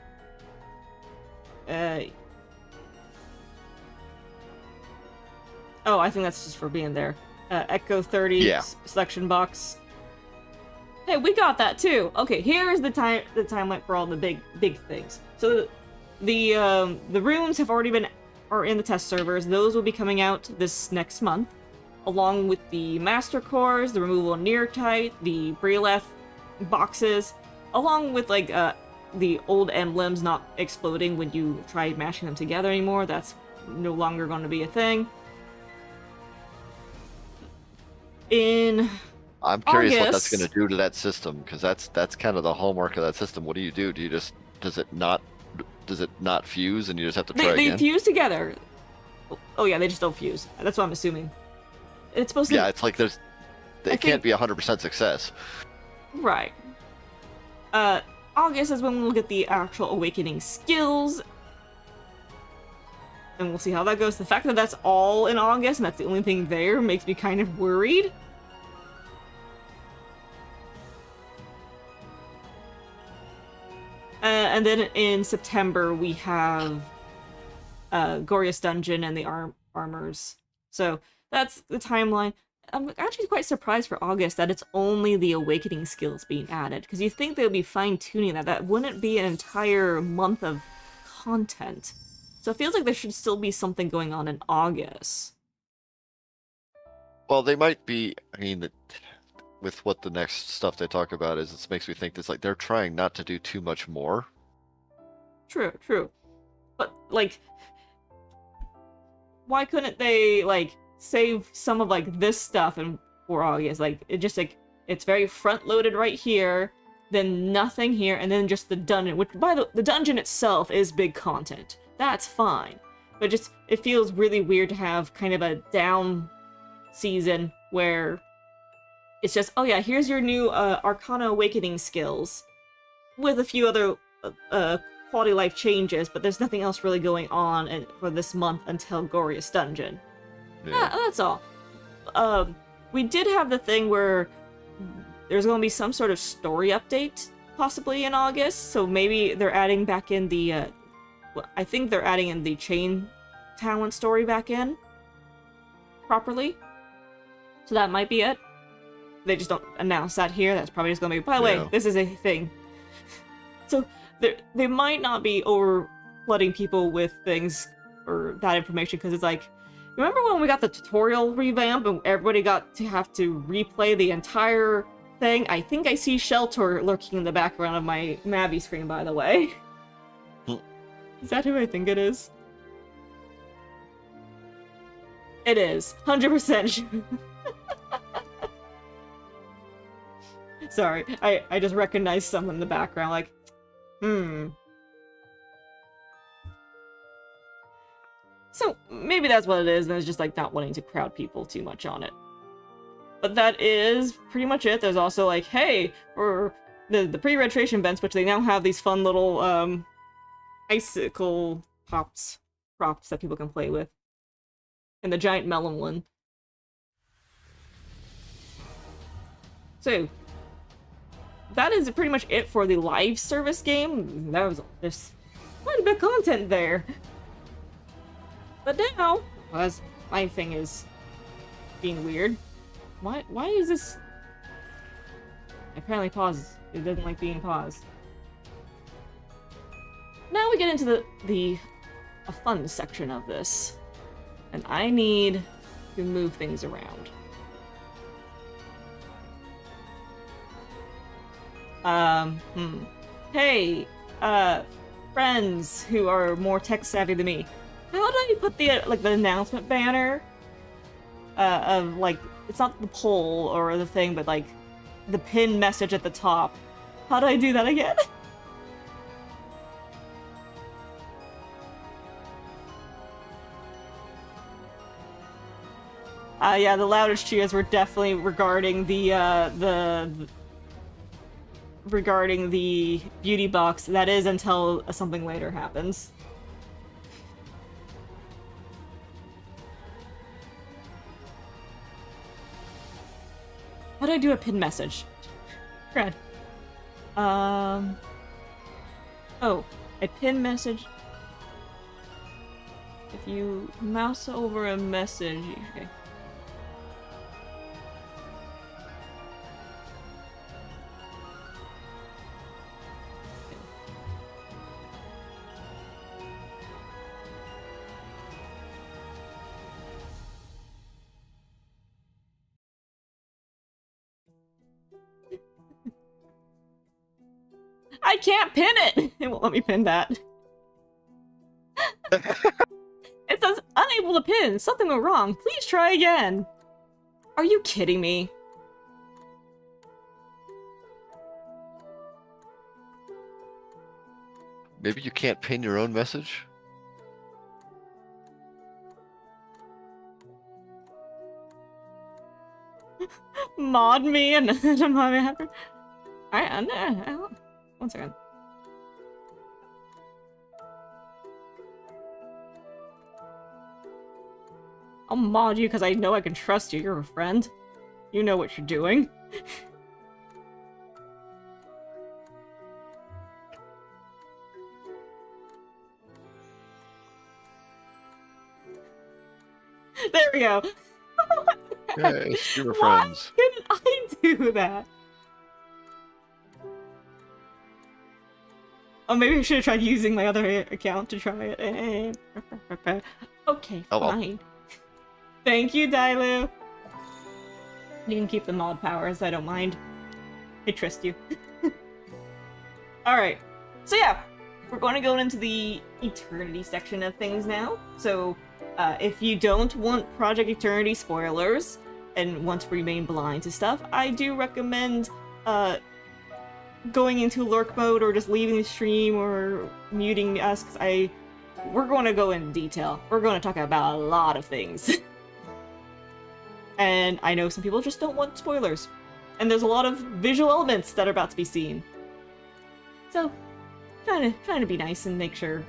Oh, I think that's just for being there. Echo 30 Yeah. selection box. Hey, we got that too. Okay, here's the timeline for all the big things. So the runes have already are in the test servers. Those will be coming out this next month, along with the master cores, the removal of Neartite, the Breleth boxes, along with like the old emblems not exploding when you try mashing them together anymore. That's no longer going to be a thing. In I'm curious what that's August. going to do to that system, because that's kind of the hallmark of that system. What do? Do you just does it not fuse and you just have to try They again? fuse together. Oh yeah, they just don't fuse. That's what I'm assuming. It's supposed to. Yeah, it's like it can't be 100% success. Right. August is when we'll get the actual awakening skills. And we'll see how that goes. The fact that that's all in August and that's the only thing there makes me kind of worried. And then in September we have Gorius Dungeon and the armors. So that's the timeline. I'm actually quite surprised for August that it's only the awakening skills being added, because you think they would be fine-tuning that. That wouldn't be an entire month of content. So it feels like there should still be something going on in August. Well, they might be. I mean, with what the next stuff they talk about is, it makes me think it's like they're trying not to do too much more. True, true. But, like, why couldn't they, like, save some of, like, this stuff for August? Like, it's very front-loaded right here, then nothing here, and then just the dungeon, which, the dungeon itself is big content. That's fine. But it feels really weird to have kind of a down season where it's just, oh yeah, here's your new Arcana Awakening skills with a few other quality life changes, but there's nothing else really going on for this month until Gorius Dungeon. Yeah, that's all. We did have the thing where there's going to be some sort of story update possibly in August, so maybe they're adding back in the I think they're adding in the chain talent story back in properly. So that might be it. They just don't announce that here. That's probably just gonna be, by the way, this is a thing. So they might not be over flooding people with things or that information, because it's like, remember when we got the tutorial revamp and everybody got to have to replay the entire thing? I think I see Shelter lurking in the background of my Mavi screen, by the way. Is that who I think it is? It is. 100%. Sorry, I just recognized someone in the background, like, So, maybe that's what it is, and it's just, like, not wanting to crowd people too much on it. But that is pretty much it. There's also, like, hey, for the pre-registration events, which they now have these fun little, icicle props that people can play with. And the giant melon one. So, that is pretty much it for the live service game. There's quite a bit of content there. But now, as my thing is being weird, why is this? Apparently pauses. It doesn't like being paused. Now we get into a fun section of this, and I need to move things around. Hey, friends who are more tech savvy than me, how do I put the announcement banner of, like, it's not the poll or the thing, but like the pin message at the top? How do I do that again? Yeah, the loudest cheers were definitely regarding regarding the beauty box. That is until something later happens. How do I do a pin message? Fred. Oh, a pin message. If you mouse over a message, okay. I can't pin it! It won't let me pin that. It says, unable to pin. Something went wrong. Please try again. Are you kidding me? Maybe you can't pin your own message? Mod me and then mod me after. Alright, no. One second. I'll mod you because I know I can trust you. You're a friend. You know what you're doing. There we go. Yes, you were Why friends. couldn't I do that? Oh, maybe I should have tried using my other account to try it. Okay, Oh, well. fine. Thank you, Dailu. You can keep the mod powers, I don't mind. I trust you. Alright, so yeah, we're going to go into the Eternity section of things now. So, if you don't want Project Eternity spoilers and want to remain blind to stuff, I do recommend going into lurk mode or just leaving the stream or muting us, because we're going to go in detail. We're going to talk about a lot of things. And I know some people just don't want spoilers. And there's a lot of visual elements that are about to be seen. So, trying to be nice and make sure.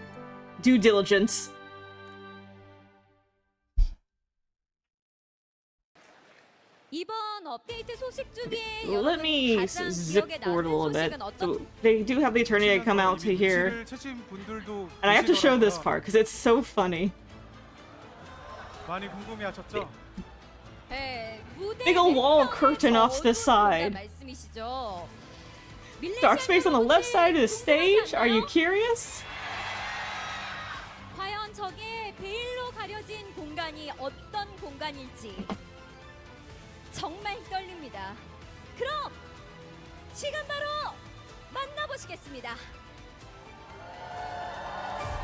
Due diligence. Let me zip forward a little bit. So they do have the Eternity come out to here. And I have to show this part because it's so funny. Big ol' wall curtain off the side. Dark space on the left side of the stage? Are you curious? 과연 저게 베일로 가려진 공간이 어떤 공간일지 정말 떨립니다. 그럼 지금 바로 만나보시겠습니다.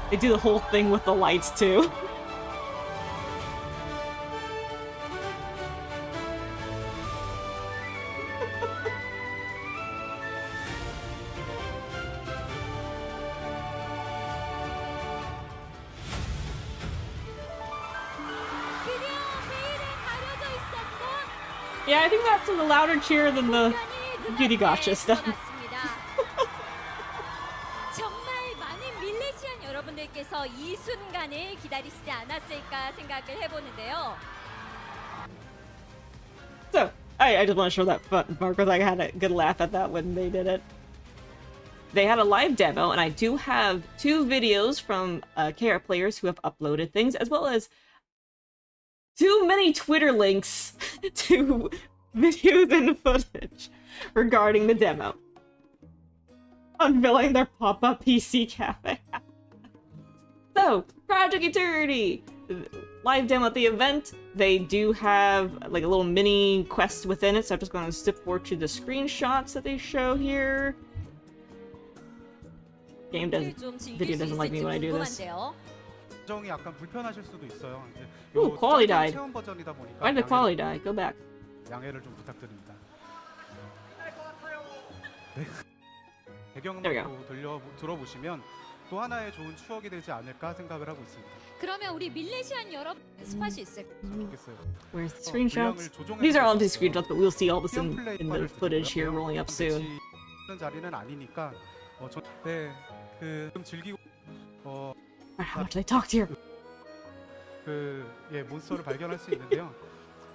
They do the whole thing with the lights too. Yeah, I think that's a louder cheer than the beauty gotcha stuff. 정말 많은 밀레시안 여러분들께서 이 순간을 기다리시지 않았을까 생각을 해보는데요. So, I just want to show that fun part because I had a good laugh at that when they did it. They had a live demo, and I do have 2 videos from KR players who have uploaded things, as well as too many Twitter links to videos and footage regarding the demo. Unveiling their pop-up PC cafe. So, Project Eternity! Live demo at the event. They do have like a little mini quest within it, so I'm just going to skip forward to the screenshots that they show here. Video doesn't like me when I do this. 약간 불편하실 수도 있어요. Ooh, quality died. 체험 버전이다 보니까 Why did the quality die? Go back. 양해를 좀 부탁드립니다. 네. There we go. 배경음악도 들어보시면 또 하나의 좋은 추억이 되지 않을까 생각을 하고 있습니다. 그러면 우리 밀레시안 여러분 스팟이 있을까요? 좋겠어요. Where's the screenshots? These are all empty screenshots, but we'll see all this in the footage here rolling up soon. 자리는 아니니까 네, 좀 즐기고 How much I talked here? 예, 몬스터를 발견할 수 있는데요.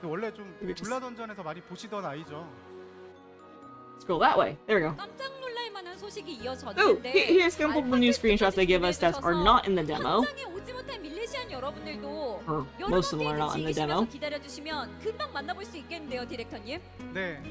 원래 좀 블라 던전에서 많이 보시던 아이죠. Scroll that way. There we go. 깜짝 놀랄 만한 소식이 Ooh, 이어졌는데 here's a couple of new screenshots they give us that are not in the demo. 현장에 오지 못한 밀레시안 여러분들도 Or most of them are not in the demo. 기다려주시면 금방 만나볼 수 있겠는데요, 디렉터님. 네.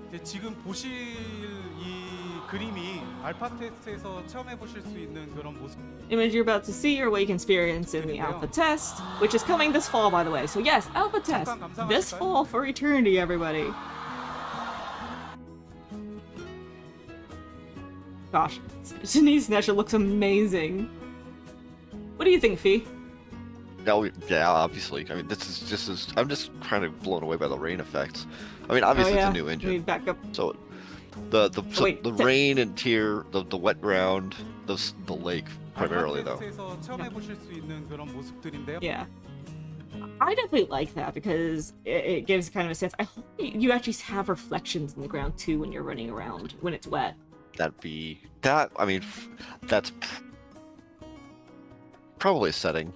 이제 지금 보실 이 그림이 알파 테스트에서 체험해 보실 수 있는 그런 모습. Image you're about to see or what you can experience in the alpha test, which is coming this fall, by the way. So yes, alpha test this fall for Eternity, everybody. Gosh, Shanice Nesha looks amazing. What do you think, Fee? No, yeah, obviously. I mean, I'm just kind of blown away by the rain effects. I mean, obviously it's a new Let me engine, back up. so wait, the rain and tier, the wet ground, the lake primarily though. 알파테스트에서 체험해 보실 수 있는 그런 모습들인데요. Yeah. I definitely like that because it gives kind of a sense. I hope you actually have reflections in the ground too when you're running around when it's wet. I mean, that's probably a setting.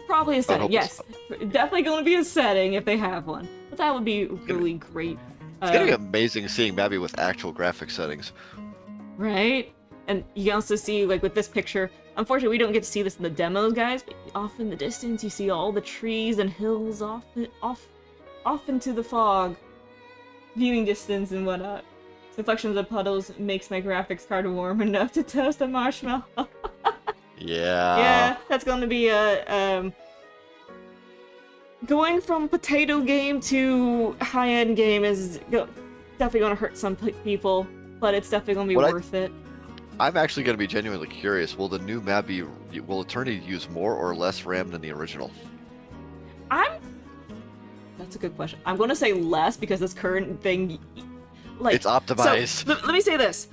Probably a setting, hope yes. Definitely going to be a setting if they have one. But that would be really great. It's gonna be amazing seeing Mabby with actual graphic settings. Right? And you can also see, like, with this picture, unfortunately, we don't get to see this in the demos, guys, but off in the distance, you see all the trees and hills off into the fog. Viewing distance and whatnot. Reflections of puddles makes my graphics card warm enough to toast a marshmallow. Yeah. Yeah, that's going to be a, going from potato game to high-end game is definitely going to hurt some people, but it's definitely going to be worth it. I'm actually going to be genuinely curious. Will the new Mabby, will Eternity use more or less RAM than the original? That's a good question. I'm going to say less because this current thing, like, it's optimized. So, let me say this.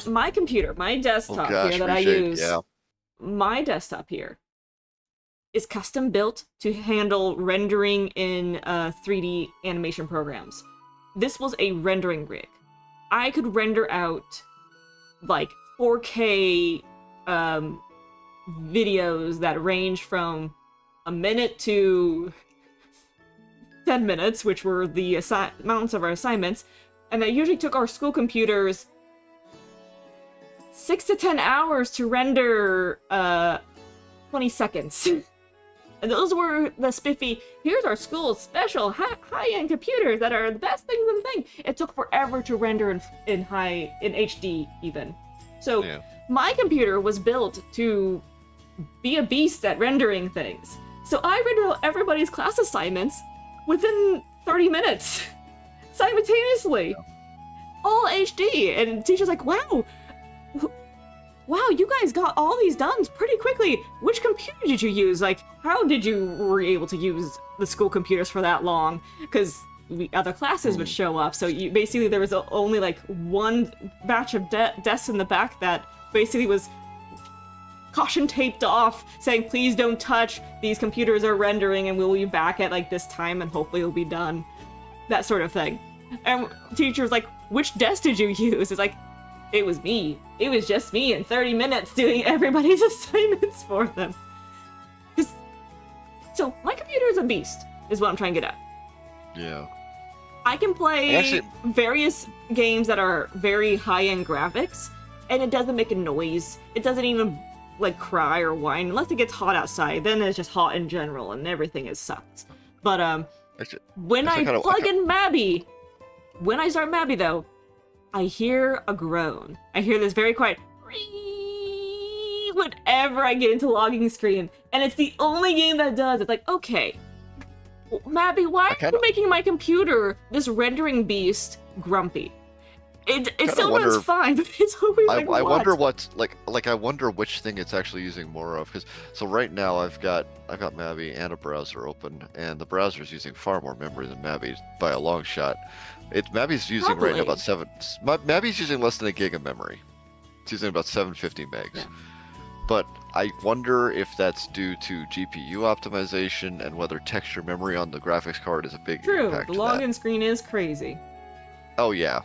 My computer, my desktop here that I use, my desktop here is custom built to handle rendering in 3D animation programs. This was a rendering rig. I could render out like 4K videos that range from a minute to 10 minutes, which were the amounts of our assignments, and that usually took our school computers 6 to 10 hours to render 20 seconds. And those were the spiffy, here's our school's special high-end computers that are the best things in the thing. It took forever to render in HD even. So my computer was built to be a beast at rendering things. So I rendered everybody's class assignments within 30 minutes, simultaneously. All HD, and the teacher's like, wow, you guys got all these done pretty quickly. Which computer did you use? Like, how did you were able to use the school computers for that long? Because other classes would show up, so basically there was only like one batch of desks in the back that basically was caution taped off, saying please don't touch, these computers are rendering and we'll be back at like this time and hopefully it'll be done. That sort of thing. And teacher's like, which desk did you use? It's like, it was me. It was just me in 30 minutes doing everybody's assignments for them. So my computer is a beast, is what I'm trying to get at. Yeah. I can play various games that are very high-end graphics, and it doesn't make a noise. It doesn't even like cry or whine unless it gets hot outside. Then it's just hot in general, and everything is sucked. But when I plug in Mabby, when I start Mabby though, I hear a groan. I hear this very quiet whenever I get into logging screen, and it's the only game that does. It's like, okay, Mabby, why are you making my computer, this rendering beast, grumpy? It still runs fine, but it's always like, I wonder what's I wonder which thing it's actually using more of. Because so right now I've got Mabby and a browser open, and the browser is using far more memory than Mabby by a long shot. Mabby's using right now about Mabby's using less than a gig of memory. It's using about 750 megs. Yeah. But I wonder if that's due to GPU optimization and whether texture memory on the graphics card is a big impact. True, the login screen is crazy. Oh yeah.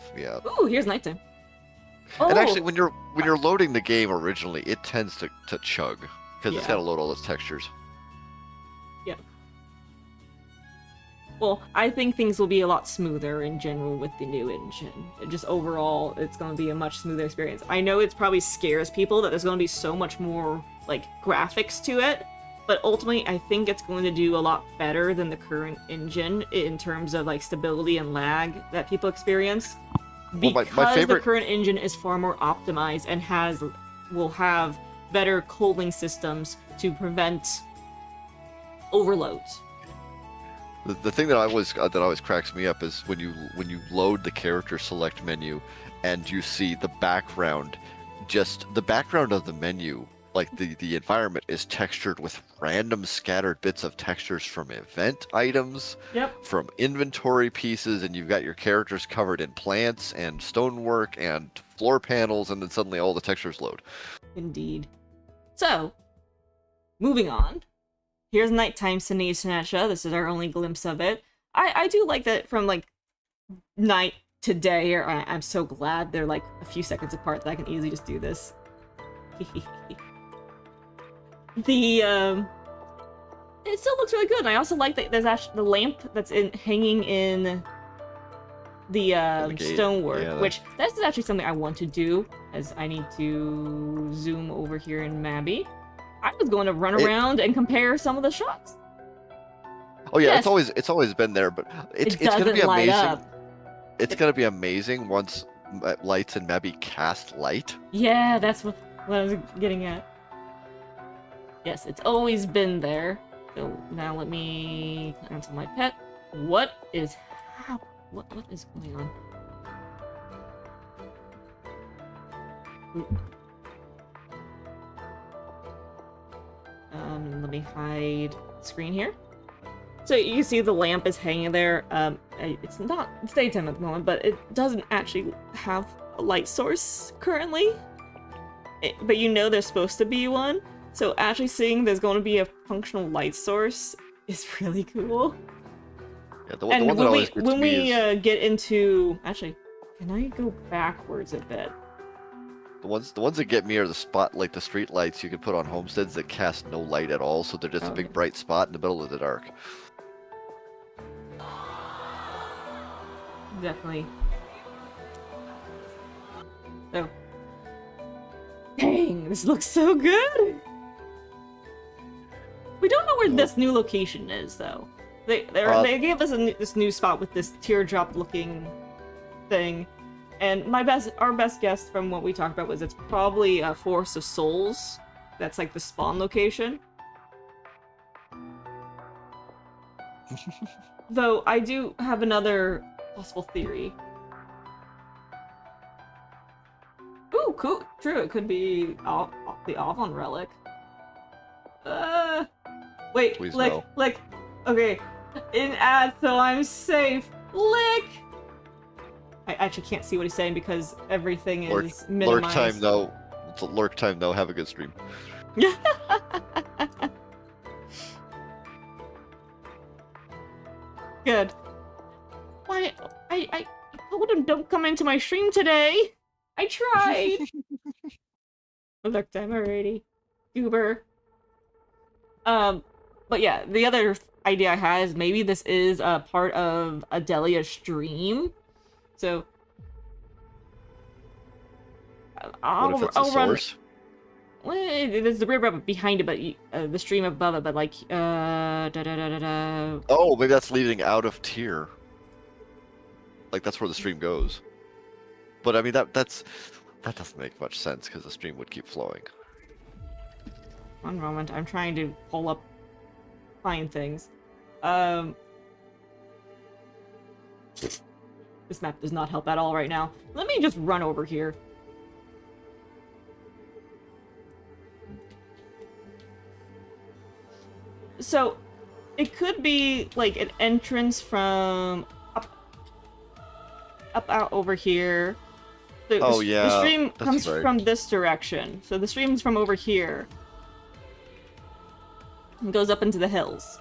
Ooh, here's nighttime. And actually, when you're loading the game originally, it tends to chug because it's got to load all those textures. Yeah. Well, I think things will be a lot smoother in general with the new engine. Just overall, it's going to be a much smoother experience. I know it probably scares people that there's going to be so much more like graphics to it, but ultimately, I think it's going to do a lot better than the current engine in terms of like stability and lag that people experience. Because the current engine is far more optimized and will have better cooling systems to prevent overloads. The thing that always cracks me up is when you load the character select menu and you see the background of the menu like the environment is textured with random scattered bits of textures from event items, Yep. from inventory pieces, and you've got your characters covered in plants and stonework and floor panels, and then suddenly all the textures load. Indeed. So, moving on. Here's nighttime Sinesha. This is our only glimpse of it. I do like that from like night to day. I'm so glad they're like a few seconds apart that I can easily just do this. It still looks really good. And I also like that there's actually the lamp that's hanging in the gate. stonework, Yeah, which this is actually something I want to do, as I need to zoom over here in Mabby. I was going to run around and compare some of the shots. Oh yeah, Yes. it's always been there, but it's It gonna be doesn't light amazing. up. It's gonna be amazing once Lights and Mabby cast light. Yeah, that's what I was getting at. Yes, it's always been there. So now let me cancel my pet. What is what is going on? Let me hide the screen here. So you can see the lamp is hanging there. It's daytime at the moment, but it doesn't actually have a light source currently. But you know there's supposed to be one. So actually seeing there's going to be a functional light source is really cool. Yeah, the And one that when always gets we me is get into actually, can I go backwards a bit? the ones that get me are the spot like the street lights you can put on homesteads that cast no light at all, so they're just a Okay. big bright spot in the middle of the dark. Definitely. So, dang, this looks so good. We don't know where this new location is, though. They gave us this new spot with this teardrop-looking thing, and our best guess from what we talked about was it's probably a Forest of Souls. That's like the spawn location. Though I do have another possible theory. Ooh, cool. True, it could be the Avon relic. Wait, Please lick, no. lick. Okay, in ad, so I'm safe. Lick. I actually can't see what he's saying because everything is Lurk minimized. time though. It's a lurk time though. Have a good stream. Good. Why? I told him don't come into my stream today. I tried. Look, time already. Goober. But yeah, the other idea I had is maybe this is a part of Adelia stream. So What if it's a source? Well, there's the river behind it, but the stream above it. But like, da da da da da. Oh, maybe that's leading out of tier. Like that's where the stream goes. But I mean that doesn't make much sense because the stream would keep flowing. One moment, I'm trying to find things. This map does not help at all right now. Let me just run over here. So, it could be like an entrance from up out over here. Oh, yeah, The stream that's comes right. from this direction. So the stream's from over here. And goes up into the hills.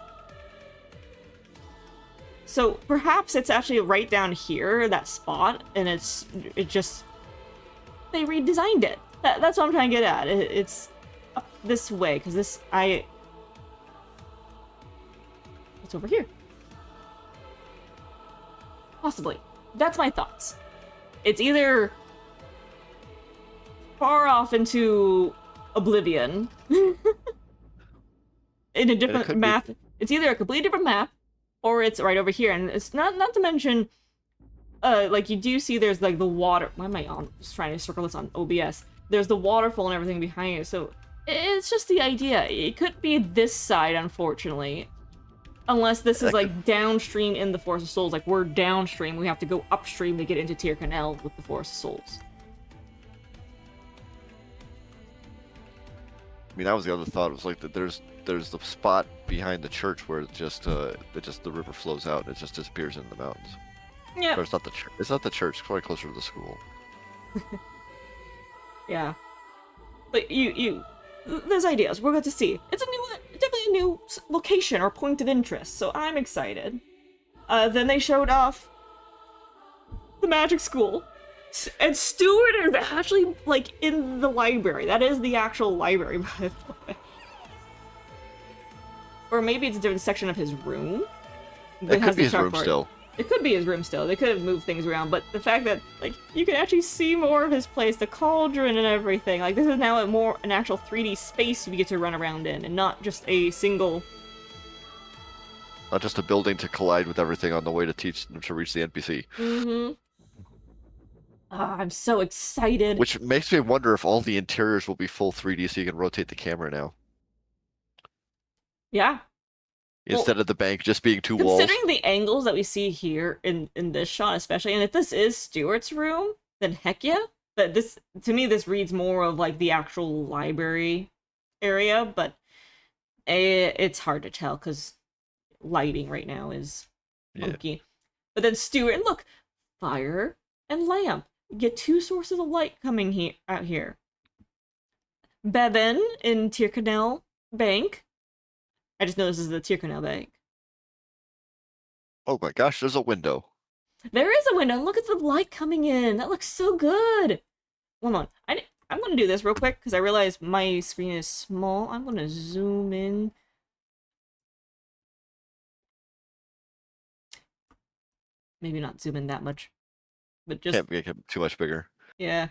So perhaps it's actually right down here, that spot, and it just they redesigned it. That's what I'm trying to get at. It's up this way because it's over here. Possibly. That's my thoughts. It's either far off into oblivion in a different could be- map. It's either a completely different map or it's right over here. And it's not to mention like you do see there's like the water. Why am I just trying to circle this on OBS? There's the waterfall and everything behind it. So it's just the idea. It could be this side, unfortunately. Unless this is like downstream in the Forest of Souls, like we're downstream, we have to go upstream to get into Tyr Canal with the Forest of Souls. mean, that was the other thought. It was like that. There's the spot behind the church where the river flows out and it just disappears in the mountains. Yeah. Or it's not the church. It's not the church. It's probably closer to the school. Yeah. But there's ideas. We're going to see. It's definitely a new location or point of interest, so I'm excited. Then they showed off the magic school. And Stuart is actually, like, in the library. That is the actual library, by the way. Or maybe it's a different section of his room. It could be his room still. It could be his room still. They could have moved things around, but the fact that, like, you can actually see more of his place, the cauldron and everything. Like, this is now an actual 3D space we get to run around in, and not just a single... Not just a building to collide with everything on the way to reach the NPC. Mm-hmm. I'm so excited. Which makes me wonder if all the interiors will be full 3D so you can rotate the camera now. Yeah. Instead of the bank just being two walls. Considering the angles that we see here in this shot especially, and if this is Stuart's room, then heck yeah. But this, to me, this reads more of like the actual library area, but it's hard to tell because lighting right now is funky. But then Stuart, look, fire and lamp. You get two sources of light coming out here. Bevan in Tyrconnell Bank. I just know this is the Tyrconnell Bank. Oh my gosh, there's a window. There is a window. Look at the light coming in. That looks so good. Hold on. I'm going to do this real quick because I realize my screen is small. I'm going to zoom in. Maybe not zoom in that much. But just... Can't make it too much bigger. Yeah.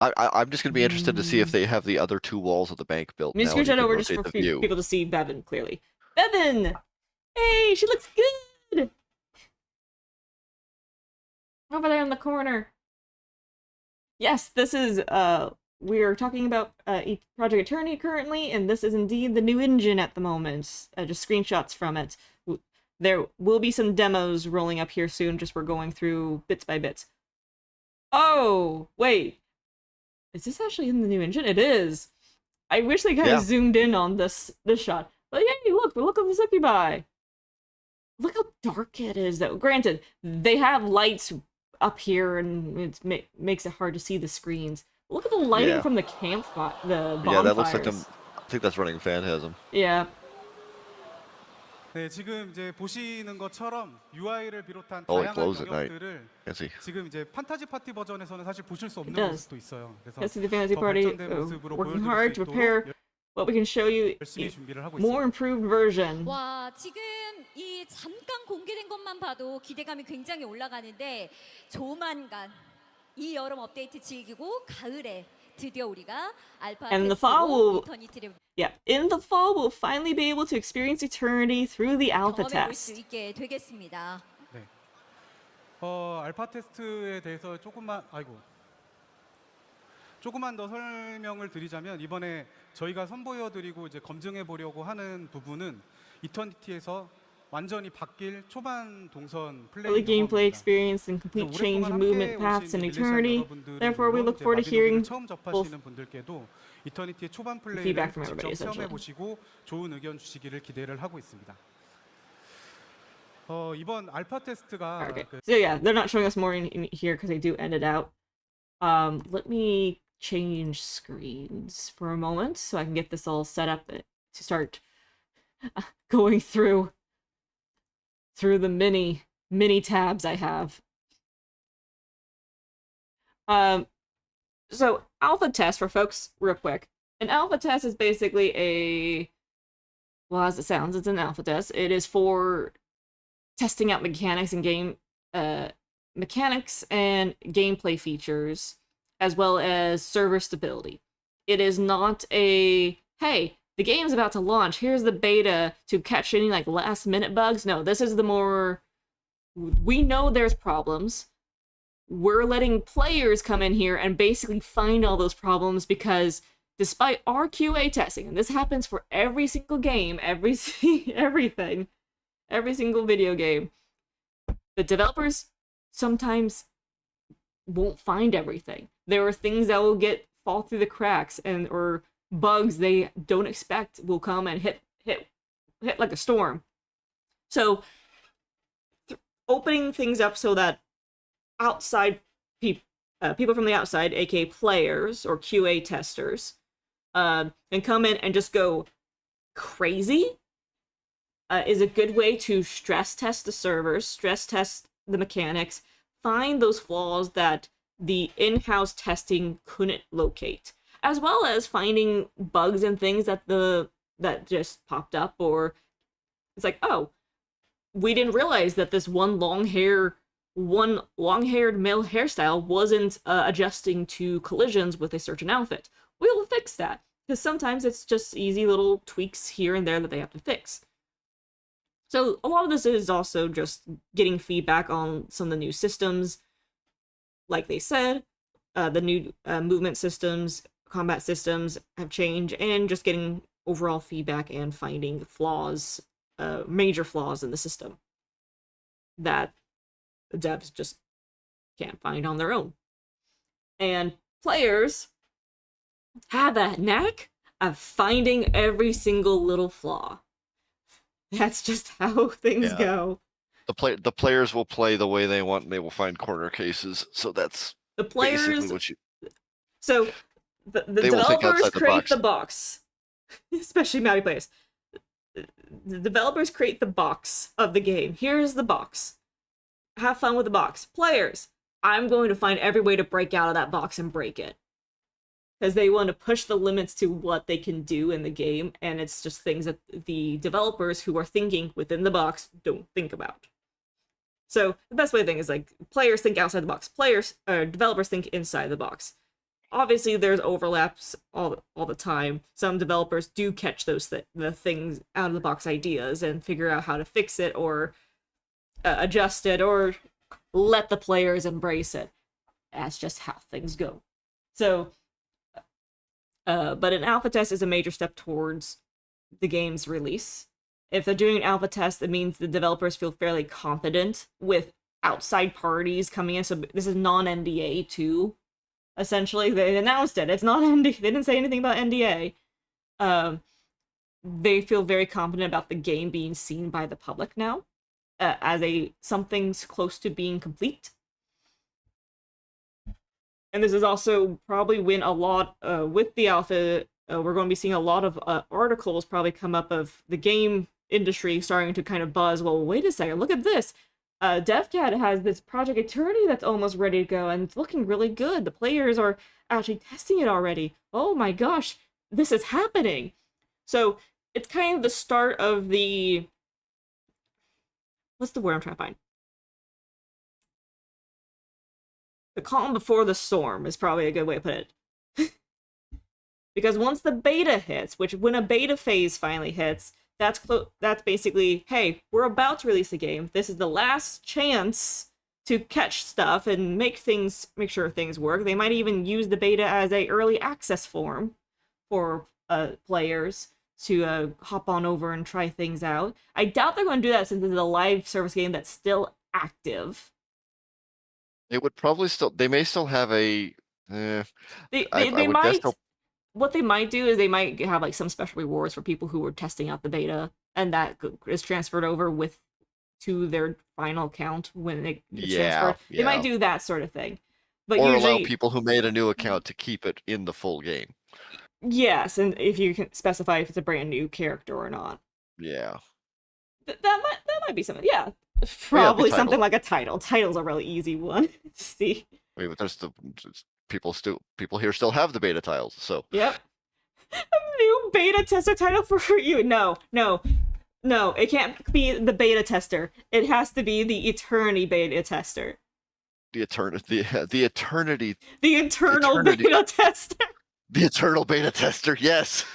I'm just going to be interested to see if they have the other two walls of the bank built now. Let me scooch that over just for people to see Bevan clearly. Bevan! Hey, she looks good! Over there in the corner. Yes, this is, we're talking about Project Eternity currently, and this is indeed the new engine at the moment. Just screenshots from it. There will be some demos rolling up here soon, just we're going through bits by bits. Oh, wait. Is this actually in the new engine? It is. I wish they kind of zoomed in on this shot. But yay, look at the succubi. Look how dark it is, though. Granted, they have lights up here, and it makes it hard to see the screens. Look at the lighting from the campfire, the bonfires. Yeah, that looks like them. I think that's running Phantasm. Yeah. 네, 지금 이제 보시는 것처럼 UI를 비롯한 Oh, it 다양한 glows at night. 영역들을 Can't see. 지금 이제 판타지 파티 버전에서는 사실 보실 수 없는 does. 모습도 있어요. 그래서 This is the fantasy 더 party 발전된 모습으로 working 보여드릴 hard 수 to 있도록 prepare what we can show you 열심히 준비를 하고 more 있습니다. improved version. 와, 지금 이 잠깐 공개된 것만 봐도 기대감이 굉장히 올라가는데 조만간 이 여름 업데이트 즐기고 가을에 드디어 우리가 알파 And the fall will, 이터니티를 in the fall we'll finally be able to experience eternity through the alpha 경험해 볼 수 test. 있게 되겠습니다. 네. 알파 테스트에 대해서 조금만 더 설명을 드리자면 이번에 저희가 선보여드리고 이제 검증해 보려고 하는 부분은 이터니티에서 완전히 바뀔 초반 동선 Early 플레이 gameplay 경험입니다. experience and complete change in movement paths in eternity. Therefore, we look forward to hearing 처음 접하시는 분들께도 이터니티의 초반 플레이를 feedback from 직접 everybody, 체험해 essentially. 보시고 좋은 의견 주시기를 기대를 하고 있습니다. 이번 알파 테스트가 Okay. So yeah, they're not showing us more in here because they do end it out. Let me change screens for a moment so I can get this all set up to start going through the many tabs I have. So alpha test for folks real quick. An alpha test is basically well, as it sounds, it's an alpha test. It is for testing out mechanics and mechanics and gameplay features, as well as server stability. It is not a, hey, the game's about to launch, here's the beta to catch any like last minute bugs. No, this is the more, we know there's problems. We're letting players come in here and basically find all those problems because despite our QA testing, and this happens for every single game, everything, every single video game, the developers sometimes won't find everything. There are things that will fall through the cracks or bugs they don't expect will come and hit like a storm. So opening things up so that outside people from the outside, aka players or QA testers, can come in and just go crazy is a good way to stress test the servers, stress test the mechanics, find those flaws that the in-house testing couldn't locate, as well as finding bugs and things that just popped up, or it's like, oh, we didn't realize that this one long-haired male hairstyle wasn't adjusting to collisions with a certain outfit. We'll fix that, because sometimes it's just easy little tweaks here and there that they have to fix. So a lot of this is also just getting feedback on some of the new systems. Like they said, the new movement systems, combat systems have changed, and just getting overall feedback and finding flaws, major flaws in the system that the devs just can't find on their own. And players have that knack of finding every single little flaw. That's just how things go. The players will play the way they want, and they will find corner cases. So that's the players. Basically what you... So the developers create the box, especially Maui players. The developers create the box of the game. Here's the box. Have fun with the box. Players, I'm going to find every way to break out of that box and break it. Because they want to push the limits to what they can do in the game, and it's just things that the developers who are thinking within the box don't think about. So the best way to think is like players think outside the box, developers think inside the box. Obviously, there's overlaps all the time. Some developers do catch those the things out of the box ideas and figure out how to fix it or adjust it or let the players embrace it. That's just how things go. So. But an alpha test is a major step towards the game's release. If they're doing an alpha test, it means the developers feel fairly confident with outside parties coming in. So this is non-NDA too. Essentially, they announced it. It's not NDA. They didn't say anything about NDA. They feel very confident about the game being seen by the public now as something's close to being complete. And this is also probably when a lot, with the alpha, we're going to be seeing a lot of articles probably come up of the game industry starting to kind of buzz, well, wait a second, look at this. DevCat has this Project Eternity that's almost ready to go, and it's looking really good. The players are actually testing it already. Oh my gosh, this is happening. So it's kind of the start of the... What's the word I'm trying to find? The calm before the storm is probably a good way to put it. Because once the beta hits, when a beta phase finally hits, that's basically, hey, we're about to release the game. This is the last chance to catch stuff and make sure things work. They might even use the beta as a early access form for players to hop on over and try things out. I doubt they're going to do that since it's a live service game that's still active. It would probably they may still have a... They might... What they might do is they might have like some special rewards for people who were testing out the beta, and that is transferred over to their final account when it gets transferred. They might do that sort of thing. But or usually, allow people who made a new account to keep it in the full game. Yes, and if you can specify if it's a brand new character or not. Yeah. That might be something. Yeah. Probably something like a title. Title's a really easy one to see. I mean, but there's people here still have the beta tiles, so. Yep. A new beta tester title for you. No, it can't be the beta tester. It has to be the Eternity beta tester. The eternity. The eternal beta tester. The eternal beta tester. Yes.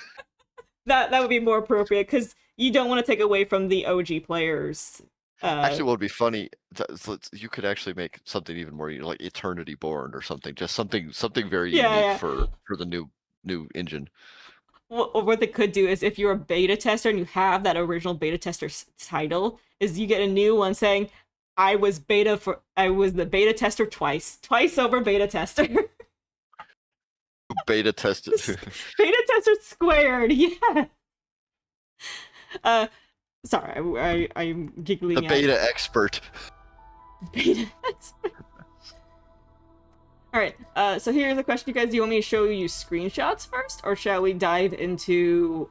That would be more appropriate because you don't want to take away from the OG players. Actually, what would be funny, you could actually make something even more like Eternity Born or something, just something very unique for the new engine. What they could do is if you're a beta tester and you have that original beta tester title, is you get a new one saying, I was the beta tester twice over beta tester. Beta tested. Beta answered squared. Yeah. Sorry, I'm giggling. The beta expert. Beta expert. All right. So here's the question, you guys. Do you want me to show you screenshots first, or shall we dive into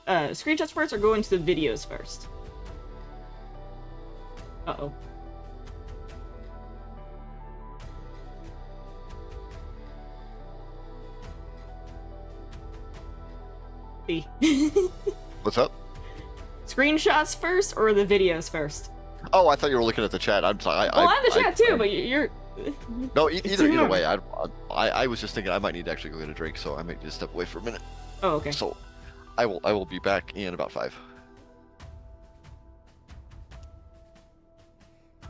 screenshots first, or go into the videos first? Uh-oh. See. What's up? Screenshots first or the videos first? Oh, I thought you were looking at the chat. I'm sorry. Well, I'm the chat too, but you're. No, either way. I was just thinking I might need to actually go get a drink, so I might just step away for a minute. Oh, okay. So, I will be back in about 5. All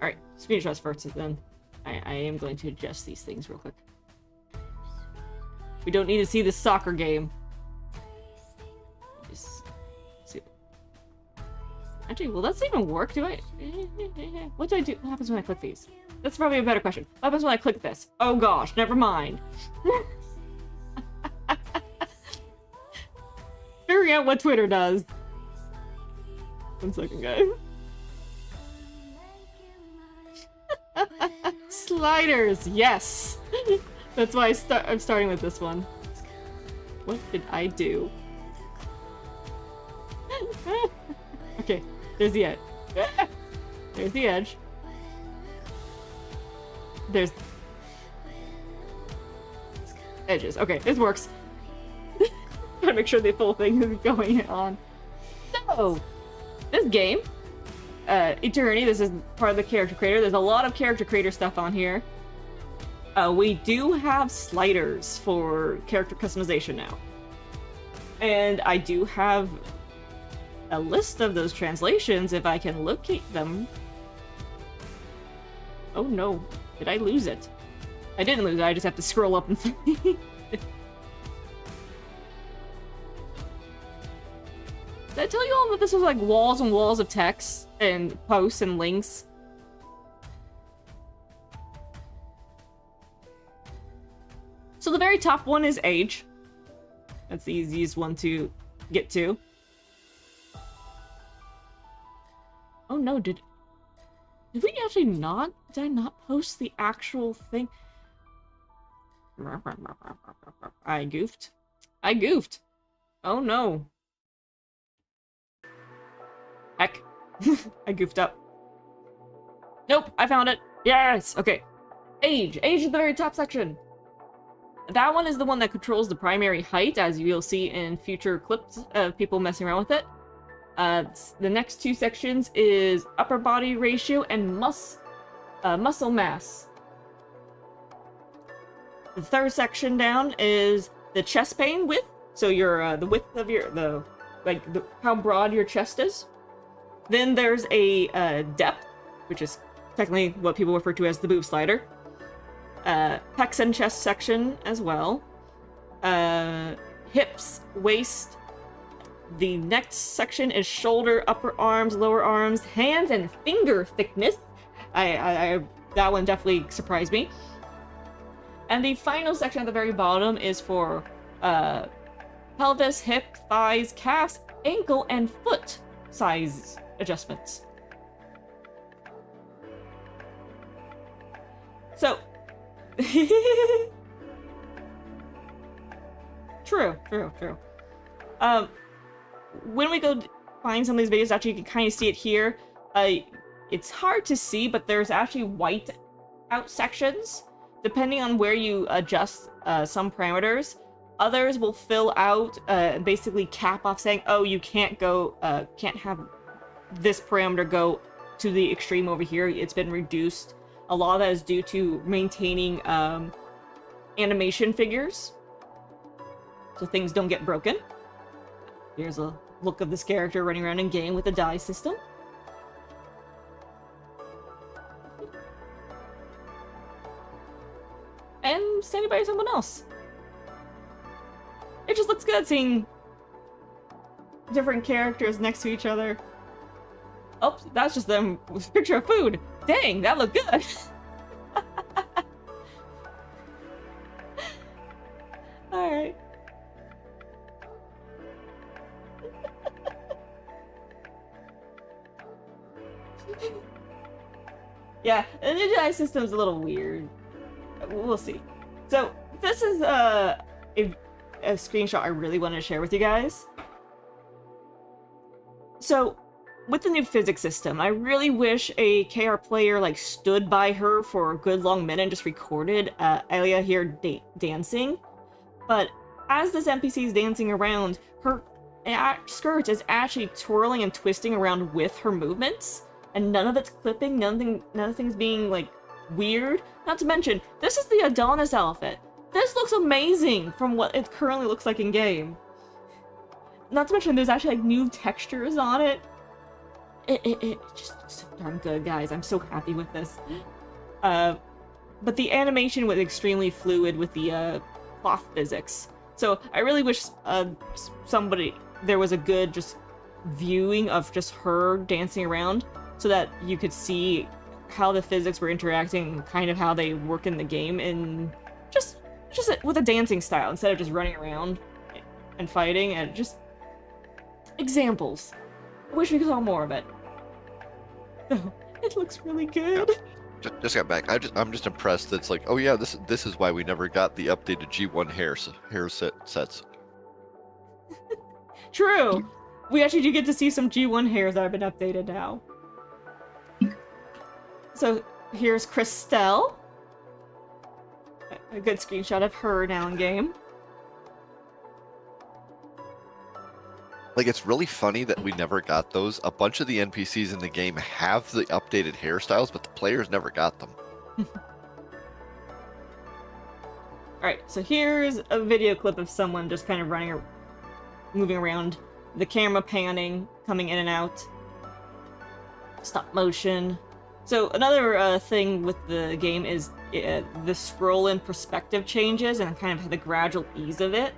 right, screenshots first. Then I am going to adjust these things real quick. We don't need to see the soccer game. Just see. Actually, will that even work? Do I? What do I do? What happens when I click these? That's probably a better question. What happens when I click this? Oh gosh, never mind. Figuring out what Twitter does. 1 second, guys. Sliders, yes. That's why I'm starting with this one. What did I do? Okay, there's the edge. There's the edge. There's edges. Okay, this works. Gotta make sure the full thing is going on. So, this game, Eternity, this is part of the character creator. There's a lot of character creator stuff on here. We do have sliders for character customization now. And I do have a list of those translations if I can locate them. Oh no, did I lose it? I didn't lose it, I just have to scroll up and find it. Did I tell you all that this was like walls and walls of text and posts and links? So the very top one is age. That's the easiest one to get to. Oh no, did we actually not? Did I not post the actual thing? I goofed. I goofed. Oh no. Heck. I goofed up. Nope, I found it. Yes! Okay. Age. Age is the very top section. That one is the one that controls the primary height, as you'll see in future clips of people messing around with it. The next 2 sections is upper body ratio and muscle mass. The 3rd section down is the chest pain width, so your the width of your how broad your chest is. Then there's a depth, which is technically what people refer to as the boob slider. Pecs and chest section as well. Hips, waist. The next section is shoulder, upper arms, lower arms, hands, and finger thickness. That one definitely surprised me. And the final section at the very bottom is for pelvis, hip, thighs, calves, ankle, and foot size adjustments. So, True. When we go find some of these videos, actually you can kind of see it here. It's hard to see, but there's actually white out sections. Depending on where you adjust some parameters, others will fill out and basically cap off saying, oh, you can't go, can't have this parameter go to the extreme over here. It's been reduced. A lot of that is due to maintaining animation figures, so things don't get broken. Here's a look of this character running around in game with a die system. And standing by someone else. It just looks good seeing different characters next to each other. Oh, that's just them with a picture of food. Dang, that looked good. Yeah, the Ninja Eye system's a little weird. We'll see. So, this is a screenshot I really wanted to share with you guys. So, with the new physics system, I really wish a KR player like stood by her for a good long minute and just recorded Alia here dancing. But as this NPC is dancing around, her skirt is actually twirling and twisting around with her movements, and none of it's clipping, nothing's being like weird. Not to mention, this is the Adonis outfit. This looks amazing from what it currently looks like in game. Not to mention, there's actually like new textures on it. It just looks so darn good, guys. I'm so happy with this. But the animation was extremely fluid with the cloth physics. So I really wish there was a good just viewing of just her dancing around, so that you could see how the physics were interacting, kind of how they work in the game, and just with a dancing style instead of just running around and fighting, and just examples. I wish we saw more of it. It looks really good. Yeah. Just got back. I'm just impressed. That it's like, oh yeah, this is why we never got the updated G1 hair sets. True. We actually do get to see some G1 hairs that have been updated now. So here's Christelle. A good screenshot of her now in game. Like, it's really funny that we never got those. A bunch of the NPCs in the game have the updated hairstyles, but the players never got them. Alright, so here's a video clip of someone just kind of moving around. The camera panning, coming in and out. Stop motion. So another thing with the game is the scroll in perspective changes and kind of the gradual ease of it,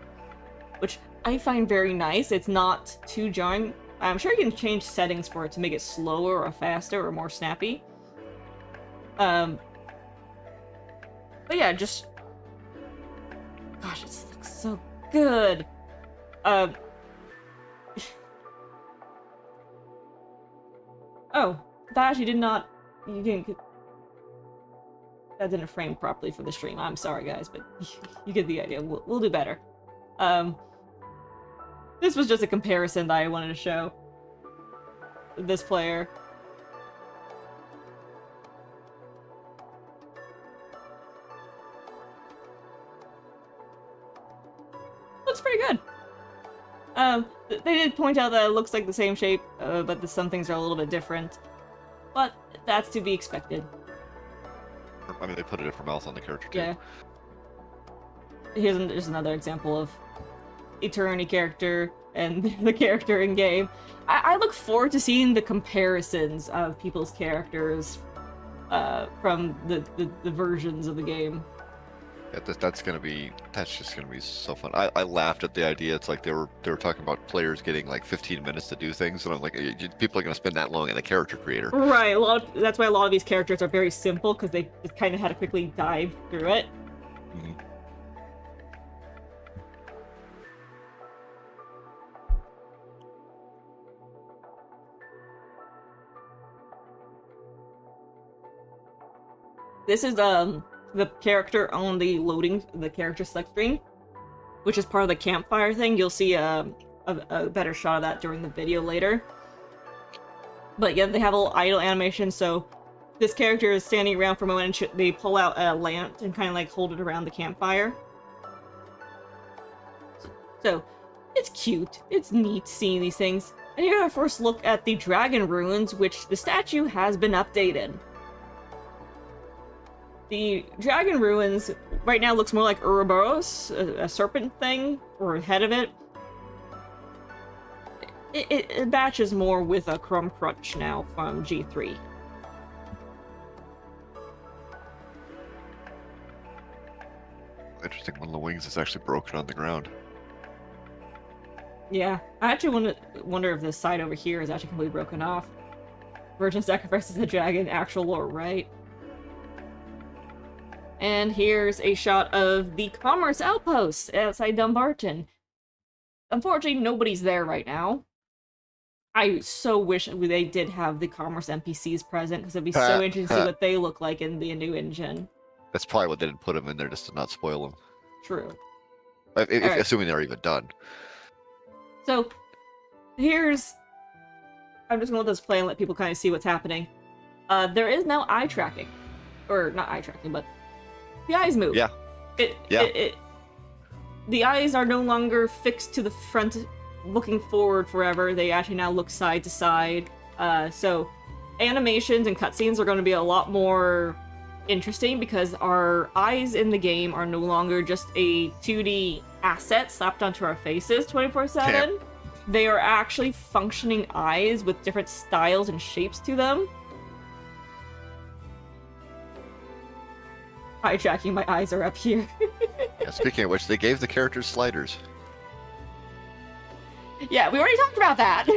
which I find very nice. It's not too jarring. I'm sure you can change settings for it to make it slower or faster or more snappy. But yeah, just... Gosh, it looks so good. Oh, that actually did not... You didn't... That didn't frame properly for the stream. I'm sorry, guys, but you get the idea. We'll do better. This was just a comparison that I wanted to show. This player. Looks pretty good. They did point out that it looks like the same shape, but some things are a little bit different. But that's to be expected. I mean, they put a different mouth on the character too. Yeah. Here's another example of Eternity character and the character in game. I look forward to seeing the comparisons of people's characters from the versions of the game. Yeah, that's just gonna be so fun. I laughed at the idea. It's like they were talking about players getting like 15 minutes to do things, and I'm like, people are gonna spend that long in a character creator. Right. That's why a lot of these characters are very simple, because they just kind of had to quickly dive through it. Mm-hmm. This is the character on the character select screen, which is part of the campfire thing. You'll see a better shot of that during the video later. But yeah, they have a little idle animation, so this character is standing around for a moment and they pull out a lamp and kind of like hold it around the campfire. So it's cute. It's neat seeing these things. And here our first look at the dragon ruins, which the statue has been updated. The dragon ruins right now looks more like Ouroboros, a serpent thing, or head of it. It matches more with a Chrome Crutch now from G3. Interesting, one of the wings is actually broken on the ground. Yeah, I actually wonder if this side over here is actually completely broken off. Virgin sacrifices the dragon, actual lore, right? And here's a shot of the Commerce Outpost outside Dumbarton. Unfortunately, nobody's there right now. I so wish they did have the commerce NPCs present, because it'd be so interesting to see what they look like in the new engine. That's probably what they didn't put them in there, just to not spoil them. True. Right. Alright. Assuming they're even done. So, here's... I'm just gonna let this play and let people kind of see what's happening. There is now eye tracking. Or, not eye tracking, but... the eyes move. Yeah. The eyes are no longer fixed to the front, looking forward forever. They actually now look side to side. So animations and cutscenes are going to be a lot more interesting, because our eyes in the game are no longer just a 2D asset slapped onto our faces 24/7. They are actually functioning eyes with different styles and shapes to them. Eye tracking, my eyes are up here. Yeah, speaking of which, they gave the characters sliders. Yeah, we already talked about that.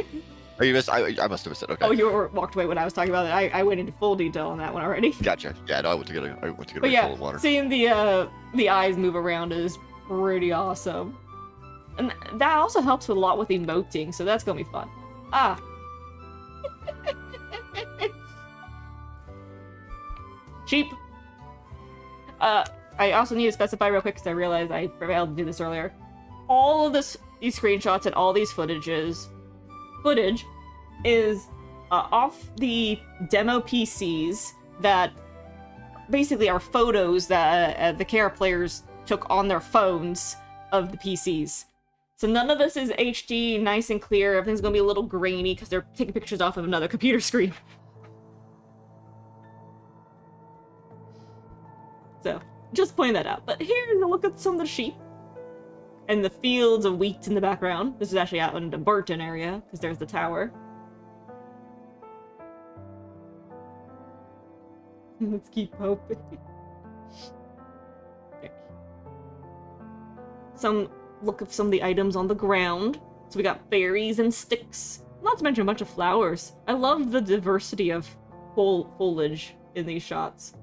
Oh, you missed? I must have missed it. Okay. Oh, you walked away when I was talking about it. I went into full detail on that one already. Gotcha. Yeah, no, I went to get a But full yeah, of water. seeing the eyes move around is pretty awesome. And that also helps with a lot with emoting, so that's gonna be fun. Ah. Cheap. I also need to specify real quick, because I realized I failed to do this earlier. All of these screenshots and all these footage is off the demo PCs that basically are photos that the Kara players took on their phones of the PCs. So none of this is HD, nice and clear. Everything's gonna be a little grainy because they're taking pictures off of another computer screen. So, just pointing that out. But here's a look at some of the sheep. And the fields of wheat in the background. This is actually out in the Burton area, because there's the tower. Let's keep hoping. Okay. Some look of some of the items on the ground. So we got berries and sticks. Not to mention a bunch of flowers. I love the diversity of foliage in these shots.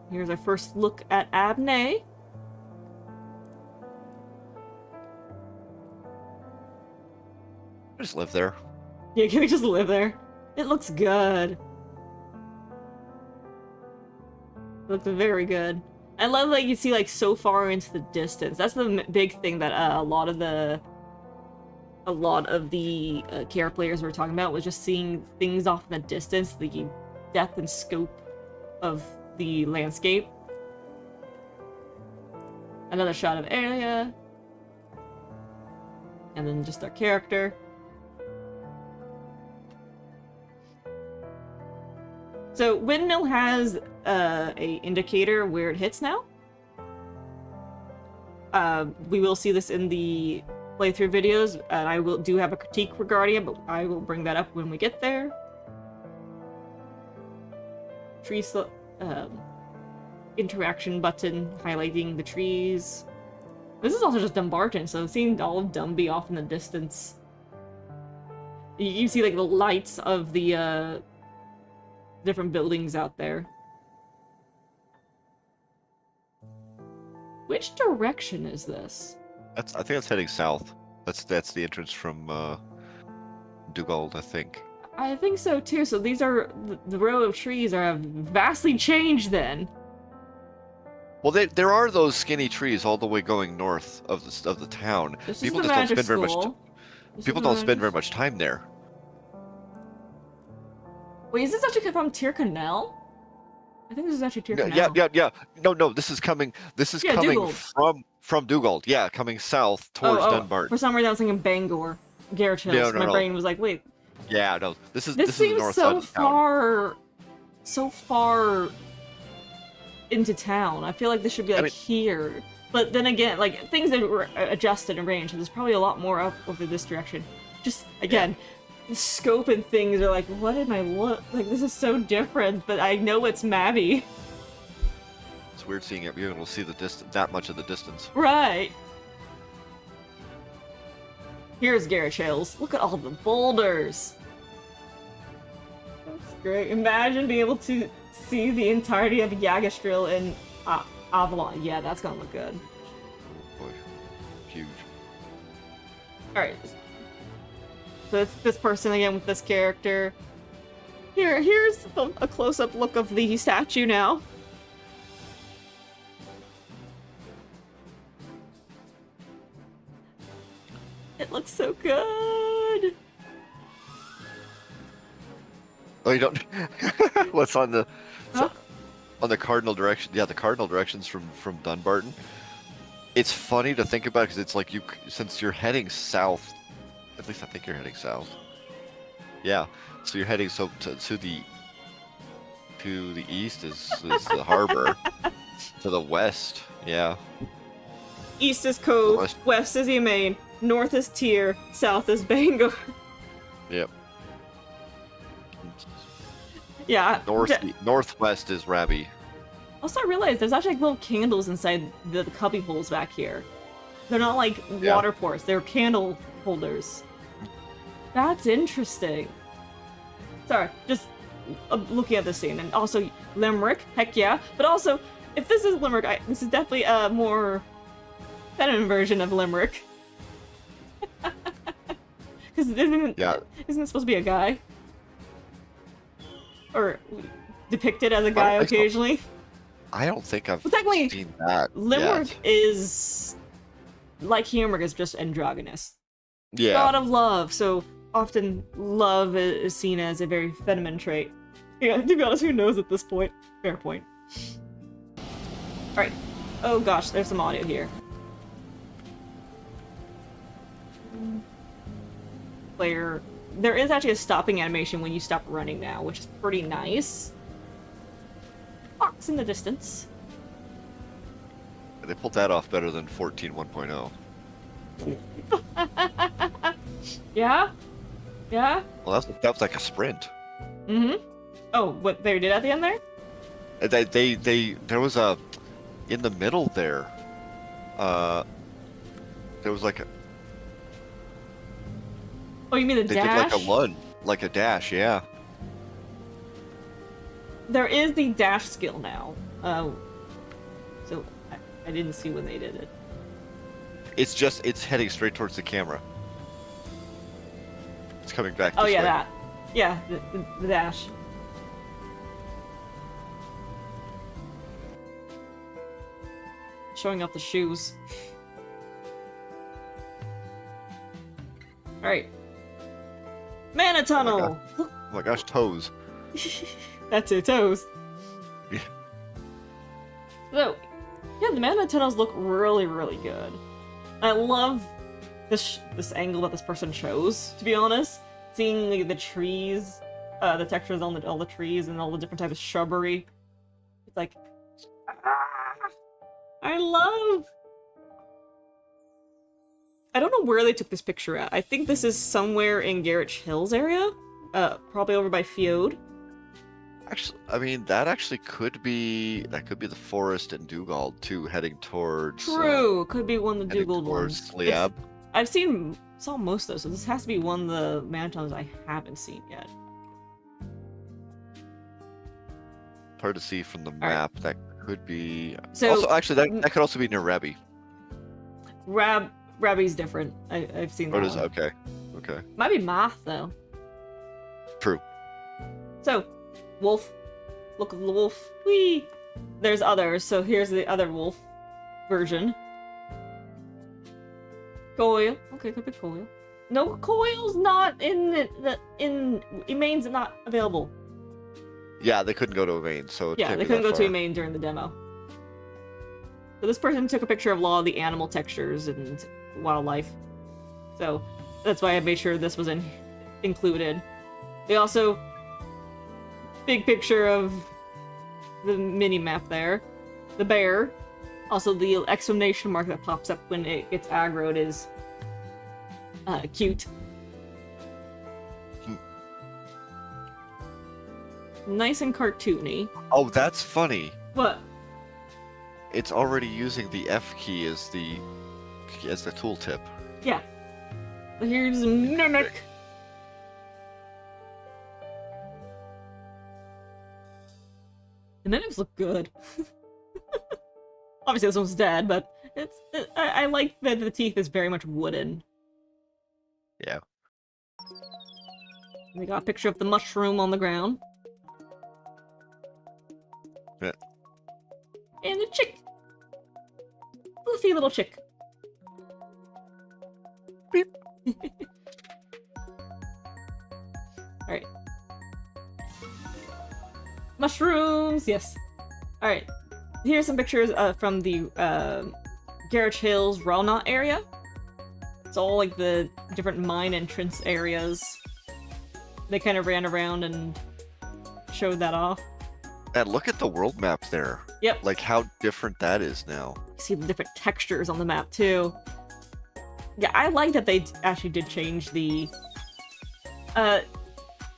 Here's our first look at Abney. Just live there. Yeah, can we just live there? It looks good. It looks very good. I love that you see like so far into the distance. That's the big thing that a lot of the Kara players were talking about, was just seeing things off in the distance, the depth and scope of the landscape. Another shot of area. And then just our character. So Windmill has a indicator where it hits now. We will see this in the playthrough videos, and I do have a critique regarding it, but I will bring that up when we get there. Tree interaction button highlighting the trees. This is also just Dumbarton, so seeing all of Dumby off in the distance. You see like the lights of the different buildings out there. Which direction is this? I think that's heading south. That's the entrance from Dugald, I think. I think so too. So these are the row of trees have vastly changed then. Well, there are those skinny trees all the way going north of the town. This People is the just don't magic spend very much. school. People don't spend very much time there. Wait, is this actually from Tyrconnell? I think this is actually Tyrconnell. Yeah. No. This is coming. This is Yeah, coming Dugald. from Dugald. Yeah, coming south towards Dunbarton. For some reason I was thinking Bangor. Garrett Hills. No. My brain was like, wait. Yeah, no. This is This the seems north so side of town. far into town. I feel like this should be like here. But then again, like things are adjusted and range, so there's probably a lot more up over this direction. Just again, the scope and things are like, what did I look like? This is so different, but I know it's Mabby. It's weird seeing it. Being able to see the that much of the distance. Right. Here's Garrett Hills. Look at all the boulders. That's great. Imagine being able to see the entirety of Yggdrasil in Avalon. Yeah, that's gonna look good. Oh boy, huge. Alright. So it's this person again with this character. Here's a close-up look of the statue now. It looks so good. Oh, you don't. What's on the Huh? on the cardinal direction? Yeah, the cardinal directions from Dunbarton. It's funny to think about because it's like since you're heading south. At least I think you're heading south. Yeah, so you're heading to the east is the harbor. To the west, yeah. East is Cove, west is Emain, north is Tyr, south is Bangor. Yep. Yeah. Northwest is Rabby. Also, I realized there's actually like little candles inside the cubby holes back here. They're not like water pours, they're candle holders. That's interesting. Sorry, just looking at the scene. And also, Limerick, heck yeah. But also, if this is Limerick, this is definitely a more feminine version of Limerick. Because isn't it supposed to be a guy? Or depicted as a guy occasionally? I don't think I've technically, seen that. Limerick yet. is, like Humeric, is just androgynous. Yeah. God of love, so often love is seen as a very feminine trait. Yeah, to be honest, who knows at this point? Fair point. Alright. Oh gosh, there's some audio here. Player. There is actually a stopping animation when you stop running now, which is pretty nice. Fox in the distance. They pulled that off better than 14 1.0. Yeah? Yeah? Well, that was like a sprint. Mm-hmm. Oh, what they did at the end there? There was a in the middle there. There was like a. Oh, you mean the They dash? did like a dash, yeah. There is the dash skill now. So I didn't see when they did it. It's heading straight towards the camera. It's coming back. Oh this yeah, way. that. Yeah, the dash. Showing off the shoes. Alright. Mana Tunnel! Oh my gosh, toes. That's it, toes. Yeah. So, yeah, the Mana Tunnels look really, really good. I love this angle that this person chose, to be honest. Seeing the trees, the textures on all the trees and all the different types of shrubbery. It's like, I don't know where they took this picture at. I think this is somewhere in Garrosh Hills area. Probably over by Feod. Actually, I mean that could be the forest in Dugald too, heading towards. True, could be one of the heading Dugald towards ones. Sliab. I've saw most of those, so this has to be one of the Manatons I haven't seen yet. Hard to see from the right. map. That could be. So- also, actually, that could also be near Rabby. Rabby's different. I've seen that Or is one. okay. Might be Math though. True. So, wolf. Look at the wolf. Whee! There's others, so here's the other wolf version. Coil. Okay, could be Coil. No, Coil's not in Emain's not available. Yeah, they couldn't go to a main, so it Yeah, can't they be couldn't that go to far. Emain during the demo. So this person took a picture of a lot of the animal textures and wildlife. So that's why I made sure this was included. They also big picture of the mini map there. The bear. Also the exclamation mark that pops up when it gets aggroed is cute. Nice and cartoony. Oh, that's funny. What? It's already using the F key as the tooltip. Yeah. Here's Mimic. The mimics look good. Obviously, this one's dead, but I like that the teeth is very much wooden. Yeah. We got a picture of the mushroom on the ground. Yeah. And a chick. Fluffy little chick. Beep. Alright. Mushrooms! Yes. Alright. Here's some pictures from the Garage Hills Rawknot area. It's all like the different mine entrance areas. They kind of ran around and showed that off. And look at the world map there. Yep. Like how different that is now. You see the different textures on the map too. Yeah, I like that they actually did change the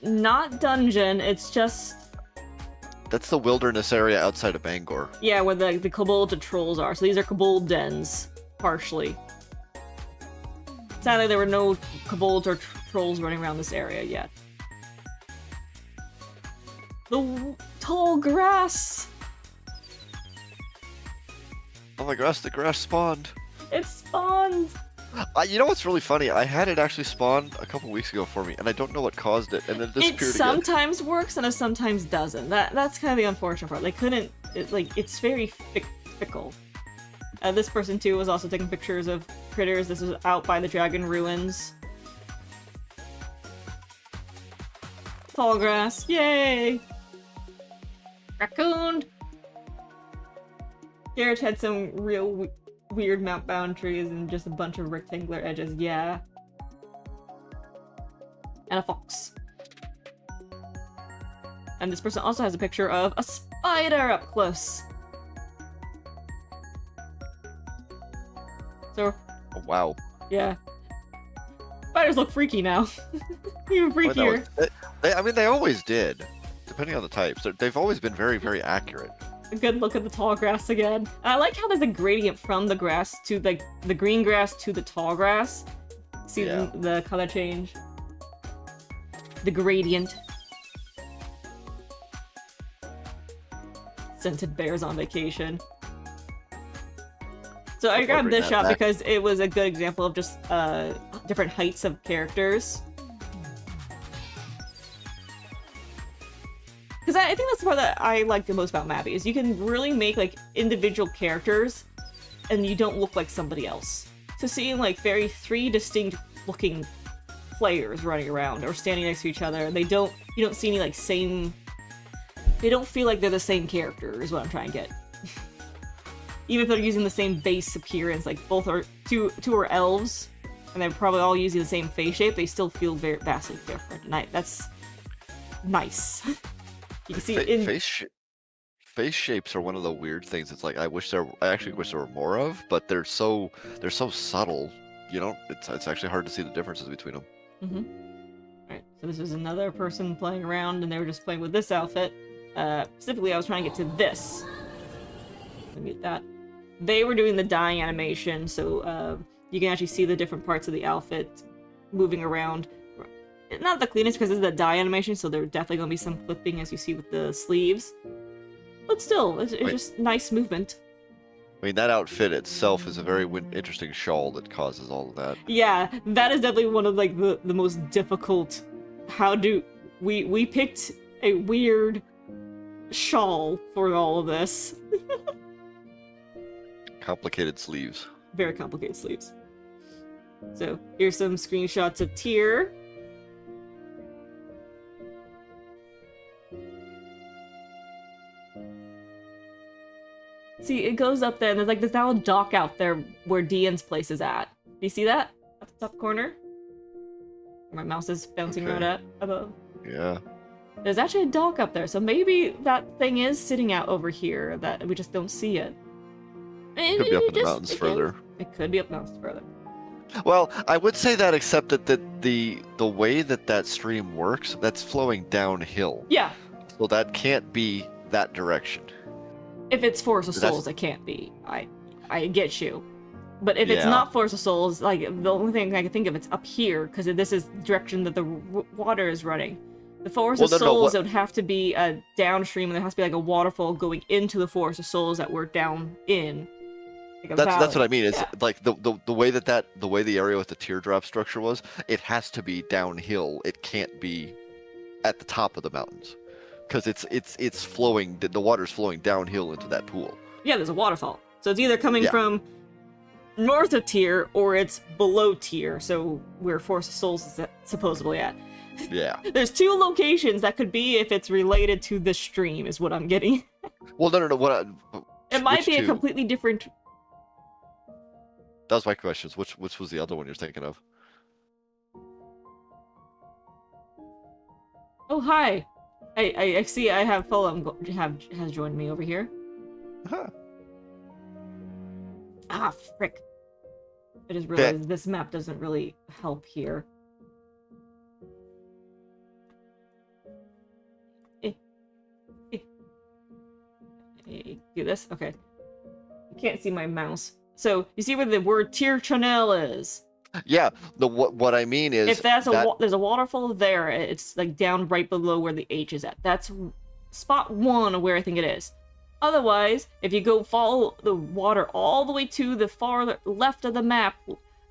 not dungeon, it's just That's the wilderness area outside of Bangor. yeah, where the kobolds and trolls are. So these are kobold dens, partially. Sadly, there were no kobolds or trolls running around this area yet. The tall grass! Oh my gosh, the grass spawned. It spawned! You know what's really funny? I had it actually spawn a couple weeks ago for me, and I don't know what caused it, and then it It disappeared again. sometimes works and it sometimes doesn't. That's kind of the unfortunate part. They couldn't... it's very fickle. This person, too, was also taking pictures of critters. This was out by the Dragon Ruins. Tall grass. Yay! Raccoon! Garrett had some real weird mount boundaries and just a bunch of rectangular edges. Yeah. And a fox. And this person also has a picture of a spider up close. So, Oh, wow. yeah. Spiders look freaky now. Even Well, freakier. they always did, depending on the types. They've always been very, very accurate. A good look at the tall grass again. And I like how there's a gradient from the grass to the green grass to the tall grass. See Yeah. the color change? The gradient. Scented bears on vacation. So I I'll grabbed bring this that shot back. because it was a good example of just different heights of characters. Because I think that's the part that I like the most about Mabby, is you can really make like individual characters and you don't look like somebody else. So seeing like three distinct looking players running around or standing next to each other, and you don't see any like they don't feel like they're the same character is what I'm trying to get. Even if they're using the same base appearance, like both are two are elves, and they're probably all using the same face shape, they still feel very vastly different. And that's nice. You can see it in Face shapes are one of the weird things. It's like I actually wish there were more of, but they're so subtle. You know, it's actually hard to see the differences between them. Alright, so this is another person playing around, and they were just playing with this outfit. Specifically, I was trying to get to this. Let me get that. They were doing the dyeing animation, so you can actually see the different parts of the outfit moving around. Not the cleanest because it's the dye animation, so there's definitely going to be some clipping as you see with the sleeves. But still, it's just nice movement. I mean, that outfit itself is a very interesting shawl that causes all of that. Yeah, that is definitely one of like the most difficult. How do we picked a weird shawl for all of this? Complicated sleeves. Very complicated sleeves. So here's some screenshots of Tyr. See, it goes up there, and there's like this now dock out there where Dian's place is at. Do you see that? At the top corner? Where my mouse is bouncing around at above. Yeah. There's actually a dock up there, so maybe that thing is sitting out over here that we just don't see it. Could be up in the mountains further. It could be up mountains further. Well, I would say that, except that the way that stream works, that's flowing downhill. Yeah. So that can't be that direction. If it's Forest of That's- Souls, it can't be. I get you. But if it's Yeah. not Forest of Souls, like, the only thing I can think of, it's up here, because this is the direction that the water is running. The Forest of Souls, it would have to be downstream, and there has to be, like, a waterfall going into the Forest of Souls that we're down in. Like a That's what I valley. mean. Is Yeah. like the way the way the area with the teardrop structure was. It has to be downhill. It can't be at the top of the mountains, because it's flowing. The water's flowing downhill into that pool. Yeah, there's a waterfall. So it's either coming Yeah. from north of Tyr or it's below Tyr, so where Forest of Souls is supposedly at. Yeah. There's two locations that could be if it's related to the stream, is what I'm getting. Well, no. What? It might which be a two? completely different. That was my question. Which was the other one you're thinking of? Oh, hi. I see. I have Fulham has joined me over here. Huh. Ah, frick. I just realized this map doesn't really help here. Do this? Okay. You can't see my mouse. So, you see where the word Tyr Channel is? Yeah. What I mean is If that's that, there's a waterfall there, it's like down right below where the H is at. That's spot one of where I think it is. Otherwise, if you go follow the water all the way to the far left of the map,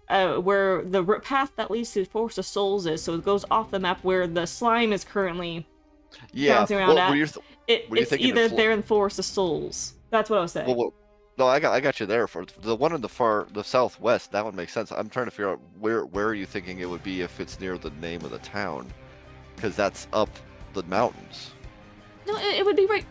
where the path that leads to Forest of Souls is, so it goes off the map where the slime is currently bouncing around well, at. were you It's thinking either of there in Forest of Souls. That's what I was saying. well, no, I got you there. For the one in the southwest, that one makes sense. I'm trying to figure out where are you thinking it would be if it's near the name of the town, because that's up the mountains. No, it would be right.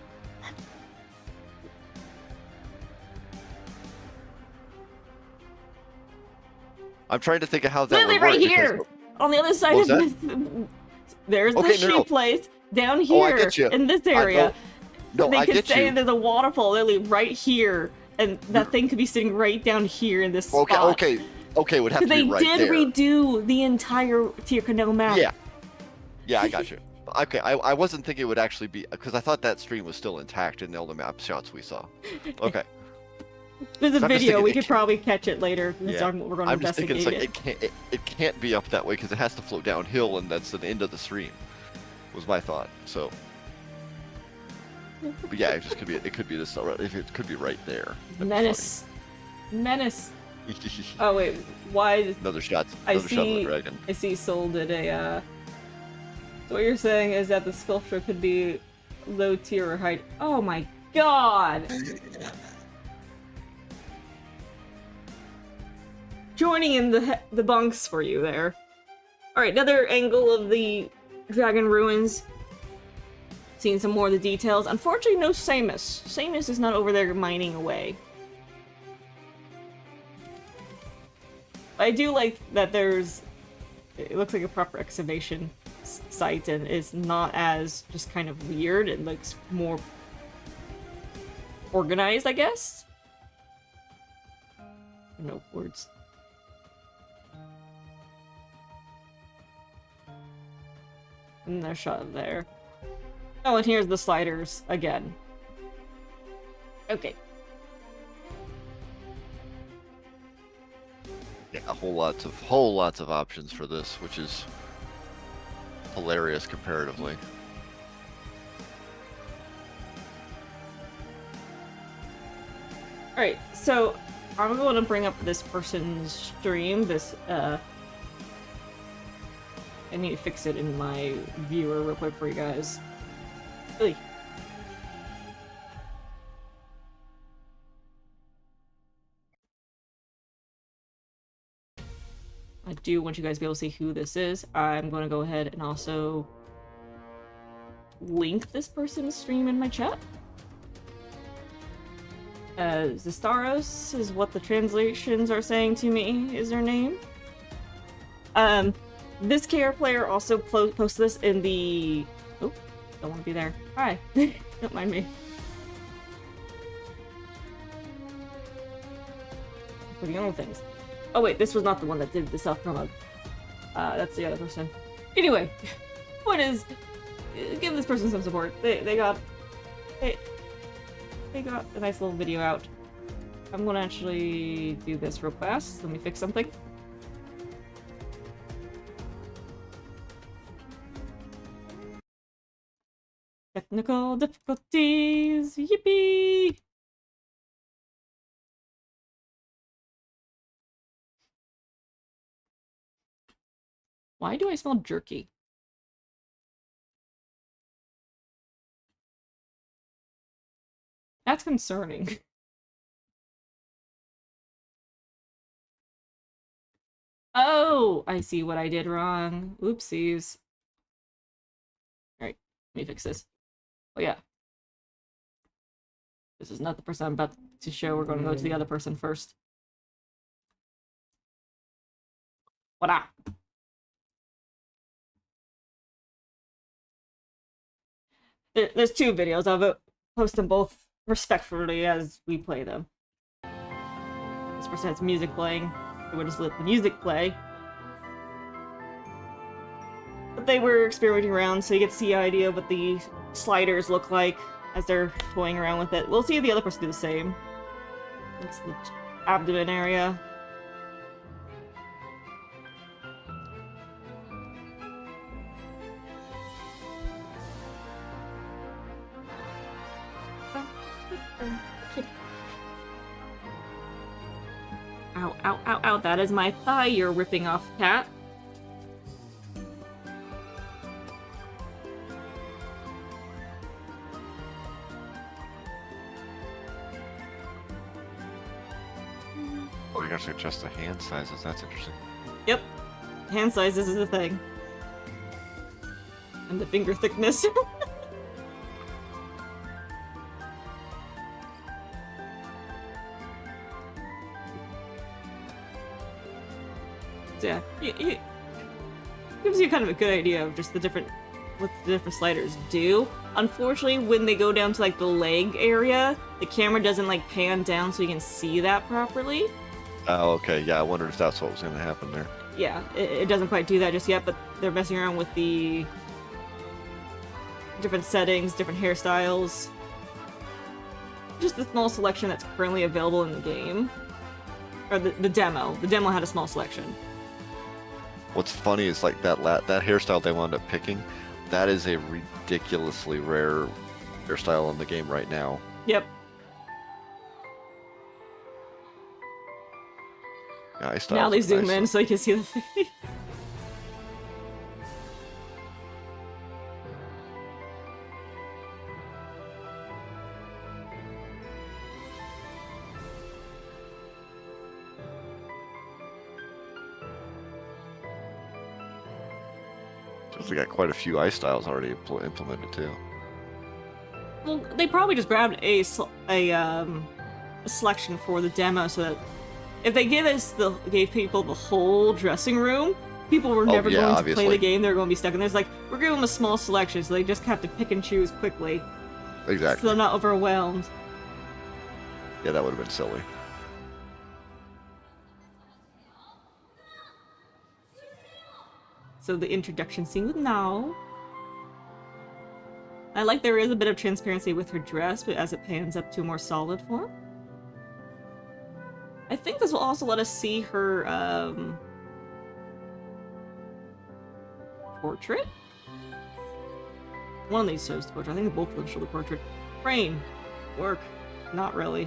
I'm trying to think of how that Literally would work. right here, on the other side What of was this. There's the Okay, sheep no. place down Oh, I here get you. in this I area. No, They I could get say you. there's a waterfall literally right here, and that thing could be sitting right down here in this spot. Okay. It would have to Because they be right did there. redo the entire Tyr Canal map. Yeah, I got you. Okay, I wasn't thinking it would actually be, because I thought that stream was still intact in all the map shots we saw. Okay. There's a I'm just video. thinking We it could can't- probably catch it later. That's Yeah. what we're going to I'm just thinking investigate it's like it can't be up that way because it has to flow downhill, and that's the end of the stream. Was my thought. So, but yeah, it could be this. If it could be right there. Menace. Menace. Funny. Oh wait, why? Another shot. I Another shot of the see. dragon. I see. Soul did a. So what you're saying is that the sculpture could be low tier or high. Oh my god! Joining in the bunks for you there. All right, another angle of the dragon ruins. Seeing some more of the details. Unfortunately, no Samus. Samus is not over there mining away. I do like that there's... It looks like a proper excavation site, and it's not as just kind of weird. It looks more organized, I guess? No words. And they're shot there. Oh, and here's the sliders again. Okay. Yeah, whole lots of options for this, which is hilarious comparatively. Alright, so I'm going to bring up this person's stream, I need to fix it in my viewer real quick for you guys. Ugh. I do want you guys to be able to see who this is. I'm going to go ahead and also link this person's stream in my chat. Zestaros is what the translations are saying to me is their name. This KR player also posted this in the... Oh, don't want to be there. Hi. Don't mind me. For the other things. Oh wait, this was not the one that did the self-promo. That's the other person. Anyway, point is, give this person some support. They got a nice little video out. I'm gonna actually do this real fast. Let me fix something. Technical difficulties. Yippee! Why do I smell jerky? That's concerning. Oh, I see what I did wrong. Oopsies. Alright, let me fix this. Oh yeah. This is not the person I'm about to show. We're going to go to the other person first. Voila! There's 2 videos of it. Post them both respectfully as we play them. This person has music playing. We'll just let the music play. But they were experimenting around, so you get to see the idea of what the sliders look like as they're toying around with it. We'll see the other person do the same. It's the abdomen area. Ow, ow, ow, ow, that is my thigh you're ripping off, cat. Oh, you actually adjust the hand sizes. That's interesting. Yep. Hand sizes is a thing. And the finger thickness. Yeah, it gives you kind of a good idea of just what the different sliders do. Unfortunately, when they go down to like the leg area, the camera doesn't like pan down so you can see that properly. Oh, okay. Yeah, I wondered if that's what was going to happen there. Yeah, it doesn't quite do that just yet, but they're messing around with the different settings, different hairstyles. Just the small selection that's currently available in the game. Or the demo. The demo had a small selection. What's funny is like that hairstyle they wound up picking. That is a ridiculously rare hairstyle in the game right now. Yep. Yeah, now they zoom in so you can see the face. We got quite a few eye styles already implemented too. Well, they probably just grabbed a selection for the demo so that if they gave people the whole dressing room, people were never going to play the game. They're going to be stuck in there. It's like, we're giving them a small selection, so they just have to pick and choose quickly. Exactly. So they're not overwhelmed. Yeah, that would have been silly. So the introduction scene with Now. I like there is a bit of transparency with her dress, but as it pans up to a more solid form. I think this will also let us see her, portrait? One of these shows the portrait. I think both of them show the portrait. Frame. Work. Not really.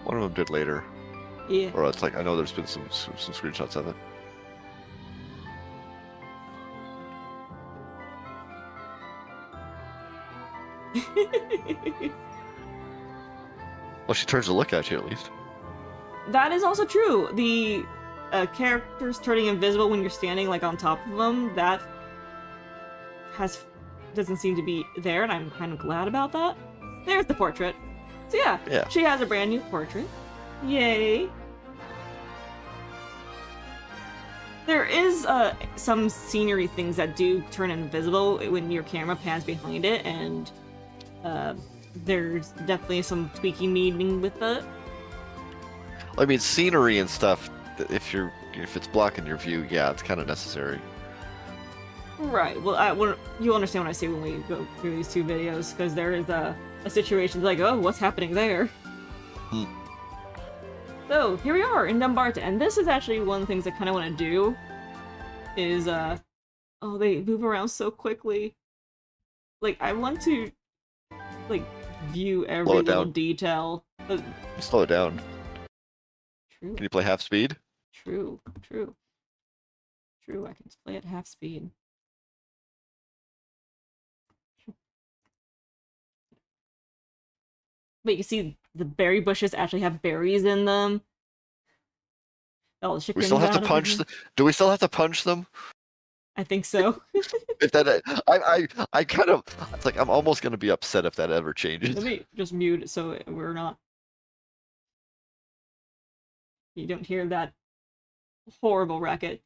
One of them did later. Yeah. Or it's like, I know there's been some screenshots of it. Well, she turns to look at you at least. That is also true. The characters turning invisible when you're standing like on top of them, that doesn't seem to be there, and I'm kind of glad about that. There's the portrait. So yeah, she has a brand new portrait. Yay. There is some scenery things that do turn invisible when your camera pans behind it, and there's definitely some tweaking needing with it. I mean, scenery and stuff, if it's blocking your view, yeah, it's kind of necessary. Right. Well, you'll understand what I say when we go through these 2 videos, because there is a situation like, oh, what's happening there? So, here we are in Dumbarton, and this is actually one of the things I kind of want to do, is, oh, they move around so quickly. Like, I want to, like, view every little detail. Slow it down. True. Can you play half speed? True. True. True. I can play at half speed. But you see, the berry bushes actually have berries in them. All the We chickens still have to out of punch. them. Do we still have to punch them? I think so. If that, I kind of. It's like I'm almost gonna be upset if that ever changes. Let me just mute it so we're not. You don't hear that horrible racket.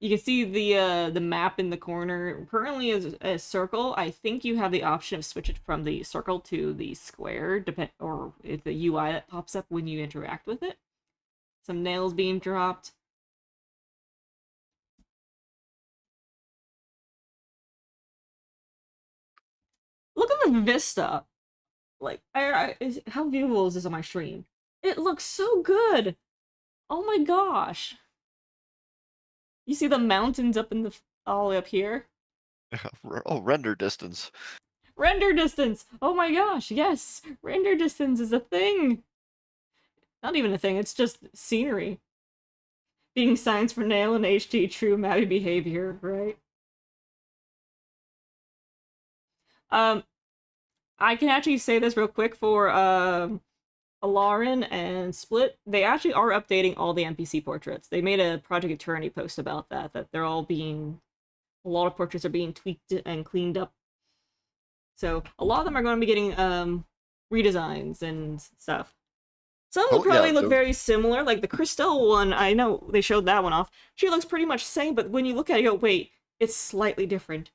You can see the map in the corner. Currently is a circle. I think you have the option of switching from the circle to the square, or it's the UI that pops up when you interact with it. Some nails being dropped. Look at the vista. Like, how viewable is this on my stream? It looks so good. Oh my gosh. You see the mountains up in the all the way up here? Oh, render distance. Render distance! Oh my gosh, yes! Render distance is a thing! Not even a thing, it's just scenery. Being science for nail and HD true Maddie behavior, right? I can actually say this real quick for Alarin and Split. They actually are updating all the NPC portraits. They made a Project Eternity post about that they're all being... A lot of portraits are being tweaked and cleaned up. So a lot of them are going to be getting redesigns and stuff. Some will probably look very similar, like the Christelle one. I know they showed that one off. She looks pretty much the same, but when you look at it, you go, wait, it's slightly different.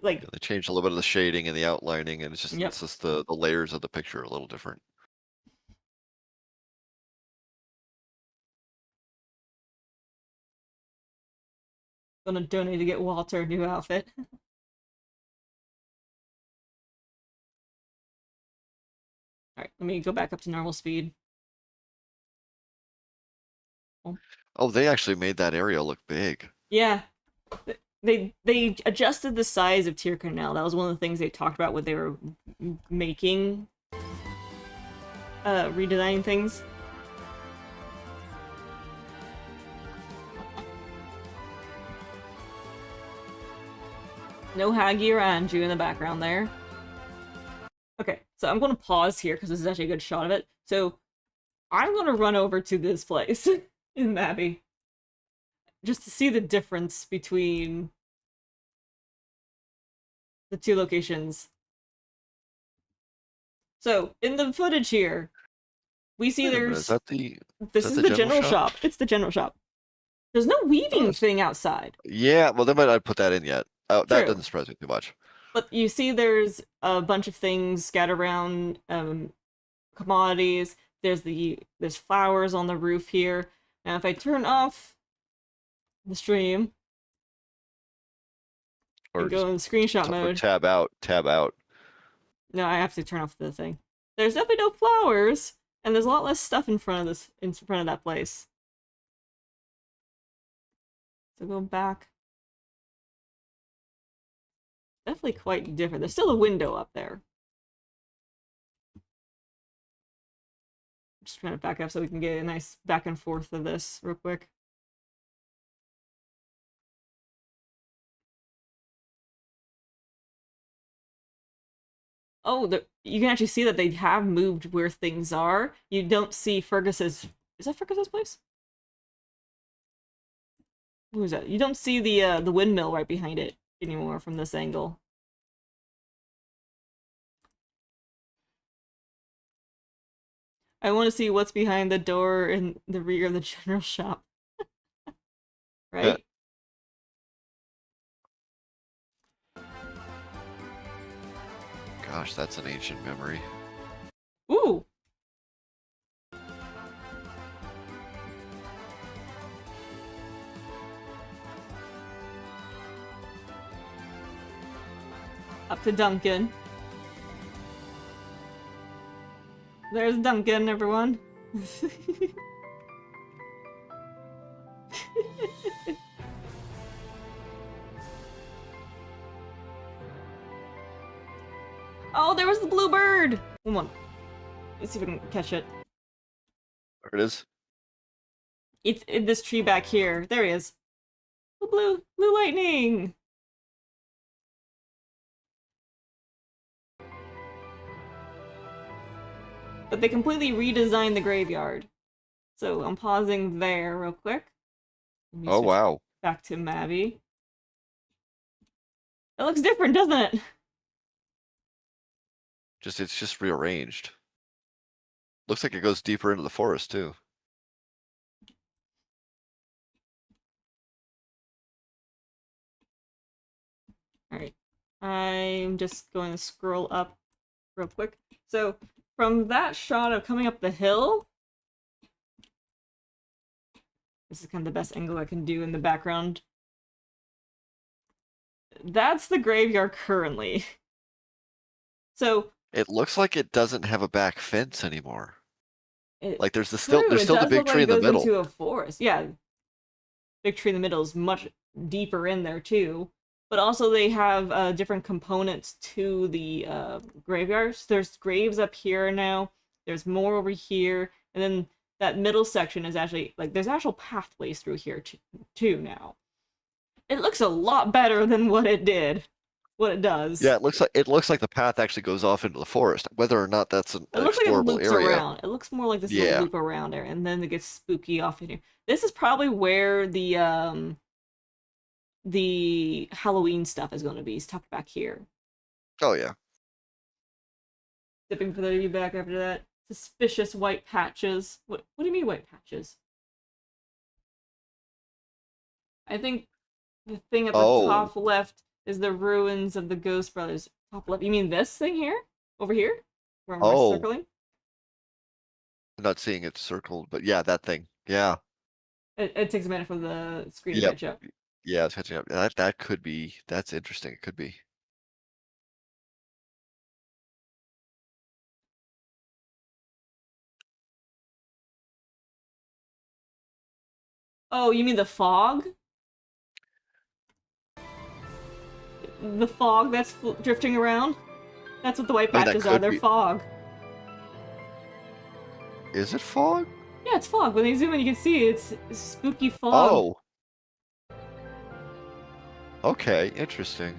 Like they changed a little bit of the shading and the outlining, and it's just the layers of the picture are a little different. Gonna donate to get Walter a new outfit. Alright, let me go back up to normal speed. Oh, they actually made that area look big. Yeah. They adjusted the size of Tyrconnell. That was one of the things they talked about when they were making redesigning things. No Haggy or Andrew in the background there. Okay, so I'm going to pause here because this is actually a good shot of it. So I'm going to run over to this place in Mabby just to see the difference between the two locations. So in the footage here, we see there's... This is the general shop. It's the general shop. There's no weaving thing outside. Yeah, well, they might not put that in yet. Oh, that doesn't surprise me too much. But you see there's a bunch of things scattered around, commodities. There's flowers on the roof here. Now if I turn off the stream and go in screenshot mode. Tab out. No, I have to turn off the thing. There's definitely no flowers, and there's a lot less stuff in front of that place. So go back. Definitely quite different. There's still a window up there. Just trying to back up so we can get a nice back and forth of this real quick. Oh, you can actually see that they have moved where things are. You don't see Fergus's... Is that Fergus's place? Who is that? You don't see the windmill right behind it anymore from this angle. I want to see what's behind the door in the rear of the general shop. Right? Gosh, that's an ancient memory. Ooh! Up to Duncan. There's Duncan, everyone. Oh, there was the blue bird! Come on. Let's see if we can catch it. There it is. It's in this tree back here. There he is. The blue lightning. But they completely redesigned the graveyard. So I'm pausing there real quick. Let me Oh switch wow. back to Mavi. It looks different, doesn't it? It's just rearranged. Looks like it goes deeper into the forest too. Alright. I'm just going to scroll up real quick. So from that shot of coming up the hill, this is kind of the best angle I can do in the background. That's the graveyard currently. So It looks like it doesn't have a back fence anymore. Like there's true, there's it still the does big look tree like in it the goes middle. into a forest. Yeah, big tree in the middle is much deeper in there too. But also they have different components to the graveyards. There's graves up here now. There's more over here, and then that middle section is actually like there's actual pathways through here too now. It looks a lot better than what it does. Yeah, it looks like the path actually goes off into the forest. Whether or not that's an It looks like it explorable loops area. around. It looks more like this little Yeah. loop around there, and then it gets spooky off in here. This is probably where the Halloween stuff is going to be. It's tucked back here. Oh yeah. Dipping for the view back after that. Suspicious white patches. What do you mean white patches? I think the thing at the Oh. top left is the ruins of the Ghost Brothers. Top left. You mean this thing here? Over here? Where I'm Oh. circling? I'm not seeing it circled, but yeah, that thing. Yeah. It takes a minute for the screen to Yep. catch up. Yeah, it's catching up. That could be. That's interesting. It could be. Oh, you mean the fog? The fog that's drifting around? That's what the white I mean, that patches are. could They're be- fog. Is it fog? Yeah, it's fog. When they zoom in, you can see it's spooky fog. Oh. Okay, interesting.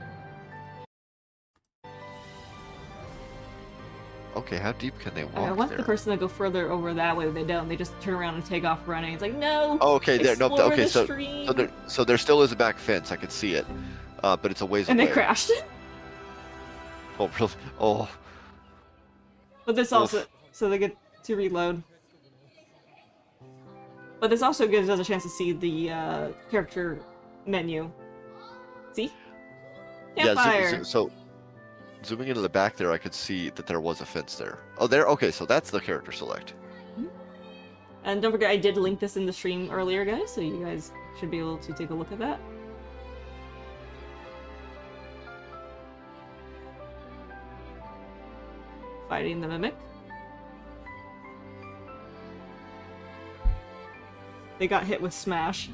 Okay, how deep can they I walk want there? the person to go further over that way, but they don't. They just turn around and take off running. It's like, no! Oh, okay, there. No, explore okay, the so stream. there still is a back fence. I could see it, but it's a ways And away. they crashed. Oh, really? Oh, But this also, so they get to reload. But this also gives us a chance to see the character menu. See? Campfire! so zooming into the back there, I could see that there was a fence there. Oh, there. Okay, so that's the character select. And don't forget, I did link this in the stream earlier, guys, so you guys should be able to take a look at that. Fighting the Mimic. They got hit with Smash.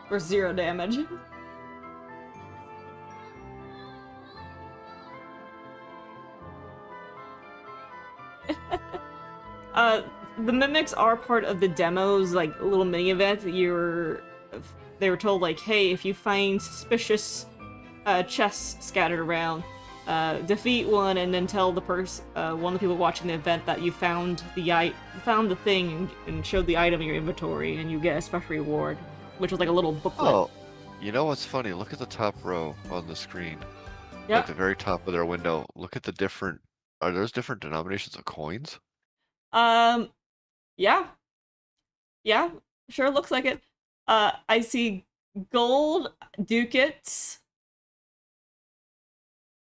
For 0 damage. The Mimics are part of the demos, like, little mini event that they were told, like, hey, if you find suspicious chests scattered around, defeat one and then tell the one of the people watching the event that you found the thing and showed the item in your inventory, and you get a special reward, which was like a little booklet. Oh, you know what's funny? Look at the top row on the screen. Yep. Like the very top of their window. Look at the different. Are those different denominations of coins? Yeah. Yeah, sure looks like it. I see gold ducats.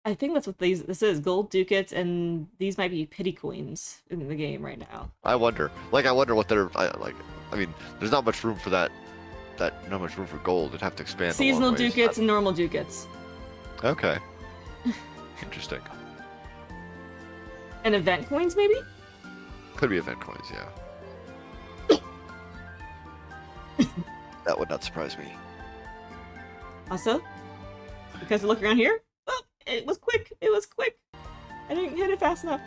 I think that's what this is, gold ducats, and these might be pity coins in the game right now. I wonder. Like, I wonder what they're like. I mean, there's not much room for that. Not much room for gold. It'd have to expand. Seasonal a long ways. ducats and normal ducats. Okay. Interesting. And event coins, maybe? Could be event coins, yeah. That would not surprise me. Also, because look around here. Oh, it was quick. It was quick. I didn't hit it fast enough.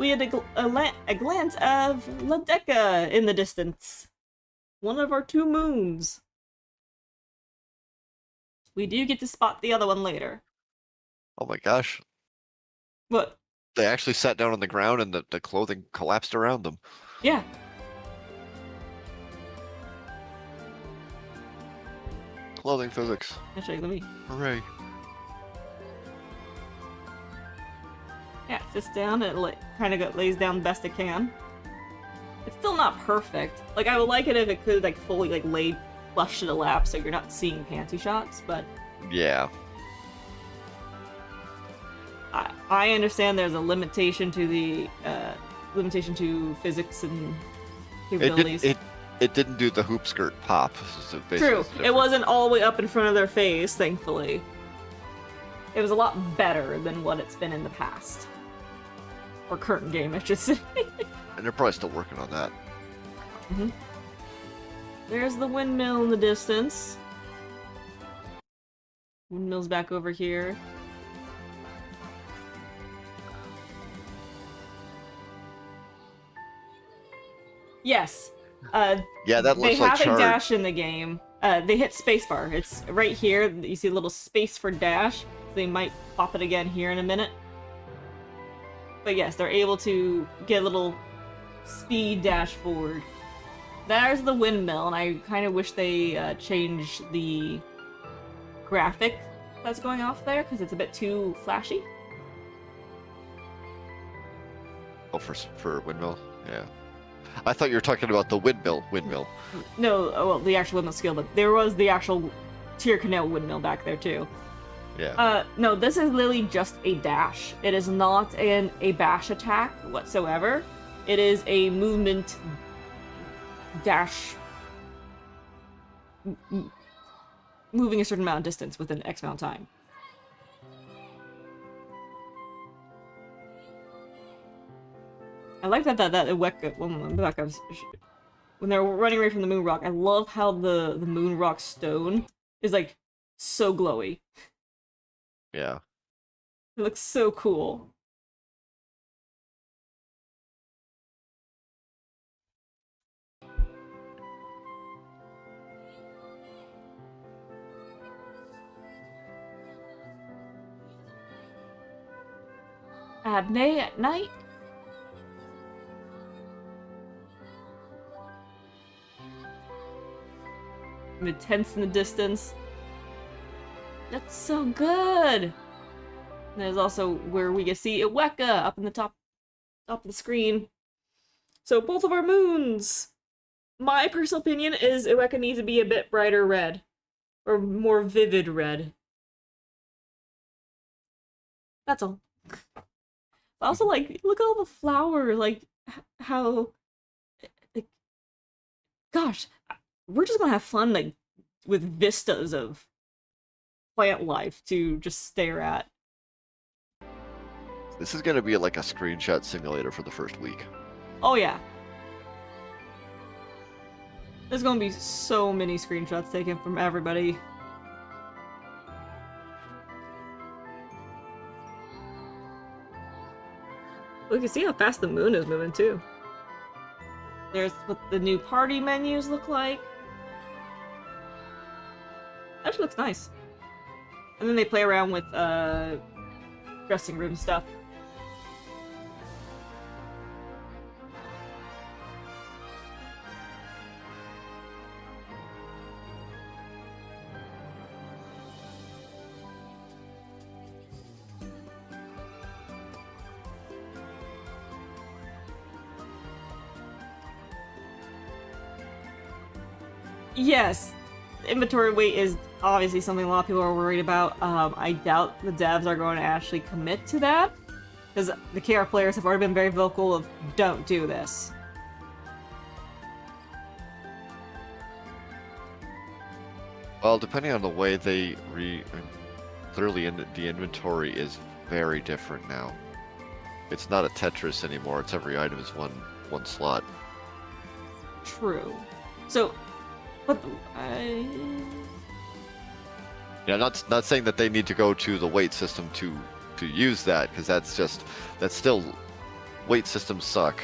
we had a glance of Ladeca in the distance. One of our 2 moons. We do get to spot the other one later. Oh my gosh. What? They actually sat down on the ground and the clothing collapsed around them. Yeah. Clothing physics. Actually, let me... Hooray. Yeah, sits down and kind of lays down the best it can. It's still not perfect. Like, I would like it if it could, like, fully, like, lay flush to the lap so you're not seeing panty shots, but... Yeah. I understand there's a limitation to the, physics and capabilities. It didn't do the hoop skirt pop. So True. It wasn't all the way up in front of their face, thankfully. It was a lot better than what it's been in the past. Or current game, I should say. And they're probably still working on that. Mm-hmm. There's the windmill in the distance. Windmill's back over here. Yes. Yeah, that looks like They have charred. a dash in the game. They hit spacebar. It's right here. You see a little space for dash. They might pop it again here in a minute. But yes, they're able to get a little speed dash forward. There's the windmill, and I kind of wish they changed the graphic that's going off there, because it's a bit too flashy. Oh, for windmill? Yeah. I thought you were talking about the windmill. No, well, the actual windmill skill, but there was the actual Tyr Canal windmill back there, too. Yeah. No, this is literally just a dash. It is not a bash attack whatsoever. It is a movement dash, moving a certain amount of distance within X amount of time. I like that Iweka, when they're running away from the moon rock, I love how the moon rock stone is like so glowy. Yeah. It looks so cool. Abney at night? The tents in the distance. That's so good! And there's also where we can see Iweka up in the top of the screen. So both of our moons! My personal opinion is Iweka needs to be a bit brighter red. Or more vivid red. That's all. Also, like, look at all the flowers, like, how... Like, gosh, we're just gonna have fun, like, with vistas of plant life to just stare at. This is gonna be like a screenshot simulator for the first week. Oh yeah. There's gonna be so many screenshots taken from everybody. We can see how fast the moon is moving too. There's what the new party menus look like. Actually looks nice. And then they play around with dressing room stuff. Yes, inventory weight is obviously something a lot of people are worried about. I doubt the devs are going to actually commit to that, because the KR players have already been very vocal of, don't do this. Well, depending on the way they clearly the inventory is very different now. It's not a Tetris anymore. It's every item is one slot. True. So, but Yeah, not saying that they need to go to the weight system to use that, because that's still weight systems suck.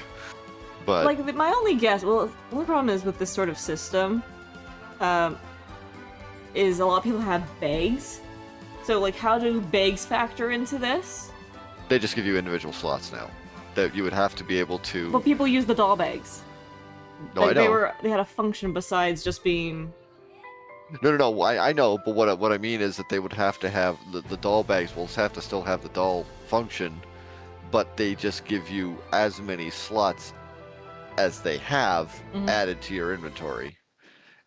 But Like my only guess, well, the only problem is with this sort of system, is a lot of people have bags. So like, how do bags factor into this? they just give you individual slots now. That you would have to be able to. But people use the doll bags. No, Like, I know. they had a function besides just being. No. I know, but what I mean is that they would have to have the doll bags will have to still have the doll function, but they just give you as many slots as they have Mhm. added to your inventory,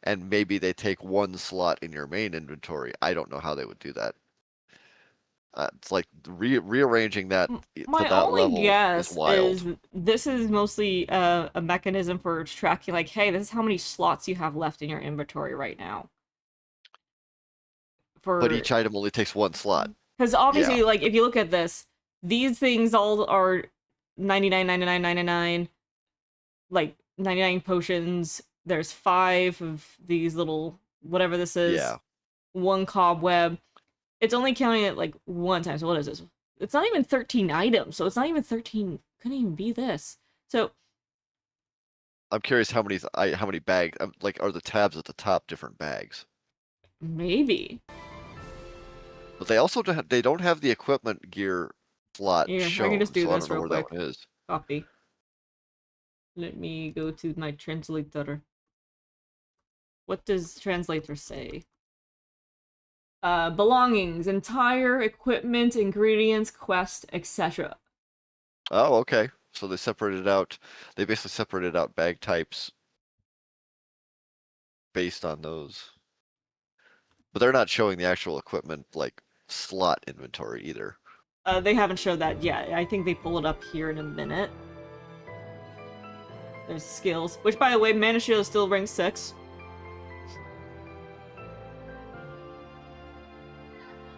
and maybe they take one slot in your main inventory. I don't know how they would do that. It's like rearranging that to My that only level guess is wild. is this is mostly a mechanism for tracking, like, hey, this is how many slots you have left in your inventory right now. But For each item only takes one slot. because obviously, Yeah. like, if you look at this, these things all are 99, 99, 99, like 99 potions. There's 5 of these little whatever this is. Yeah. 1 cobweb. It's only counting it like one time. So what is this? It's not even 13 items. So it's not even 13. Couldn't even be this. So I'm curious how many bags like are the tabs at the top different bags. maybe. But they also they don't have the equipment gear slot Here, I shown, can just do so I this don't know real where quick. that one is. Copy. Let me go to my translator. What does translator say? Belongings, entire equipment, ingredients, quest, etc. Oh, okay. So they separated out. They basically separated out bag types based on those. But they're not showing the actual equipment like slot inventory either. They haven't showed that yet. I think they pull it up here in a minute. There's skills, which, by the way, Mana Shield is still rank 6.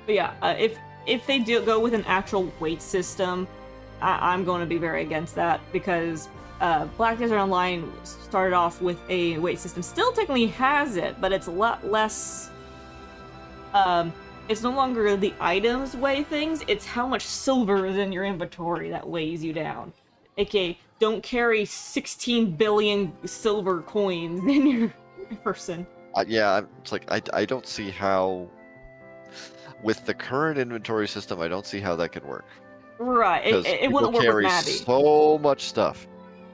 But yeah, if they do go with an actual weight system, I'm going to be very against that because Black Desert Online started off with a weight system. Still technically has it, but it's a lot less. It's no longer the items weigh things, it's how much silver is in your inventory that weighs you down. AKA, don't carry 16 billion silver coins in your person. Yeah, it's like I don't see how. With the current inventory system, I don't see how that could work. Right, Because it people wouldn't work carry with Maddie. so much stuff.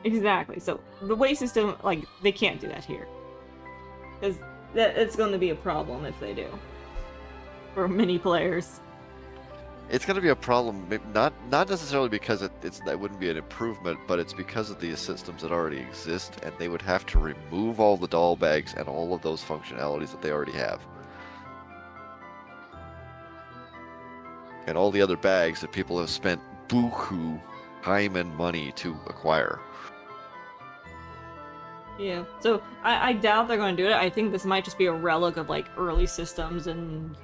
Exactly, so the weight system, like, they can't do that here. Because it's going to be a problem if they do. For many players. It's going to be a problem, not necessarily because it wouldn't be an improvement, but it's because of the systems that already exist, and they would have to remove all the doll bags and all of those functionalities that they already have. And all the other bags that people have spent buku time and money to acquire. Yeah, so I doubt they're going to do it. I think this might just be a relic of, like, early systems and...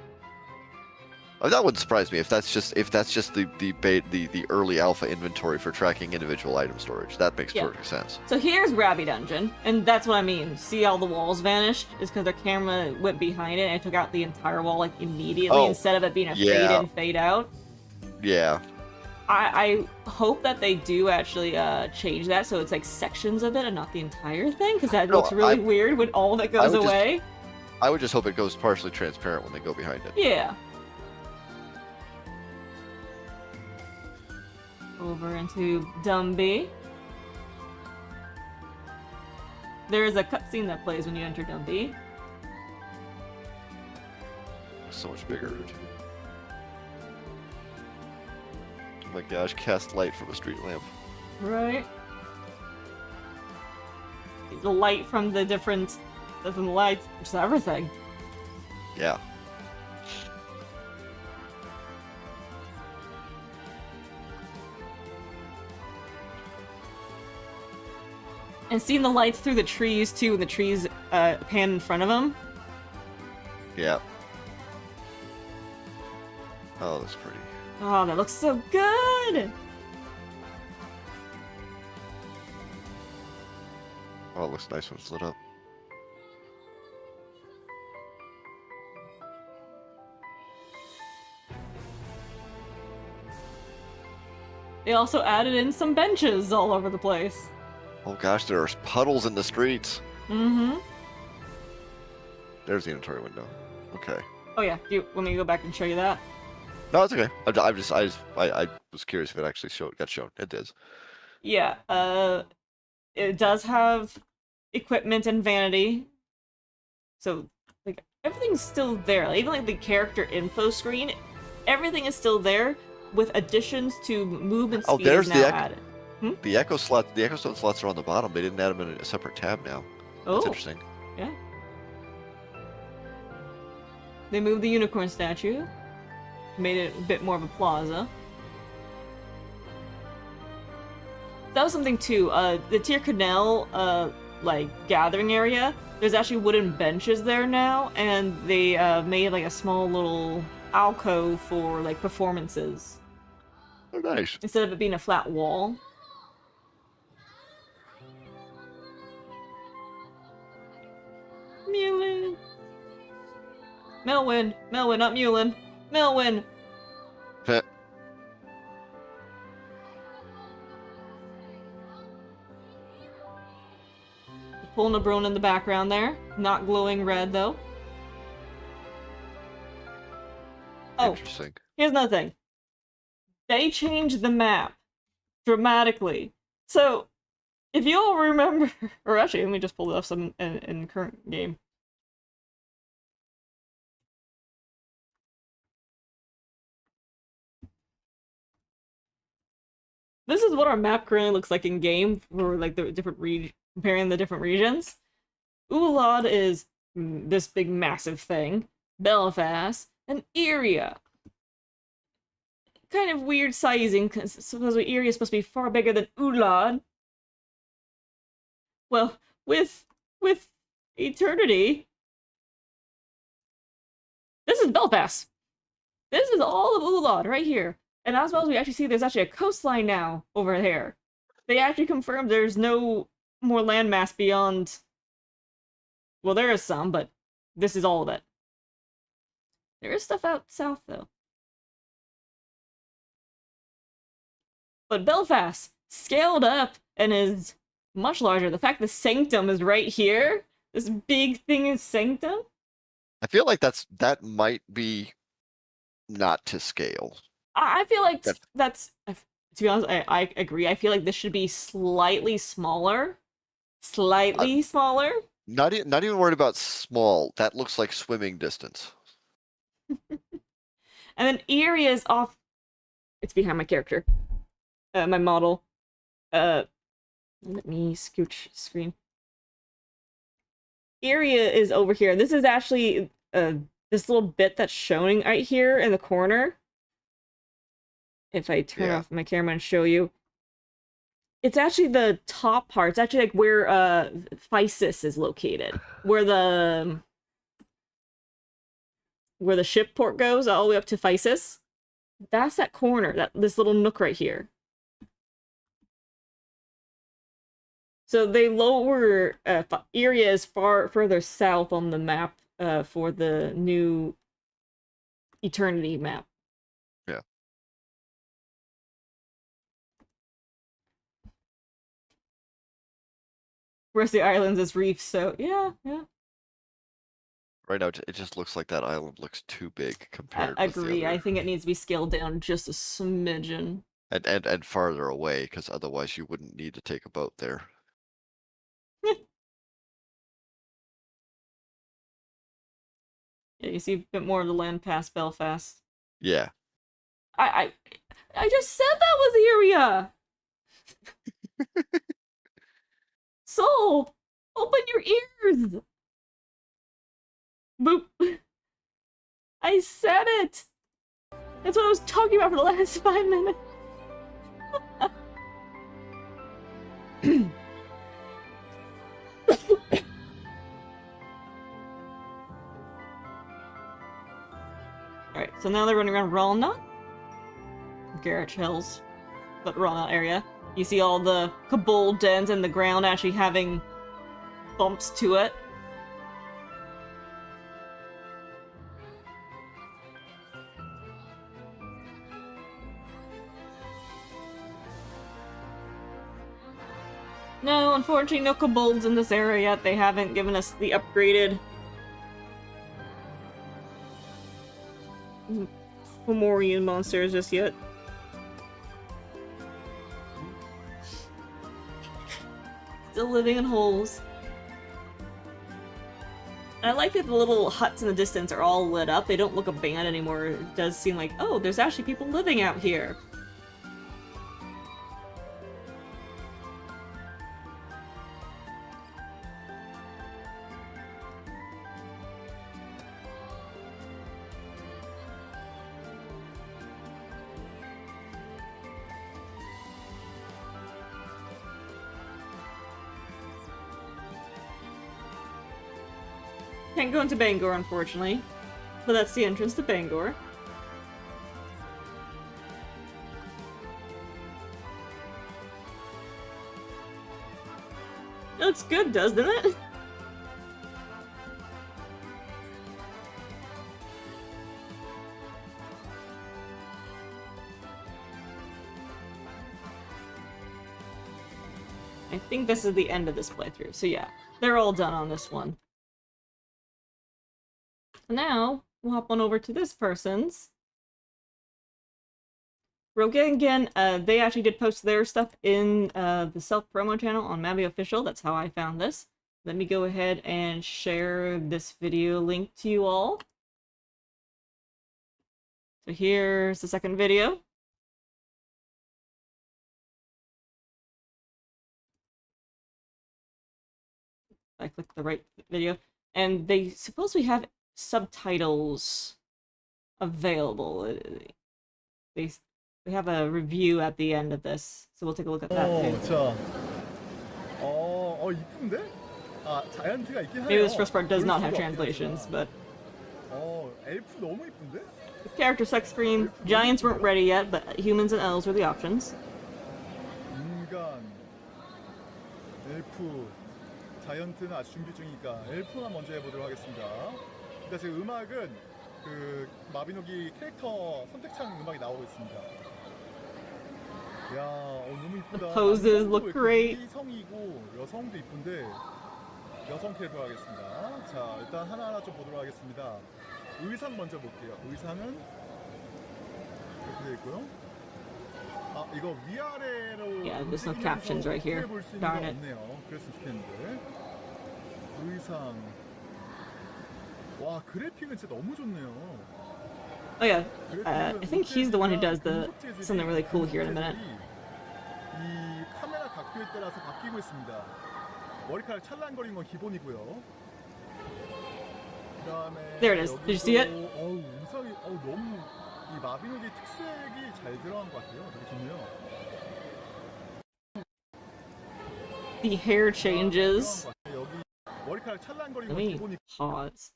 That wouldn't surprise me if that's just the early alpha inventory for tracking individual item storage. That makes perfect sense. So here's Grabby Dungeon, and that's what I mean. See how the walls vanished? Is because their camera went behind it and it took out the entire wall, like, immediately, instead of it being a fade in, fade out. Yeah. I hope that they do actually change that so it's like sections of it and not the entire thing, because that looks really weird when all that goes away. I would just hope it goes partially transparent when they go behind it. Yeah. Over into Dumby. There is a cutscene that plays when you enter Dumby. So much bigger. Oh my gosh, cast light from a street lamp. Right. The light from the different lights, just everything. Yeah. And seeing the lights through the trees too, and the trees pan in front of them. Yeah. Oh, that's pretty. Oh, that looks so good! Oh, it looks nice when it's lit up. They also added in some benches all over the place. Oh gosh, there are puddles in the streets. Mm-hmm. There's the inventory window. Okay. Oh yeah, do you want me to go back and show you that? No, it's okay. I was curious if it actually got shown. It does. Yeah, it does have equipment and vanity. So, like, everything's still there. Like, even, like, the character info screen, everything is still there, with additions to movement speed there's now the added. The Echo Stone slots are on the bottom. They didn't add them in a separate tab now. That's Oh, interesting. yeah. They moved the unicorn statue, made it a bit more of a plaza. That was something too. The Tir Canal, like gathering area. There's actually wooden benches there now, and they made like a small little alcove for like performances Oh, nice. instead of it being a flat wall. Mulin. Melwin, not Mulin. Melwin. Heh. Polnabrone in the background there. Not glowing red, though. Oh, Interesting. here's another thing. They changed the map dramatically. So, if you all remember... Or actually, let me just pull it up some in current game. This is what our map currently looks like in game for like the different comparing the different regions. Ulad is this big massive thing. Belfast and Iria. Kind of weird sizing because supposedly Iria is supposed to be far bigger than Ulad. Well, with Eternity, this is Belfast. This is all of Ulad right here. And as well as we actually see there's actually a coastline now over there. They actually confirmed there's no more landmass beyond... Well, there is some, but this is all of it. There is stuff out south, though. But Belfast, scaled up, and is much larger. The fact the Sanctum is right here, this big thing is Sanctum? I feel like that might be not to scale. I feel like that's to be honest, I agree. I feel like this should be slightly smaller. Slightly smaller. Not even worried about small. That looks like swimming distance. And then Iria is off. It's behind my character. My model. Let me scooch screen. Iria is over here. This is actually this little bit that's showing right here in the corner. If I turn off my camera and show you. It's actually the top part. It's actually like where Physis is located. Where the ship port goes all the way up to Physis. That's that corner, this little nook right here. So they lower Iria is further south on the map for the new Eternity map. Yeah. Whereas the islands is reefs, so yeah. Right now, it just looks like that island looks too big compared. I with agree. the other... I think it needs to be scaled down just a smidgen. And farther away, because otherwise you wouldn't need to take a boat there. Yeah, you see a bit more of the land past Belfast. Yeah. I just said that was Iria. Soul, open your ears. Boop. I said it. That's what I was talking about for the last 5 minutes. Alright, so now they're running around Ralna. Garage Hills. But Ralna area. You see all the Kabul dens and the ground actually having bumps to it. No, unfortunately, no kobolds in this area yet. They haven't given us the upgraded Fomorian monsters just yet. Still living in holes. And I like that the little huts in the distance are all lit up. They don't look abandoned anymore. It does seem like, oh, there's actually people living out here. Can't go into Bangor, unfortunately. But that's the entrance to Bangor. It looks good, doesn't it? I think this is the end of this playthrough, so yeah. They're all done on this one. Now, we'll hop on over to this person's. Rogengen, they actually did post their stuff in the self-promo channel on Mavi Official. That's how I found this. Let me go ahead and share this video link to you all. So here's the second video. I clicked the right video. And they supposedly have subtitles available. They have a review at the end of this, so we'll take a look at that too. 자, 이쁜데? 아, 자이언트가 있긴 하네요. Maybe this first part does 볼 not have 수가 translations, 없겠구나. but 엘프 너무 이쁜데? the character select screen, giants weren't ready yet, but humans and elves were the options. 인간, 엘프, 자이언트는 아직 준비 중이니까 엘프만 먼저 해보도록 하겠습니다. 일단 지금 음악은 그 마비노기 캐릭터 선택창 음악이 나오고 있습니다. 야, 너무 이쁘다. The poses look great. 이성이고 여성도 이쁜데 여성 캐릭터 하겠습니다. 자, 일단 하나하나 좀 보도록 하겠습니다. 의상 먼저 볼게요. 의상은 이렇게 되어 있고요. 아, 이거 위아래로 Yeah, there's no captions right here. 볼수 있는 Darn 건 it. 없네요. 그랬으면 좋겠는데. 의상. 와, 그래픽은 진짜 너무 좋네요. Oh yeah, I think he's the one who does something really cool here in a minute. 이 카메라 각도에 따라서 바뀌고 있습니다. 머리카락 찰랑거리는 건 기본이고요. 그다음에 There it is. Did you see it? 의상이 너무 이 마비노기 특색이 잘 들어간 것 같아요. 되게 좋네요. The hair changes. 여기 머리카락 찰랑거리는 Let 건 me 기본이. pause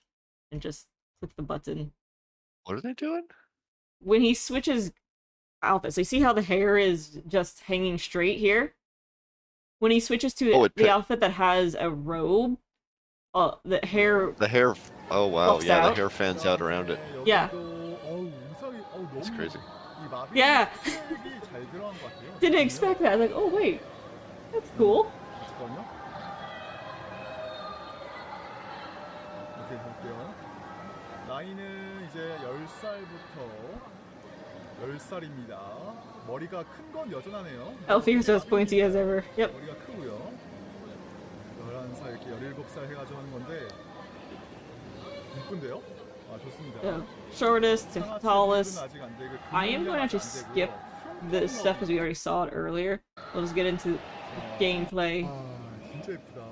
and just click the button. What are they doing? When he switches outfits, so you see how the hair is just hanging straight here? When he switches to Oh, the outfit that has a robe, the hair... The hair. Oh wow, Pops yeah, out. the hair fans out around it. Yeah. 의상이 It's 너무 crazy. 이 마비노기 Yeah. 특색이 잘 들어간 것 같아요. Didn't expect that. Like, oh wait, that's cool. 잠깐만요. 이렇게 볼게요. 나이는 이제 10살부터 10살입니다. 머리가 큰 건 여전하네요. Elfie's as pointy as ever. Yep. 머리가 크고요. 11살 이렇게 17살 해가지고 하는 건데 이쁜데요? 아, 좋습니다. Yeah. Shortest to 상하 tallest. 체급은 아직 안 되고 I am going to actually 근육은 skip 안 되고요. this stuff because we already saw it earlier. We'll just get into gameplay. 아, 진짜 예쁘다.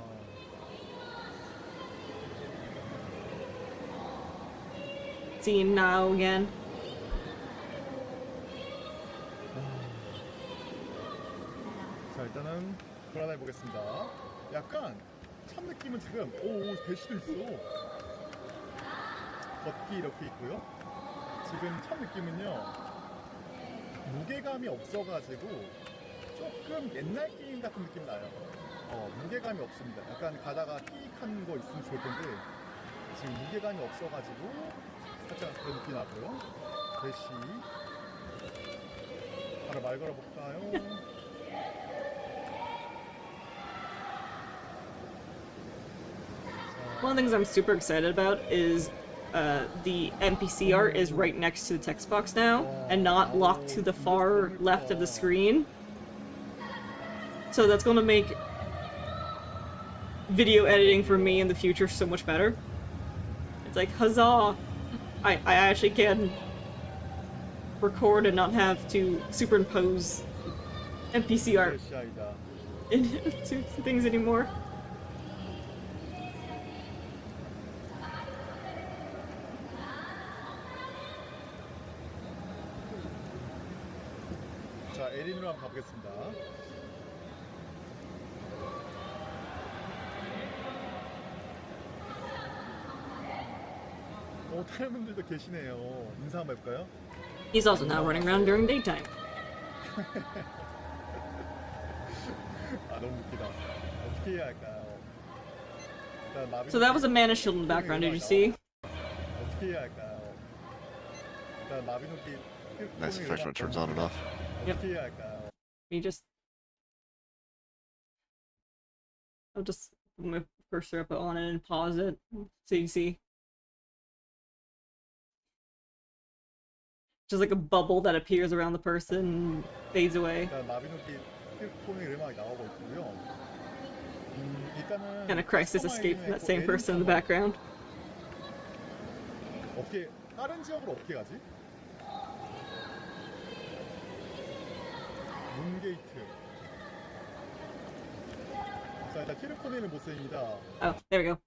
Seeing now again. 자, 일단은 불안해 보겠습니다. 약간 참 느낌은 지금 대시도 있어. 걷기 이렇게 있고요. 지금 참 느낌은요. 무게감이 없어가지고 조금 옛날 게임 같은 느낌 나요. 무게감이 없습니다. 약간 가다가 킥한 거 있으면 좋을 텐데 지금 무게감이 없어가지고 살짝 그런 느낌 나고요. 대시 바로 말 걸어볼까요? One of the things I'm super excited about is the NPC art is right next to the text box now, and not locked to the far left of the screen. So that's going to make video editing for me in the future so much better. It's like, huzzah! I actually can record and not have to superimpose NPC art 시아이다. into things anymore. 자, 에린으로 한번 가보겠습니다. 다른 분들도 계시네요. 인사 한번 해볼까요? He's also now running around during daytime. 아, 너무 웃기다. 어떻게 해야 할까요? 일단 마비 So that was a mana shield in the background, did you see? 어떻게 해야 할까요? 일단 마비노기 Nice effect when it turns on and off. 어떻게 해야 할까요? You just... I'll just put my cursor up on it and pause it so you see. Just like a bubble that appears around the person and fades away. 일단 마비노기 필코믹 음악이 나오고 있고요. 일단은 And a crisis escape from that same person in the background. 어떻게 다른 지역으로 어떻게 가지? 문게이트. 자, 일단 키르코네는 모습입니다. Oh, there we go.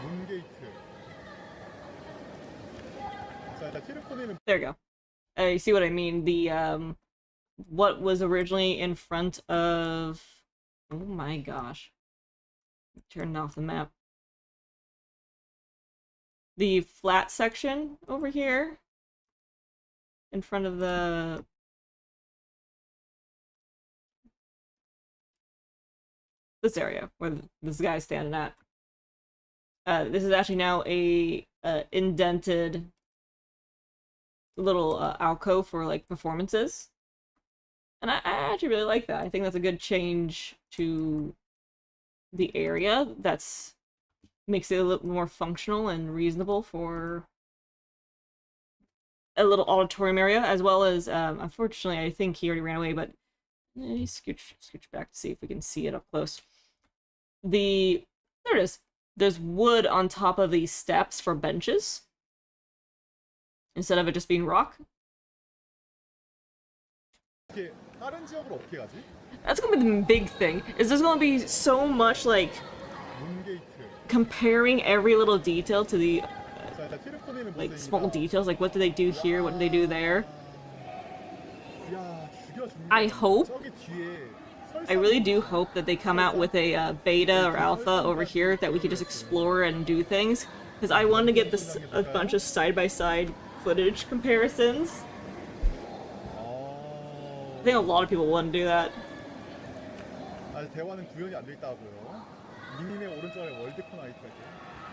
문게이트. 자, 일단 키르코네는 There we go. You see what I mean? The, what was originally in front of... Oh my gosh. Turn off the map. The flat section over here. In front of the... This area, where this guy's standing at. This is actually now a indented little alcove for like performances, and I actually really like that. I think that's a good change to the area. That's makes it a little more functional and reasonable for a little auditorium area, as well as unfortunately I think he already ran away, but scooch back to see if we can see it up close. There it is. There's wood on top of these steps for benches instead of it just being rock. 어떻게 다른 지역으로 어떻게 가지? That's gonna be the big thing. Is there's gonna be so much like 문게이트. comparing every little detail to the 자, 일단 키르코네는 like 모습입니다. small details, like what do they do here, what do they do there. 야, 죽여. I hope, 저기 뒤에 I really do hope that they come out with a beta or alpha over here that we can just explore and do things. Because I want to get this a bunch of side-by-side footage comparisons. I think a lot of people want to do that. 아직 대화는 구현이 안 돼 있다고요. 미니의 오른쪽에 월드콘 아이템.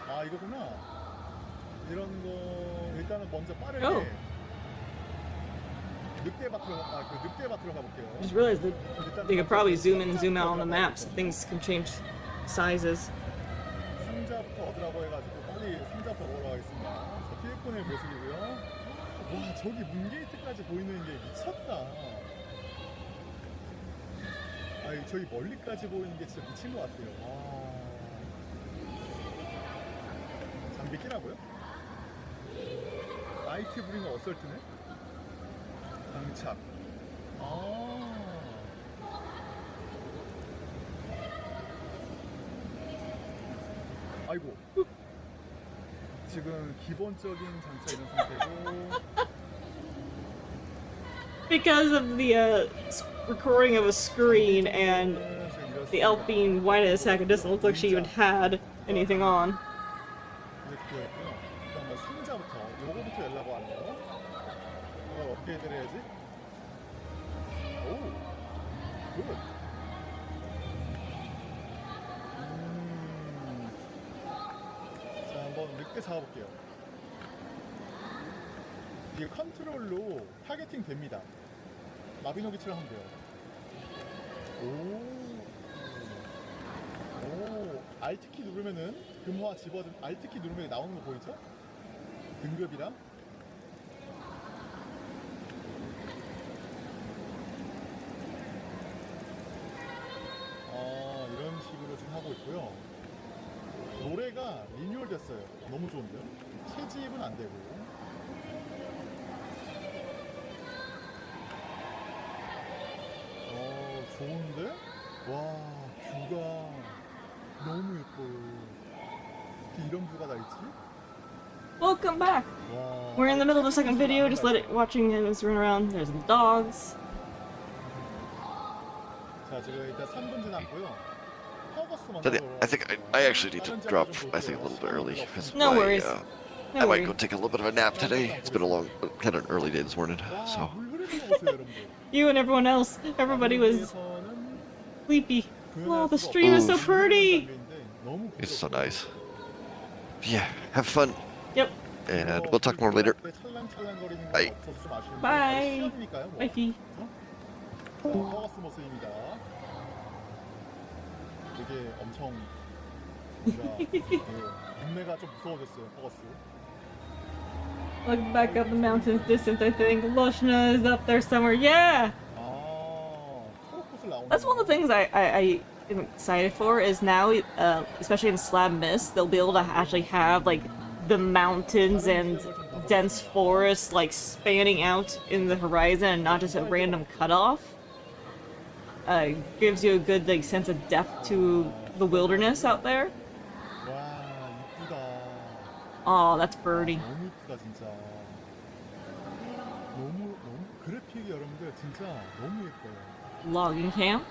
아, 이거구나. 이런 거 일단은 먼저 빠르게 Oh. 늑대밭으로 가볼게요. I just realized that they could probably zoom in and zoom out on the map so things can change sizes. 상자부터 얻으라고 해가지고 빨리 상자부터 먹으러 가겠습니다. 자, 피해폰의 모습이고요. 와, 저기 문게이트까지 보이는 게 미쳤다. 아니, 저기 멀리까지 보이는 게 진짜 미친 것 같아요. 장비 끼라고요? IT 브링어 어설트네? 장착. 아이고. 지금 기본적인 장착 이런 상태고. Because of the recording of a screen and the elf being white as heck, it doesn't look like she even had anything on. 이렇게 했고요. 일단 상자부터 요거부터 열라고 하네요. 이걸 어떻게 해드려야지? 오, 굿. 자, 한번 늑대 잡아볼게요. 이게 컨트롤로 타겟팅 됩니다. 마비노기처럼 하면 돼요. 오, Alt키 누르면은 금화 집어든 Alt키 누르면 나오는 거 보이죠? 등급이랑. 이런 식으로 지금 하고 있고요. 노래가 리뉴얼 됐어요. 너무 좋은데요? 채집은 안 되고. 좋은데? 와, 뷰가 너무 예뻐요. 어떻게 이런 뷰가 다 있지? Welcome back. 와. We're in the middle of the second video, just watching us run around. There's the dogs. 자, 지금 일단 3분 지났고요. 허거스 먼저. I think I actually need to drop. I think a little bit early. 'Cause No worries. I No might go worries. take a little bit of a nap today. It's been a long, kind of an early day this morning. 와, So 물 흐르는 거 보세요, 여러분들. You and everyone else, everybody was 여기에서는 sleepy. 구현할 Oh, the 수가 stream is so 없는 pretty. 장면인데 너무 it's so 부드럽고. nice. Yeah, have fun, Yep. and we'll talk more later. 찰랑찰랑거리는 거 Bye. 없어서 좀 아쉬운데 Bye. 시간이니까요, 뭐. Wifey. 자, 허거스 모습입니다. 되게 엄청 뭔가 눈매가 좀 무서워졌어요, 허거스. Look back up the mountains distance, I think. Loshna is up there somewhere. Yeah! 초록꽃을 나오는 That's one of the things I am excited for is now, especially in Slab Mist, they'll be able to actually have, like, the mountains and dense forests, like, spanning out in the horizon and not just a random cutoff. Gives you a good, like, sense of depth to the wilderness out there. 와, 이쁘다. Oh, that's birdie. 너무 이쁘다, 진짜. 너무 그래픽이 여러분들 진짜 너무 예뻐요. Logging camp.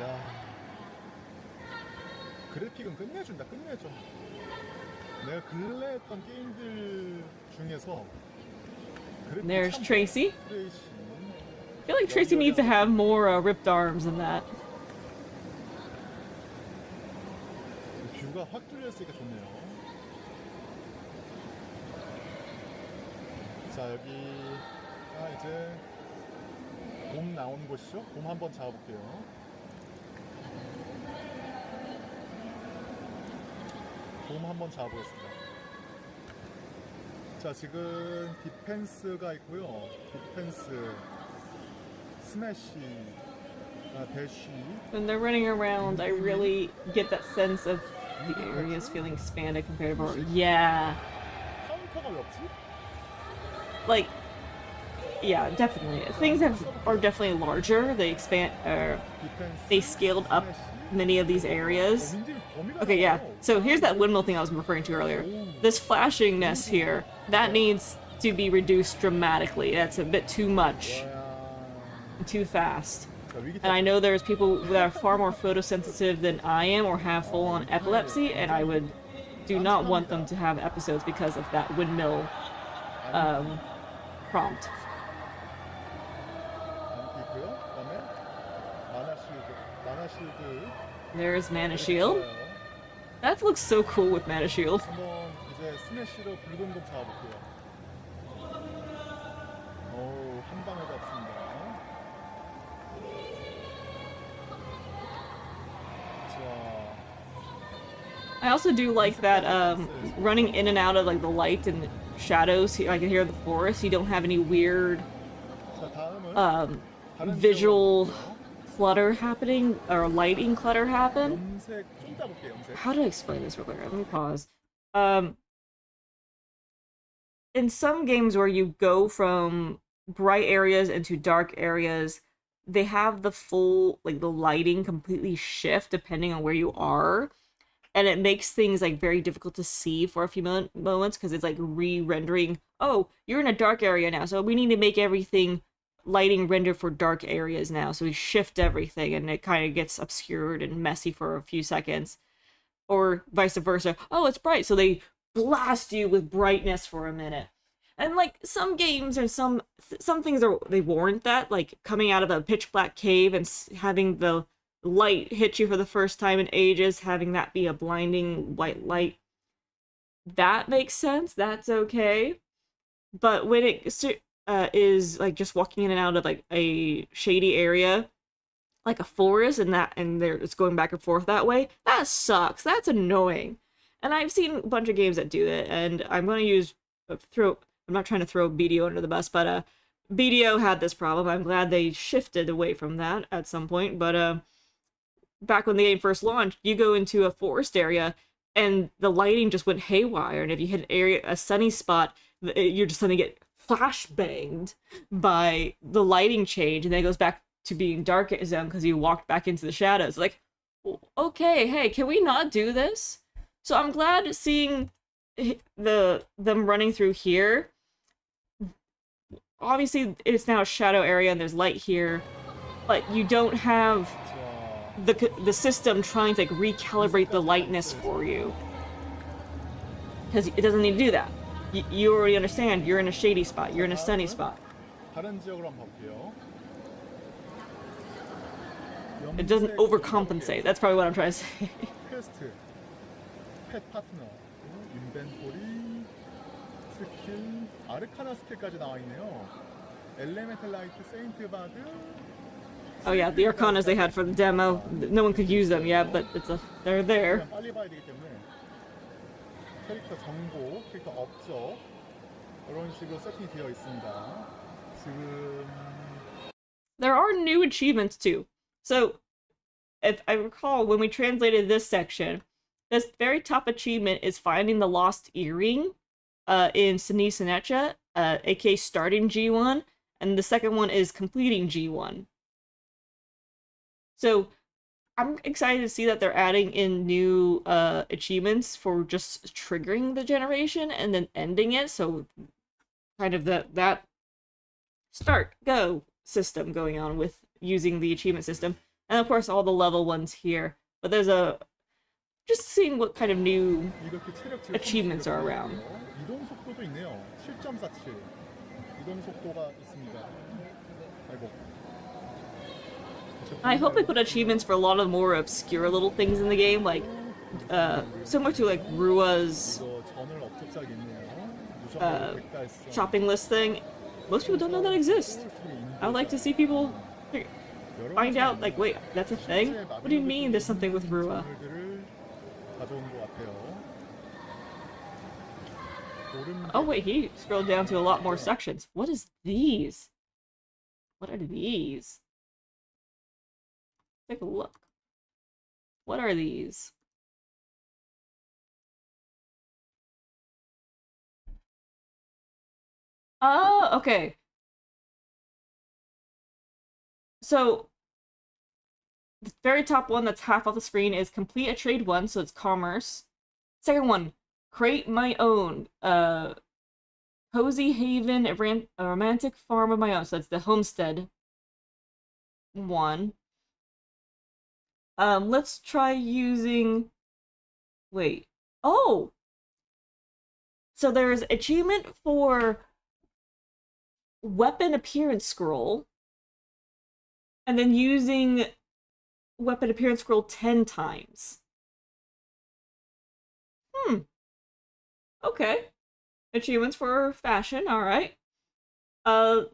야, 그래픽은 끝내준다, 끝내줘. 내가 근래 했던 게임들 중에서 그래픽이 There's 참 Tracy. 프레시. I feel like Tracy needs to have more ripped arms than that. 뷰가 확 뚫렸으니까 좋네요. 자, 여기가 이제 곰 나오는 곳이죠. 곰 한번 잡아볼게요. 곰 한번 잡아보겠습니다. 자, 지금 디펜스가 있고요. 디펜스, 스매시, 대쉬. When they're running around, I really get that sense of the areas feeling expanded compared to before. Yeah. 카운터가 왜 없지? Like, yeah, definitely. Things are definitely larger. They 디펜스, they scaled up many of these areas. Okay, yeah. So here's that windmill thing I was referring to earlier. This flashingness here, that needs to be reduced dramatically. That's a bit too much, too fast. And I know there's people that are far more photosensitive than I am or have full-on epilepsy, and I would do not want them to have episodes because of that windmill prompt. 있고요. 그다음에 마나실드. There's Mana Shield. That looks so cool with Mana Shield. 한번 이제 스매시로 붉은 곰 잡아볼게요. 오, 한 방에 잡습니다. 자, I also do like that running in and out of like the light and the shadows. I can hear the forest. You don't have any weird 자 다음은 다른 visual 지역으로 clutter happening or lighting clutter happen. 염색 좀 따볼게요. 염색. How do I explain this real quick? Let me pause. In some games where you go from bright areas into dark areas, they have the full, like, the lighting completely shift depending on where you are. And it makes things, like, very difficult to see for a few moments because it's, like, re-rendering. Oh, you're in a dark area now, so we need to make everything lighting render for dark areas now. So we shift everything and it kind of gets obscured and messy for a few seconds. Or vice versa. Oh, it's bright, so they blast you with brightness for a minute. And like some games or some things they warrant that, like coming out of a pitch black cave and having the light hit you for the first time in ages, having that be a blinding white light. That makes sense. That's okay. But when it is like just walking in and out of like a shady area, like a forest, and it's going back and forth that way. That sucks. That's annoying. And I've seen a bunch of games that do it, and I'm going to use I'm not trying to throw BDO under the bus, but BDO had this problem. I'm glad they shifted away from that at some point, but back when the game first launched, you go into a forest area and the lighting just went haywire, and if you hit a sunny spot, you're just gonna get flashbanged by the lighting change, and then it goes back to being dark zone because you walked back into the shadows. Like, okay, hey, can we not do this? So I'm glad seeing them running through here. Obviously, it's now a shadow area and there's light here, but you don't have the system trying to like recalibrate the lightness for you, because it doesn't need to do that. You already understand. You're in a shady spot. You're in a sunny spot. 다른 지역으로 한번 볼게요. It doesn't overcompensate. That's probably what I'm trying to say. 퀘스트, 펫 파트너, 인벤토리, 스킬, 아르카나 스킬까지 나와 있네요. 엘레멘탈 라이트, 세인트 바드. Oh yeah, the Arcanas they had for the demo. No one could use them yet, but they're there. 그냥 빨리 봐야 되기 때문에 캐릭터 정보, 캐릭터 업적 이런 식으로 세팅되어 있습니다. 지금 There are new achievements too. So, if I recall, when we translated this section, this very top achievement is finding the lost earring in Sini Sinecha, aka starting G1, and the second one is completing G1. So, I'm excited to see that they're adding in new achievements for just triggering the generation and then ending it. So, kind of that start, go system going on with using the achievement system. And of course, all the level ones here. But there's just seeing what kind of new 이렇게 체력 achievements are around. 이동 속도도 있네요. 7.47. 이동 속도가 있습니다. 아이고. I hope they put achievements for a lot of more obscure little things in the game, like similar to like Rua's 이거 전월 업적작이 있네요. 무조건 백달성. shopping list thing. Most people don't know that exists. I would like to see people find out, like, wait, that's a thing? What do you mean there's something with Rua? Oh wait, he scrolled down to a lot more sections. What is these? What are these? Take a look. What are these? Oh, okay. So, the very top one that's half off the screen is complete a trade one, so it's commerce. Second one, create my own. Cozy haven, a romantic farm of my own. So that's the homestead one. Let's try using. Wait. Oh! So there's achievement for weapon appearance scroll. And then using weapon appearance scroll 10 times. Okay. Achievements for fashion, alright. The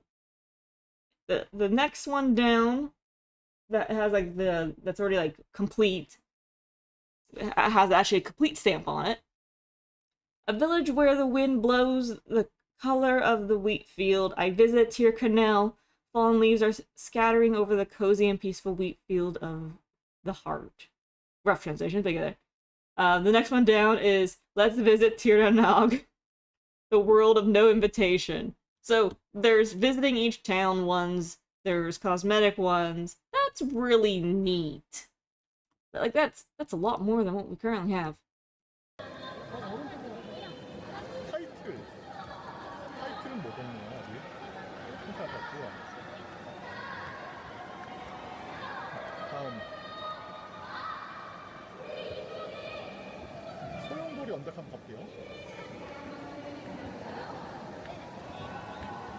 next one down that has like that's already like complete has actually a complete stamp on it. A village where the wind blows the color of the wheat field. I visit Tir Canal. Fallen leaves are scattering over the cozy and peaceful wheat field of the heart. Rough translation, but get it. The next one down is let's visit Tiranaug, the world of no invitation. So there's visiting each town ones, there's cosmetic ones. That's really neat. Like that's a lot more than what we currently have. 타이틀은 못 얻네요 아직. 힌트 받고요. 다음 소용돌이 언덕 한번 갈게요.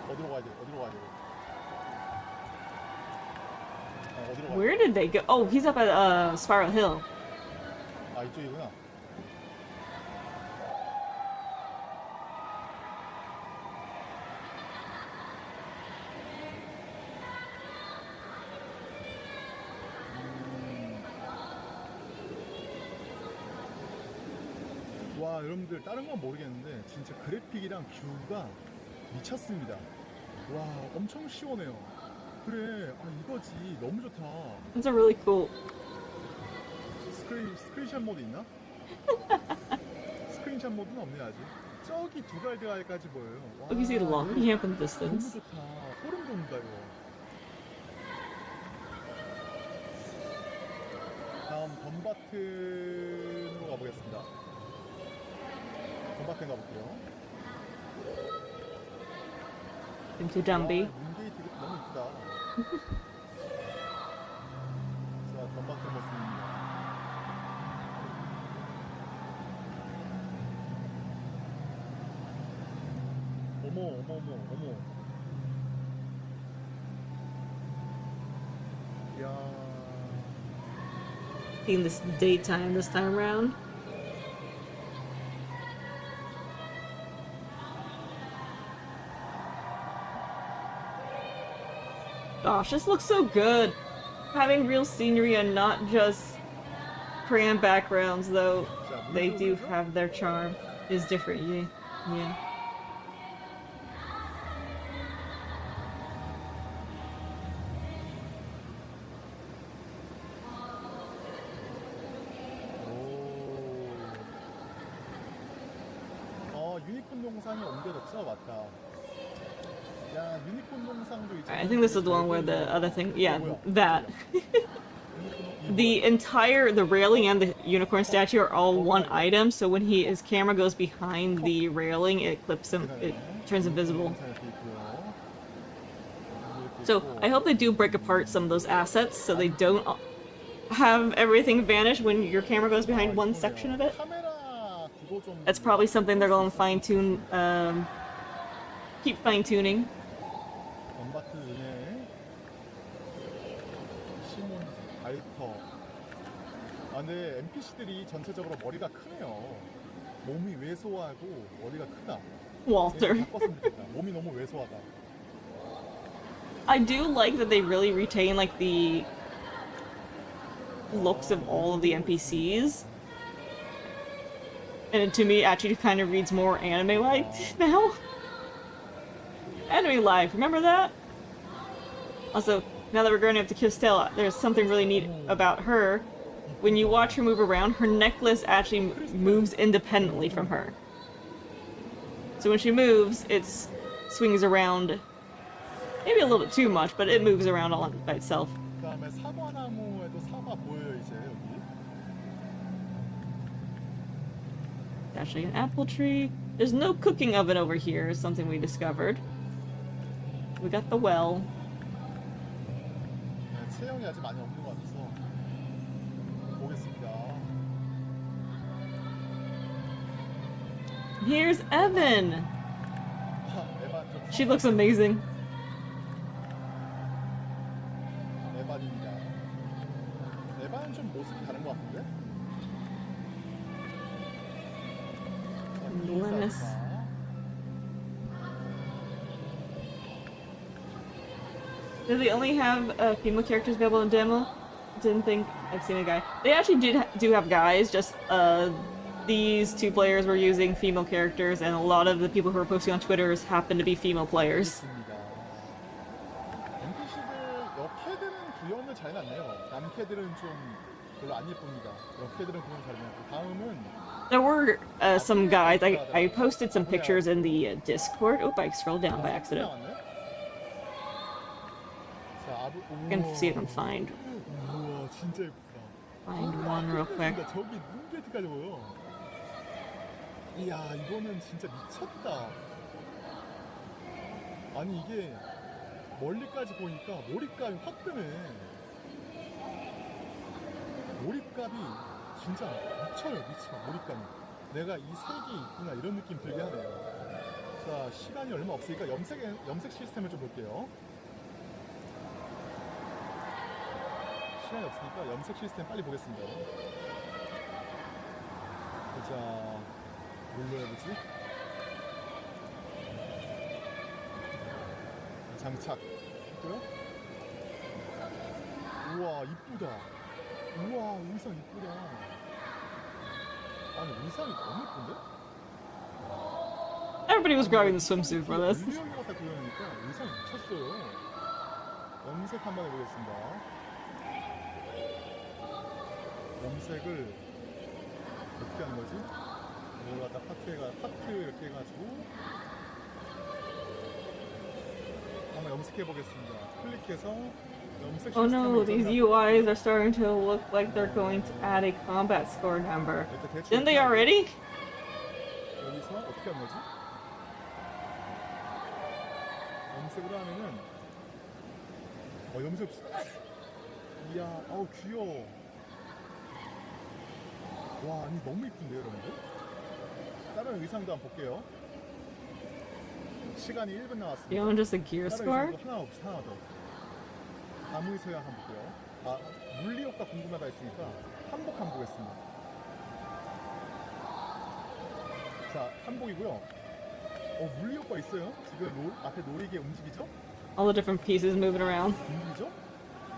어디로 가야 돼? 어디로 가야 돼? 어디로 가야 돼? Where did they go? Oh, he's up at Spiral Hill. 아 이쪽이구나. 와, 여러분들 다른 건 모르겠는데 진짜 그래픽이랑 뷰가 미쳤습니다. 와, 엄청 시원해요. 그래, 아 이거지. 너무 좋다. It's a really cool. 스크린샷 모드 있나? 스크린샷 모드는 없네 아직. 저기 두 갈까지 보여요. 와, Look, you see the long camp in the 너무 distance. 좋다. 소름 돋는다 이거. 다음 덤바튼으로 가보겠습니다. 덤바튼 가볼게요. Into Dumby. 와, 문게이트 이것도 너무 이쁘다. 자, 덤바튼 모습입니다. 어머. 이야. In this daytime this time around. Gosh, this looks so good. Having real scenery and not just crayon backgrounds, though 자, they do 물속에서 have their charm, is different. Yeah. 유니콘 동상이 옮겨졌죠? 맞다. 야, 유니콘 동상도 이제 I think this is the one where the other thing. Yeah, 뭐야? that. The railing and the unicorn statue are all one item, so when his camera goes behind the railing, it clips him, it turns invisible. So I hope they do break apart some of those assets so they don't have everything vanish when your camera goes behind one section of it. That's probably something they're going to fine tune, keep fine tuning. 덤바트 은혜, 시몬 알터. 아, 근데 NPC들이 전체적으로 머리가 크네요. 몸이 왜소하고 머리가 크다. Walter. 바꿨으면 좋겠다. 몸이 너무 왜소하다. I do like that they really retain like the looks of all of the NPCs. And to me, it actually kind of reads more anime-like now. Anime Life, remember that? Also, now that we're going up to Kiss Stella, there's something really neat about her. When you watch her move around, her necklace actually moves independently from her. So when she moves, it swings around maybe a little bit too much, but it moves around all by itself. 그다음에 사과나무에도 사과 보여요 이제 여기. Actually, an apple tree. There's no cooking oven over here, is something we discovered. We got the well. 네, 체형이 아직 많이 없는 것 같아서 보겠습니다. Here's Evan. 에반 좀 She looks amazing. 에반입니다. 에반은 좀 모습이 다른 것 같은데? Linus. Do they only have female characters available in demo? Didn't think I've seen a guy. They actually do have guys, just these two players were using female characters, and a lot of the people who are posting on Twitter happen to be female players. NPC들 여캐들은 구현을 잘 해놨네요. 남캐들은 좀 별로 안 예쁩니다. 여캐들은 구현 잘 해놨고 다음은 There were some guys. I posted some pictures in the Discord. Oh, I scrolled down by accident. I can see if I can find 우와 진짜 예쁘다. one real quick. 저기 눈게이트까지 보여. 이야 이거는 진짜 미쳤다. 아니 이게 멀리까지 보니까 몰입감이 확 드네. 몰입감이 진짜 미쳐 몰입감이. 내가 이 색이 있구나 이런 느낌 들게 하네요. 자 시간이 얼마 없으니까 염색 시스템을 좀 볼게요. 시간이 없으니까 염색 시스템 빨리 보겠습니다. 자, 뭘로 해보지? 장착 했고요. 우와 이쁘다. 우와 의상 이쁘다. 아니 의상이 너무 예쁜데? Everybody was grabbing the swimsuit for this. 물리형이 갖다 그려놓으니까 의상이 미쳤어요. 염색 한번 해보겠습니다. 염색을 어떻게 하는 거지? 이걸 갖다 파트 이렇게 해가지고 한번 염색해 보겠습니다. 클릭해서 염색 Oh no, 시스템을 these 전환- UIs are starting to look like they're going to add a combat score number. 일단 대충 Didn't they 이렇게 already? 여기서 어떻게 하는 거지? 염색을 하면은 염색 이야 어우 귀여워. 와 아니 너무 이쁜데요 여러분들? 다른 의상도 한번 볼게요. 시간이 1분 남았습니다. Beyond just a gear 다른 score? 의상도 하나 더. 나무의 서양 한번 볼게요. 아 물리 효과 궁금하다 했으니까 한복 한번 보겠습니다. 자 한복이고요. 물리 효과 있어요. 지금 앞에 놀이개 움직이죠? All the different pieces moving around. 움직이죠?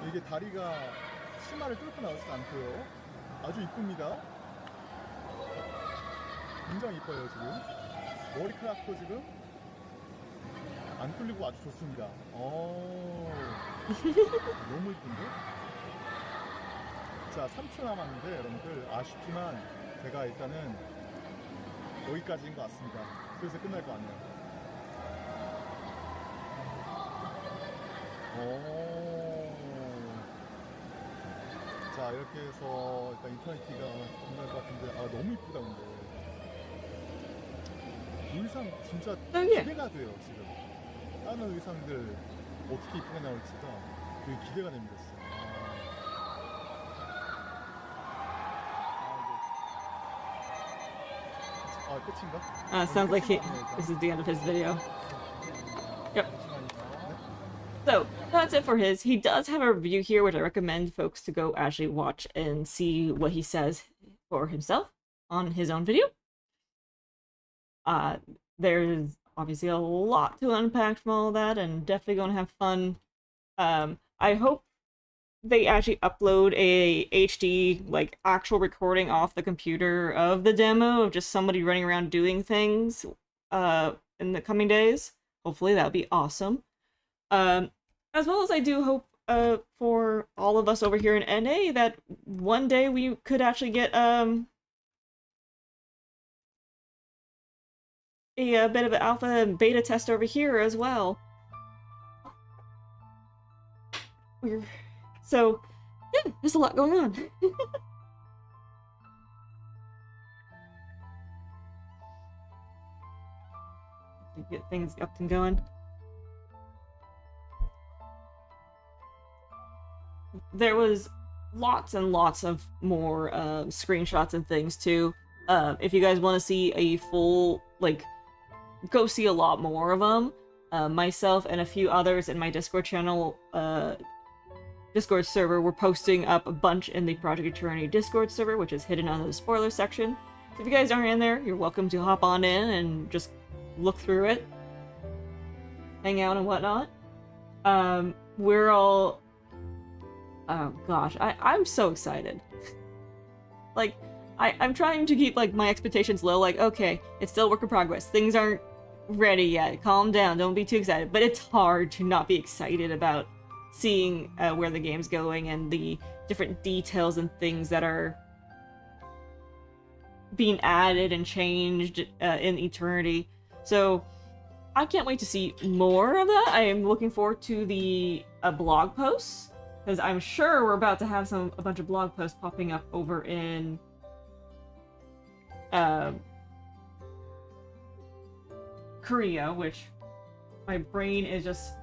이게 다리가 치마를 뚫고 나오지도 않고요. 아주 이쁩니다. 굉장히 이뻐요 지금. 머리카락도 지금 안 뚫리고 아주 좋습니다. 너무 이쁜데? 자 3초 남았는데 여러분들 아쉽지만 제가 일단은 여기까지인 것 같습니다. 그래서 끝날 것 같네요. 자 이렇게 해서 일단 인터넷티가 끝날 것 같은데 너무 이쁘다 근데 의상 진짜 예. 기대가 돼요 지금. 다른 의상들 어떻게 이쁘게 나올지가 되게 기대가 됩니다 진짜. 끝인가? Sounds like this is the end of his video. Yep. So that's it for his. He does have a review here, which I recommend folks to go actually watch and see what he says for himself on his own video. There's obviously a lot to unpack from all of that, and definitely going to have fun. I hope they actually upload a HD, like, actual recording off the computer of the demo of just somebody running around doing things in the coming days. Hopefully that would be awesome. As well as I do hope for all of us over here in NA that one day we could actually get a bit of an alpha and beta test over here as well. So, yeah, there's a lot going on. Get things up and going. There was lots and lots of more screenshots and things too. If you guys want to see a full, like, go see a lot more of them. Myself and a few others in my Discord channel, Discord server, we're posting up a bunch in the Project Eternity Discord server, which is hidden under the spoiler section. So if you guys aren't in there, you're welcome to hop on in and just look through it, hang out and whatnot. We're all... Oh gosh, I'm so excited. Like, I'm trying to keep, like, my expectations low, like, okay, it's still a work in progress. Things aren't ready yet. Calm down, don't be too excited. But it's hard to not be excited about seeing where the game's going and the different details and things that are being added and changed in Eternity. So, I can't wait to see more of that. I am looking forward to the blog posts, because I'm sure we're about to have a bunch of blog posts popping up over in Korea, which my brain is just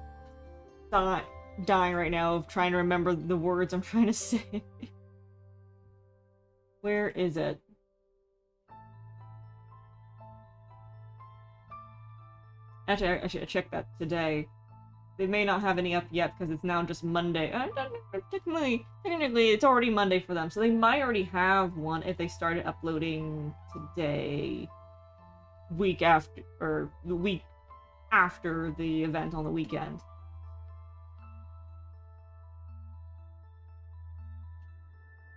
not dying right now of trying to remember the words I'm trying to say. Where is it? Actually, I should check that today. They may not have any up yet because it's now just Monday. Technically, it's already Monday for them, so they might already have one if they started uploading today. Week after, or the week after the event on the weekend.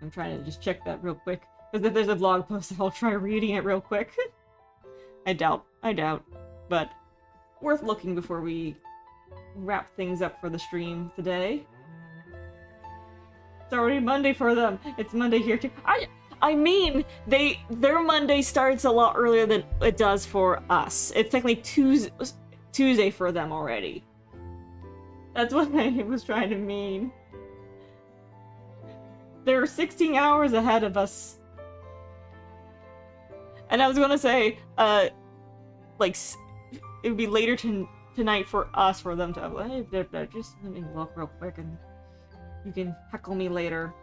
I'm trying to just check that real quick. Because if there's a blog post, I'll try reading it real quick. I doubt. But worth looking before we wrap things up for the stream today. It's already Monday for them. It's Monday here too. I mean, their Monday starts a lot earlier than it does for us. It's technically Tuesday for them already. That's what I was trying to mean. They're 16 hours ahead of us. And I was gonna say, like, it would be later tonight for us, for them to, hey, just let me look real quick and you can heckle me later.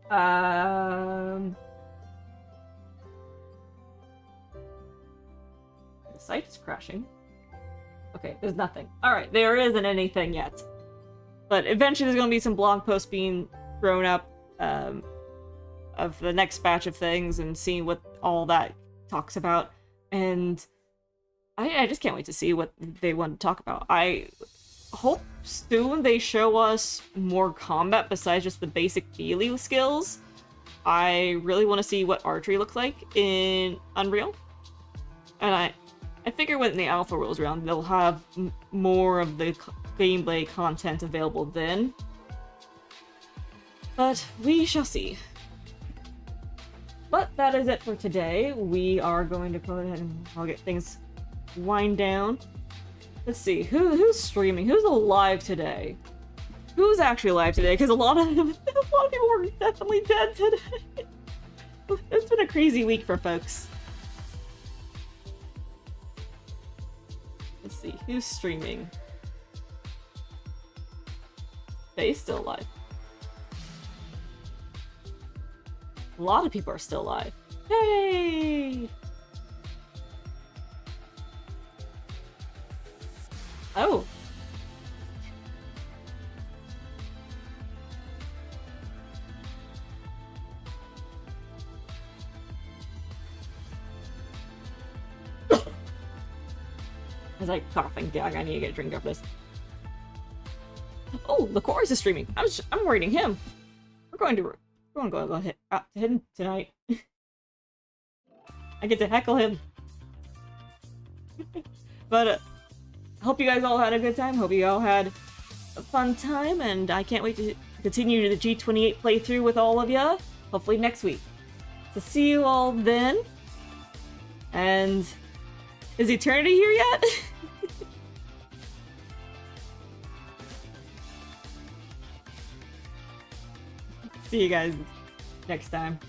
The site is crashing. Okay, there's nothing. Alright, there isn't anything yet. But eventually there's gonna be some blog posts being thrown up of the next batch of things and seeing what all that talks about. And I just can't wait to see what they want to talk about. I hope soon they show us more combat besides just the basic melee skills. I really want to see what archery looks like in Unreal. And I figure when the alpha rolls around, they'll have more of the gameplay content available then. But we shall see. But that is it for today. We are going to go ahead and I'll get things wind down. Let's see, who's streaming? Who's alive today? Who's actually alive today? Because a lot of people were definitely dead today. It's been a crazy week for folks. Let's see, who's streaming? Faye's still alive. A lot of people are still alive. Hey! Oh. I was like coughing. Gag, I need to get a drink of this. Oh, the chorus is streaming. I'm rating him. We're going to go hit out to him tonight. I get to heckle him. But hope you guys all had a good time. Hope you all had a fun time, and I can't wait to continue the G28 playthrough with all of ya. Hopefully next week. So see you all then. And is Eternity here yet? See you guys next time.